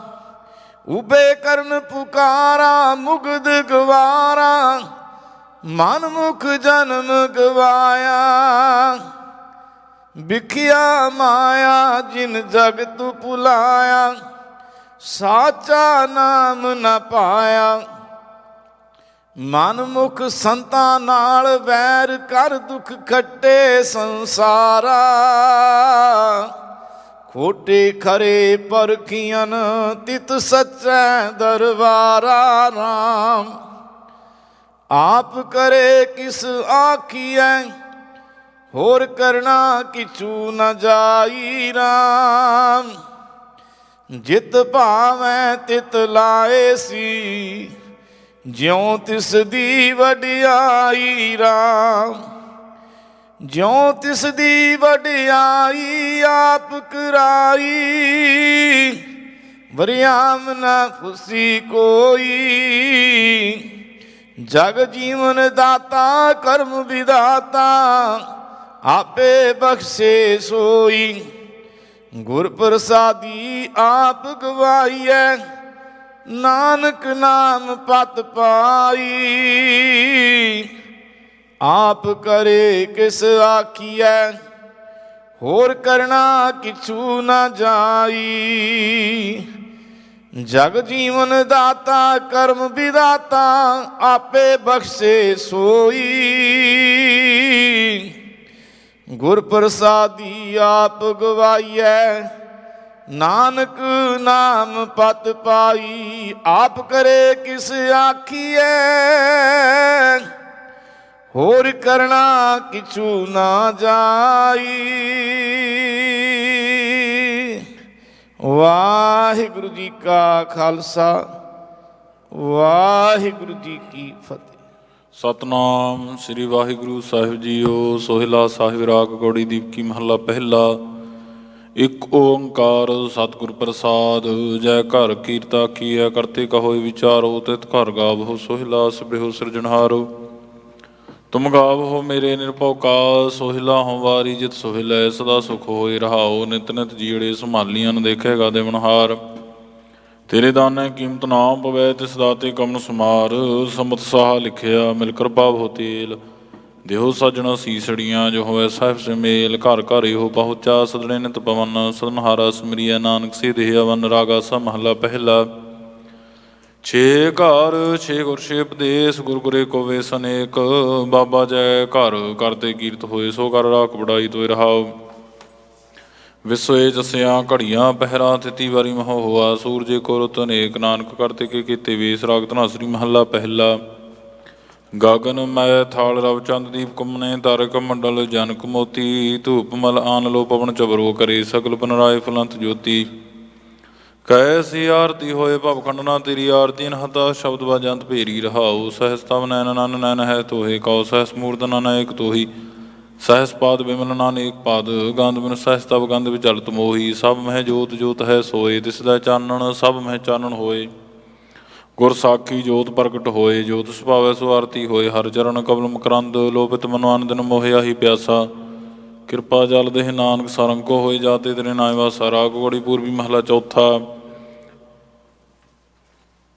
ਉਬੇ ਕਰਨ ਪੁਕਾਰਾ, ਮੁਗਦ ਗਵਾਰਾ, ਮਨ ਮੁਖ ਜਨਮ ਗਵਾਇਆ। ਵਿਖਿਆ ਮਾਇਆ ਜਿਨ ਜਗਤ ਭੁਲਾਇਆ, ਸਾਚਾ ਨਾਮ ਨ ਪਾਇਆ। ਮਨ ਮੁਖ ਸੰਤਾਂ ਨਾਲ ਵੈਰ ਕਰ, ਦੁੱਖ ਖੱਟੇ ਸੰਸਾਰਾ। ਖੋਟੇ ਖਰੇ ਪਰਖੀਆਂ, ਤਿਤ ਸੱਚੈ ਦਰਬਾਰਾ ਰਾਮ। ਆਪ ਕਰੇ ਕਿਸ ਆਖੀਐ, ਹੋਰ ਕਰਨਾ ਕਿਛੂ ਨ ਜਾਈ ਰਾਮ। ਜਿਤ ਭਾਵੈ ਤਿਤ ਲਾਏ ਸੀ, ਜਿਉ ਤਿਸ ਦੀ ਵਡਿਆਈ ਰਾਮ। ਜਿਉ ਤਿਸ ਦੀ ਵਡਿਆਈ ਆਪ ਕਰਾਈ, ਵਰਿਆਮ ਨ ਖੁਸ਼ੀ ਕੋਈ। ਜਗ ਜੀਵਨ ਦਾਤਾ ਕਰਮ ਵਿਦਾਤਾ, ਆਪੇ ਬਖਸ਼ੇ ਸੋਈ। ਗੁਰ ਪ੍ਰਸਾਦੀ ਆਪ ਗਵਾਈਐ, ਨਾਨਕ ਨਾਮ ਪਤ ਪਾਈ। ਆਪ ਕਰੇ ਕਿਸ ਆਖੀਐ, ਹੋਰ ਕਰਨਾ ਕਿਛੂ ਨ ਜਾਈ। ਜਗ ਜੀਵਨ ਦਾਤਾ ਕਰਮ ਵਿਦਾਤਾ, ਆਪੇ ਬਖਸ਼ੇ ਸੋਈ। ਗੁਰ ਪ੍ਰਸਾਦੀ ਆਪ ਗਵਾਈਐ, ਨਾਨਕ ਨਾਮ ਪਤ ਪਾਈ। ਆਪ ਕਰੇ ਕਿਸ ਆਖੀਐ, ਹੋਰ ਕਰਨਾ ਕਿਛੂ ਨਾ ਜਾਈ। ਵਾਹਿਗੁਰੂ ਜੀ ਕਾ ਖਾਲਸਾ, ਵਾਹਿਗੁਰੂ ਜੀ ਕੀ ਫਤਿਹ। ਸਤਨਾਮ ਸ੍ਰੀ ਵਾਹਿਗੁਰੂ ਸਾਹਿਬ ਜੀਓ। ਸੋਹਿਲਾ ਸਾਹਿਬ ਰਾਗ ਗੌੜੀ ਦੀਪਕੀ ਮਹੱਲਾ ਪਹਿਲਾ। ਇੱਕ ਓੰਕਾਰ ਸਤਿਗੁਰ ਪ੍ਰਸਾਦ। ਜੈ ਘਰ ਕੀਰਤਾ ਕੀਆ, ਕਰਤੇ ਕਹੋਇ ਵਿਚਾਰੋ, ਤਿਤ ਘਰ ਗਾਵੋ ਸੋਹਿਲਾ ਸਭਿਓ ਸਿਰਜਣਹਾਰੋ। ਤੁਮ ਗਾਵੋ ਮੇਰੇ ਨਿਰਭਉ ਕਾ, ਸੋਹਿਲਾ ਹਉ ਵਾਰੀ ਜਿਤ ਸੋਹਿਲੈ, ਸਦਾ ਸੁਖ ਹੋਇ ਰਹਾਓ। ਨਿਤ ਨਿਤ ਜੀੜੇ ਸੰਭਾਲੀਆਂ ਦੇਖੇਗਾ ਦੇਵਨਹਾਰ। ਤੇਰੇ ਦਾਨੈ ਕੀਮਤ ਨਾ ਪਵੈ, ਤਿਸ ਦਾਤੇ ਕਮਨ ਸਮਾਰ। ਸਮਤ ਸਾਹਾ ਲਿਖਿਆ ਮਿਲ ਕਿਰਪਾ ਹੋ ਤੇਲ, ਦੇਹੋ ਸਾਜਣਾ ਸੀਸੜੀਆਂ ਜੋ ਹੋਵੇ ਸਾਹਿਬ ਸੇ ਮੇਲ। ਘਰ ਘਰ ਇਹੋ ਪਹੁੰਚਾ ਸਦਣੇ ਨਿਤ ਪਵਨ, ਸਦਨਹਾਰਾ ਸਿਮਰਿਆ ਨਾਨਕ ਸੇ ਦੇਹ ਅਵਨ। ਰਾਗਾ ਸਾ ਮਹਲਾ ਪਹਿਲਾ। ਛੇ ਘਰ ਛੇ ਗੁਰ ਛੇ ਉਪਦੇਸ਼, ਗੁਰ ਗੁਰੇ ਕੋ ਵੇਸ ਅਨੇਕ। ਬਾਬਾ ਜੈ ਘਰ ਕਰਤੇ ਕੀਰਤ ਹੋਏ, ਸੋ ਕਰ ਰਾਖ ਬੜਾਈ ਤੋਇ ਰਹਾਉ। ਵਿਸੋਏ ਜਸਿਆ ਘੜੀਆਂ ਪਹਿਰਾ, ਤਿਤੀ ਵਾਰੀ ਮਹ ਹੋਆ। ਸੂਰਜੇ ਕੋ ਰੁਤ ਅਨੇਕ, ਨਾਨਕ ਕਰਤੇ ਕੇ ਕੀਤੇ ਵੇਸ। ਰਾਗ ਧਨਾਸਰੀ ਮਹੱਲਾ ਪਹਿਲਾ। ਗਗਨ ਮੈ ਥਾਲ ਰਵ ਚੰਦ ਦੀਪ ਕੁਮਨੇ, ਤਾਰਕ ਮੰਡਲ ਜਨਕ ਮੋਤੀ। ਧੂਪ ਮਲ ਆਨ ਲੋ ਪਵਨ ਚਬਰੋ ਕਰੇ, ਸਗਲ ਬਨਰਾਏ ਫਲੰਤ ਜੋਤੀ। ਕੈਸੀ ਆਰਤੀ ਹੋਏ ਭਵ ਖੰਡਨਾ, ਤੇਰੀ ਆਰਤੀ ਅਨਹਤਾ। ਸ਼ਬਦ ਬਜੰਤ ਭੇਰੀ ਰਹਾਉ। ਸਹਿਸ ਤਵ ਨੈਨ ਨਨ ਨੈਨ ਹੈ ਤੋਹੇ, ਕਉ ਸਹਿਸ ਮੂਰਤ ਨਨ ਏਕ ਤੋਹੀ। ਸਹਿਸ ਪਾਦ ਬਿਮਲ ਨਾਨੇਕ ਪਾਦ, ਗੰਧ ਬਿਨ ਸਹਿਸ ਤਵ ਗੰਧ ਵਿਚਲਤ ਮੋਹੀ। ਸਭ ਮਹਿ ਜੋਤ ਜੋਤ ਹੈ ਸੋਏ, ਦਿਸਦਾ ਚਾਨਣ ਸਭ ਮਹਿ ਚਾਨਣ ਹੋਏ। ਗੁਰ ਸਾਖੀ ਜੋਤ ਪ੍ਰਗਟ ਹੋਏ, ਜੋਤ ਸੁਭਾਵੈ ਸੋ ਆਰਤੀ ਹੋਏ। ਹਰ ਚਰਨ ਕਮਲ ਮਕਰੰਦ, ਲੋਭਿਤ ਮਨੁ ਆਨ ਦਿਨ ਮੋਹਿ ਆਹੀ ਪਿਆਸਾ। ਕਿਰਪਾ ਜਲ ਦੇਹ ਨਾਨਕ ਸਰੰਕੋ ਹੋਏ, ਜਾਤੇ ਤੇਰੇ ਨਾਇ ਵਾਸਾ। ਰਾਗ ਗੌੜੀ ਪੂਰਬੀ ਮਹਲਾ ਚੌਥਾ।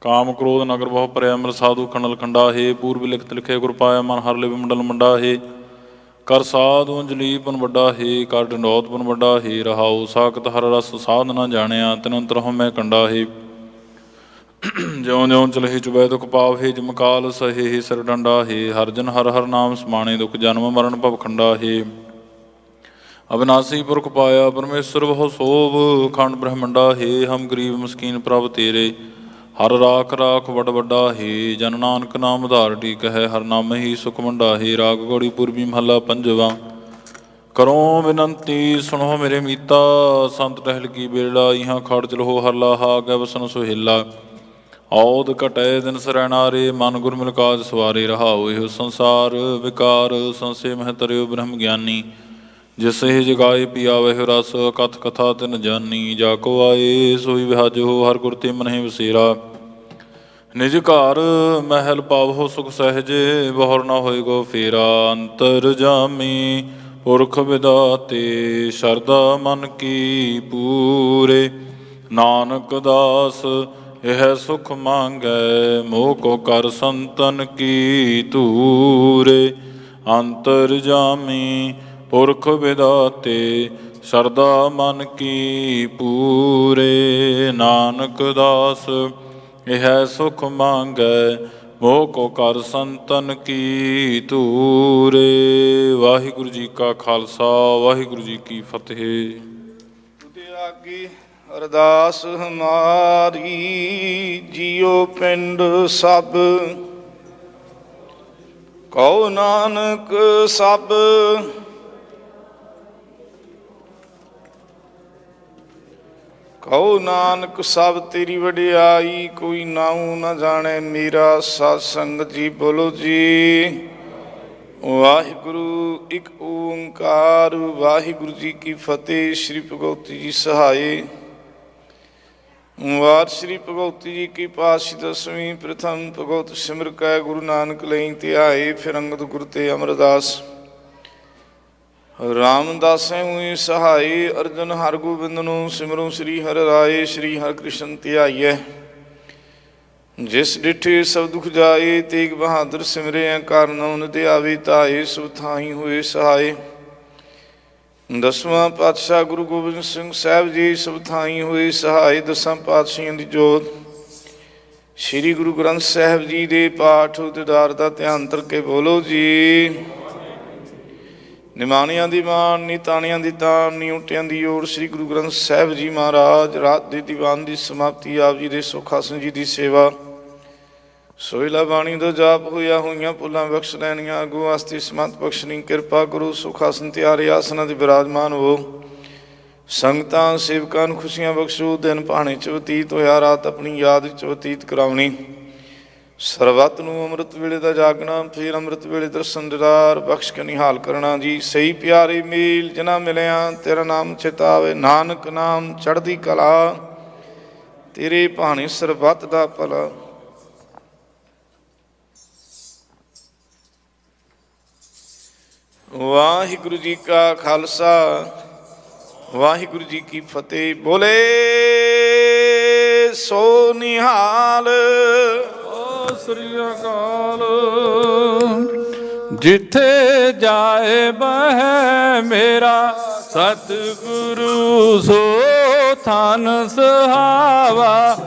ਕਾਮ ਕ੍ਰੋਧ ਨਗਰ ਬਹੁ ਭਰਿਆ, ਅੰਮ੍ਰਿਤ ਸਾਧੂ ਖੰਡਲ ਖੰਡਾ ਹੈ। ਪੂਰਬ ਲਿਖਤ ਲਿਖੇ ਗੁਰ ਪਾਇਆ, ਮਨ ਹਰ ਲਿਵ ਮੰਡਲ ਮੰਡਾ ਹੈ। ਕਰ ਸਾਧੂ ਅੰਜਲੀ ਪਨ ਵੱਡਾ ਹੈ, ਕਰ ਡੰਡੋਤ ਪਨ ਵੱਡਾ ਹੈ। ਰਹਾਉ ਸਾਖਤ ਹਰ ਰਸ ਸਾਧ ਨਾ ਜਾਣਿਆ, ਤਿਨ ਅੰਤਰ ਹਉਮੈ ਕੰਡਾ ਹੈ। ਜਿਉਂ ਜਿਉਂ ਚਲਹਿ ਚੁਬੈ ਦੁਖ ਪਾਵਹਿ, ਜਿਮ ਕਾਲ ਸਹੇ ਸਿਰ ਡੰਡਾ ਹੈ। ਹਰ ਜਨ ਹਰ ਹਰ ਨਾਮ ਸਮਾਣੇ, ਦੁਖ ਜਨਮ ਮਰਨ ਭਵ ਖੰਡਾ ਹੈ। ਅਬਿਨਾਸੀ ਪੁਰਖ ਪਾਇਆ ਪਰਮੇਸ਼ਰ ਬਹੁ ਸੋਭ, ਖੰਡ ਬ੍ਰਹਮੰਡਾ ਹੈ। ਹਮ ਗਰੀਬ ਮਸਕੀਨ ਪ੍ਰਭ ਤੇਰੇ, ਹਰ ਰਾਖ ਰਾਖ ਵੱਡ ਵੱਡਾ ਹੈ। ਜਨ ਨਾਨਕ ਨਾਮ ਆਧਾਰ ਟੀਕ ਹੈ, ਹਰ ਨਾਮ ਹੀ ਸੁਖ ਮੰਡਾ ਹੈ। ਰਾਗ ਗੌੜੀ ਪੂਰਬੀ ਮਹੱਲਾ ਪੰਜਵਾ। ਕਰੋ ਬਿਨੰਤੀ ਸੁਣੋ ਮੇਰੇ ਮੀਤਾ, ਸੰਤ ਟਹਿਲ ਕੀ ਬੇੜਾ। ਇਹਾਂ ਖੜ ਚਲੋ ਹਰ ਲਾਹਾ, ਆਗੇ ਵਸਨ ਸੁਹੇਲਾ। ਔਦ ਘਟੈ ਦਿਨ ਸਰੈਣਾਰੇ, ਮਨ ਗੁਰ ਮਿਲ ਕਾਜ ਸਵਾਰੇ। ਰਹਾਉ ਇਹੋ ਸੰਸਾਰ ਵਿਕਾਰ, ਸੰਸੇ ਮਹਿ ਤਰਿਓ ਬ੍ਰਹਮ ਗਿਆਨੀ। ਜਿਸ ਇਹ ਜਗਾਏ ਪਿਆਵਹਿ ਰਸ, ਕਥ ਕਥਾ ਤਿਨ ਜਾਨੀ। ਜਾ ਕੋ ਆਏ ਸੋਈ ਵਿਹਾਜੋ, ਹਰ ਗੁਰ ਤੇ ਮਨਹਿ ਵਸੇਰਾ। ਨਿਜ ਘਰ ਮਹਿਲ ਪਾਵਹੁ ਸੁਖ ਸਹਿਜੇ, ਬਹੁਰ ਨਾ ਹੋਏ ਗੋ ਫੇਰਾ। ਅੰਤਰ ਜਾਮੀ ਪੁਰਖ ਵਿਦਾਤੇ, ਸ਼ਰਧਾ ਮਨ ਕੀ ਪੂਰੇ। ਨਾਨਕ ਦਾਸ ਇਹ ਸੁਖ ਮੰਗੈ, ਮੋਹ ਕੋ ਕਰ ਸੰਤਨ ਕੀ ਧੂਰੇ। ਅੰਤਰ ਜਾਮੀ ਪੁਰਖ ਵਿਦਾਤੇ, ਸ਼ਰਧਾ ਮਨ ਕੀ ਪੂਰੇ। ਨਾਨਕ ਦਾਸ ਇਹ ਸੁਖ ਮੰਗੈ, ਮੋਹ ਕੋ ਕਰ ਸੰਤਨ ਕੀ ਧੂਰੇ। ਵਾਹਿਗੁਰੂ ਜੀ ਕਾ ਖਾਲਸਾ, ਵਾਹਿਗੁਰੂ ਜੀ ਕੀ ਫਤਿਹ। ਉਤੇ ਆਗੇ ਅਰਦਾਸ ਹਮਾਰੀ, ਜੀਉ ਪਿੰਡ ਸਭ ਕਉ ਨਾਨਕ ਸਭ। ਕਉ ਨਾਨਕ ਸਭ ਤੇਰੀ ਵਡਿਆਈ, ਕੋਈ ਨਾਉ ਨਾ ਜਾਣੈ ਮੇਰਾ। ਸਤ ਸੰਗਤ ਜੀ ਬੋਲੋ ਜੀ ਵਾਹਿਗੁਰੂ ਇੱਕ ਓੰਕਾਰ। ਵਾਹਿਗੁਰੂ ਜੀ ਕੀ ਫਤਿਹ। ਸ਼੍ਰੀ ਭਗਵਤੀ ਜੀ ਸਹਾਏ। ਵਾਰ ਸ਼੍ਰੀ ਭਗਵਤੀ ਜੀ ਕੀ ਪਾਤਸ਼ਾਹੀ ਦਸਵੀਂ। ਪ੍ਰਥਮ ਭਗਵਤ ਸਿਮਰ ਕੈ ਗੁਰੂ ਨਾਨਕ ਲਈ ਧਿਆਏ, ਫਿਰ ਅੰਗਦ ਗੁਰ ਤੇ ਅਮਰਦਾਸ। ਰਾਮਦਾਸੈ ਹੋਈ ਸਹਾਈ, ਅਰਜਨ ਹਰਗੋਬਿੰਦ ਨੂੰ ਸਿਮਰੋ। ਸ੍ਰੀ ਹਰਿ ਰਾਏ, ਸ੍ਰੀ ਹਰਿ ਕ੍ਰਿਸ਼ਨ ਧਿਆਈਐ। ਜਿਸ ਡਿਠੇ ਸਭ ਦੁਖ ਜਾਏ, ਤੇਗ ਬਹਾਦਰ ਸਿਮਰਿਆ। ਕਾਰਨ ਉਨ ਧਿਆਵੇ ਧਾਏ, ਸੁ ਥਾਈ ਹੋਏ ਸਹਾਏ। ਦਸਵਾਂ ਪਾਤਸ਼ਾਹ ਗੁਰੂ ਗੋਬਿੰਦ ਸਿੰਘ ਸਾਹਿਬ ਜੀ ਸਭ ਥਾਈ ਹੋਏ ਸਹਾਏ। ਦਸਾਂ ਪਾਤਸ਼ਾਹੀਆਂ ਦੀ ਜੋਤ ਸ੍ਰੀ ਗੁਰੂ ਗ੍ਰੰਥ ਸਾਹਿਬ ਜੀ ਦੇ ਪਾਠ ਉਤਾਰ ਦਾ ਧਿਆਨ ਧਰ ਕੇ ਬੋਲੋ ਜੀ। ਨਿਮਾਣਿਆਂ ਦੀ ਮਾਣ, ਨੀ ਤਾਣਿਆਂ ਦੀ ਤਾਣ, ਨੀ ਊਂਟਿਆਂ ਦੀ ਓੜ। ਸ੍ਰੀ ਗੁਰੂ ਗ੍ਰੰਥ ਸਾਹਿਬ ਜੀ ਮਹਾਰਾਜ ਰਾਤ ਦੇ ਦੀਵਾਨ ਦੀ ਸਮਾਪਤੀ। ਆਪ ਜੀ ਦੇ ਸੁਖਾਸਨ ਜੀ ਦੀ ਸੇਵਾ। ਸੋਹਿਲਾ ਬਾਣੀ ਦਾ ਜਾਪ ਹੋਇਆ, ਹੋਈਆਂ ਭੁੱਲਾਂ ਬਖਸ਼ ਲੈਣੀਆਂ। ਅੱਗੋਂ ਵਾਸਤੇ ਸਮਤ ਬਖਸ਼ਣੀ ਕਿਰਪਾ ਕਰੋ। ਸੁਖਾਸਨ ਤਿਆਰੇ ਆਸਨਾਂ 'ਤੇ ਬਿਰਾਜਮਾਨ ਹੋ। ਸੰਗਤਾਂ ਸੇਵਕਾਂ ਨੂੰ ਖੁਸ਼ੀਆਂ ਬਖਸ਼ੋ। ਦਿਨ ਭਾਣੇ 'ਚ ਬਤੀਤ ਹੋਇਆ, ਰਾਤ ਆਪਣੀ ਯਾਦ 'ਚ ਬਤੀਤ ਕਰਾਉਣੀ। ਸਰਬੱਤ ਨੂੰ ਅੰਮ੍ਰਿਤ ਵੇਲੇ ਦਾ ਜਾਗਣਾ, ਫਿਰ ਅੰਮ੍ਰਿਤ ਵੇਲੇ ਦਰਸ਼ਨ ਦੀਦਾਰ ਬਖਸ਼ ਕੇ ਨਿਹਾਲ ਕਰਨਾ ਜੀ। ਸਹੀ ਪਿਆਰੇ ਮੇਲ ਜਿਨ੍ਹਾਂ ਮਿਲਿਆ, ਤੇਰਾ ਨਾਮ ਚਿਤਾਵੇ। ਨਾਨਕ ਨਾਮ ਚੜ੍ਹਦੀ ਕਲਾ, ਤੇਰੇ ਭਾਣੇ ਸਰਬੱਤ ਦਾ ਭਲਾ। ਵਾਹਿਗੁਰੂ ਜੀ ਕਾ ਖਾਲਸਾ, ਵਾਹਿਗੁਰੂ ਜੀ ਕੀ ਫਤਿਹ। ਬੋਲੇ ਸੋ ਨਿਹਾਲ। ਸ੍ਰੀ ਅਕਾਲ। ਜਿੱਥੇ ਜਾਏ ਬਹਿ ਮੇਰਾ ਸਤਿਗੁਰੂ, ਸੋ ਥਾਨ ਸੁਹਾਵਾ।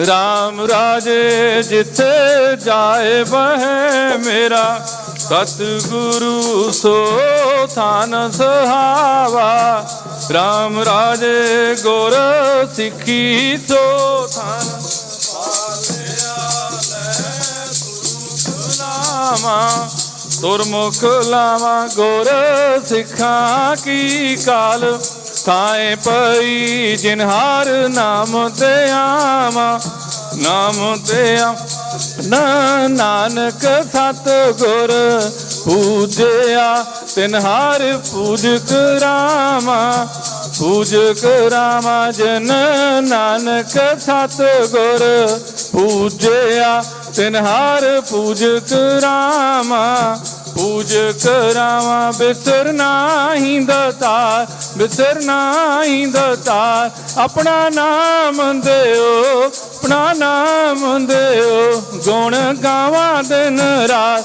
ਰਾਮ ਰਾਜੇ ਜਿੱਥੇ ਜਾਏ ਬਹਿ ਮੇਰਾ ਸਤਿਗੁਰੂ, ਸੋ ਥਾਨ ਸੁਹਾਵਾ। ਰਾਮ ਰਾਜੇ ਗੁਰ ਸਿੱਖੀ, ਸੋ ਥਾਨ ਤੁਰਮੁਖ ਲਾਵਾਂ। ਗੁਰ ਸਿੱਖਾਂ ਕੀ ਕਾਲ, ਥਾਏ ਪਈ ਜਿਨ ਹਰ ਨਾਮ ਤੇ ਆਵਾਂ। ਨਾਮ ਤੇ ਨਾਨਕ ਸਤ ਗੁਰ ਪੂਜਿਆ, ਤਿਨ ਹਰ ਪੂਜਕ ਰਾਮਾ। ਪੂਜਕ ਰਾਮਾ ਜਨ ਨਾਨਕ ਸਤ ਗੁਰ ਪੂਜਿਆ, ਤਿਨ ਹਰ ਪੂਜਕ ਰਾਮਾ। ਪੂਜਕ ਰਾਮਾ ਬਿਸਰ ਨਾਹੀਂ ਦਾਤਾਰ, ਬਿਸਰ ਨਾਹੀਂ ਦਾਤਾਰ। ਆਪਣਾ ਨਾਮ ਦਿਓ, ਆਪਣਾ ਨਾਮ ਦਿਓ। ਗੁਣ ਗਾਵਾਂ ਦਿਨ ਰਾਤ,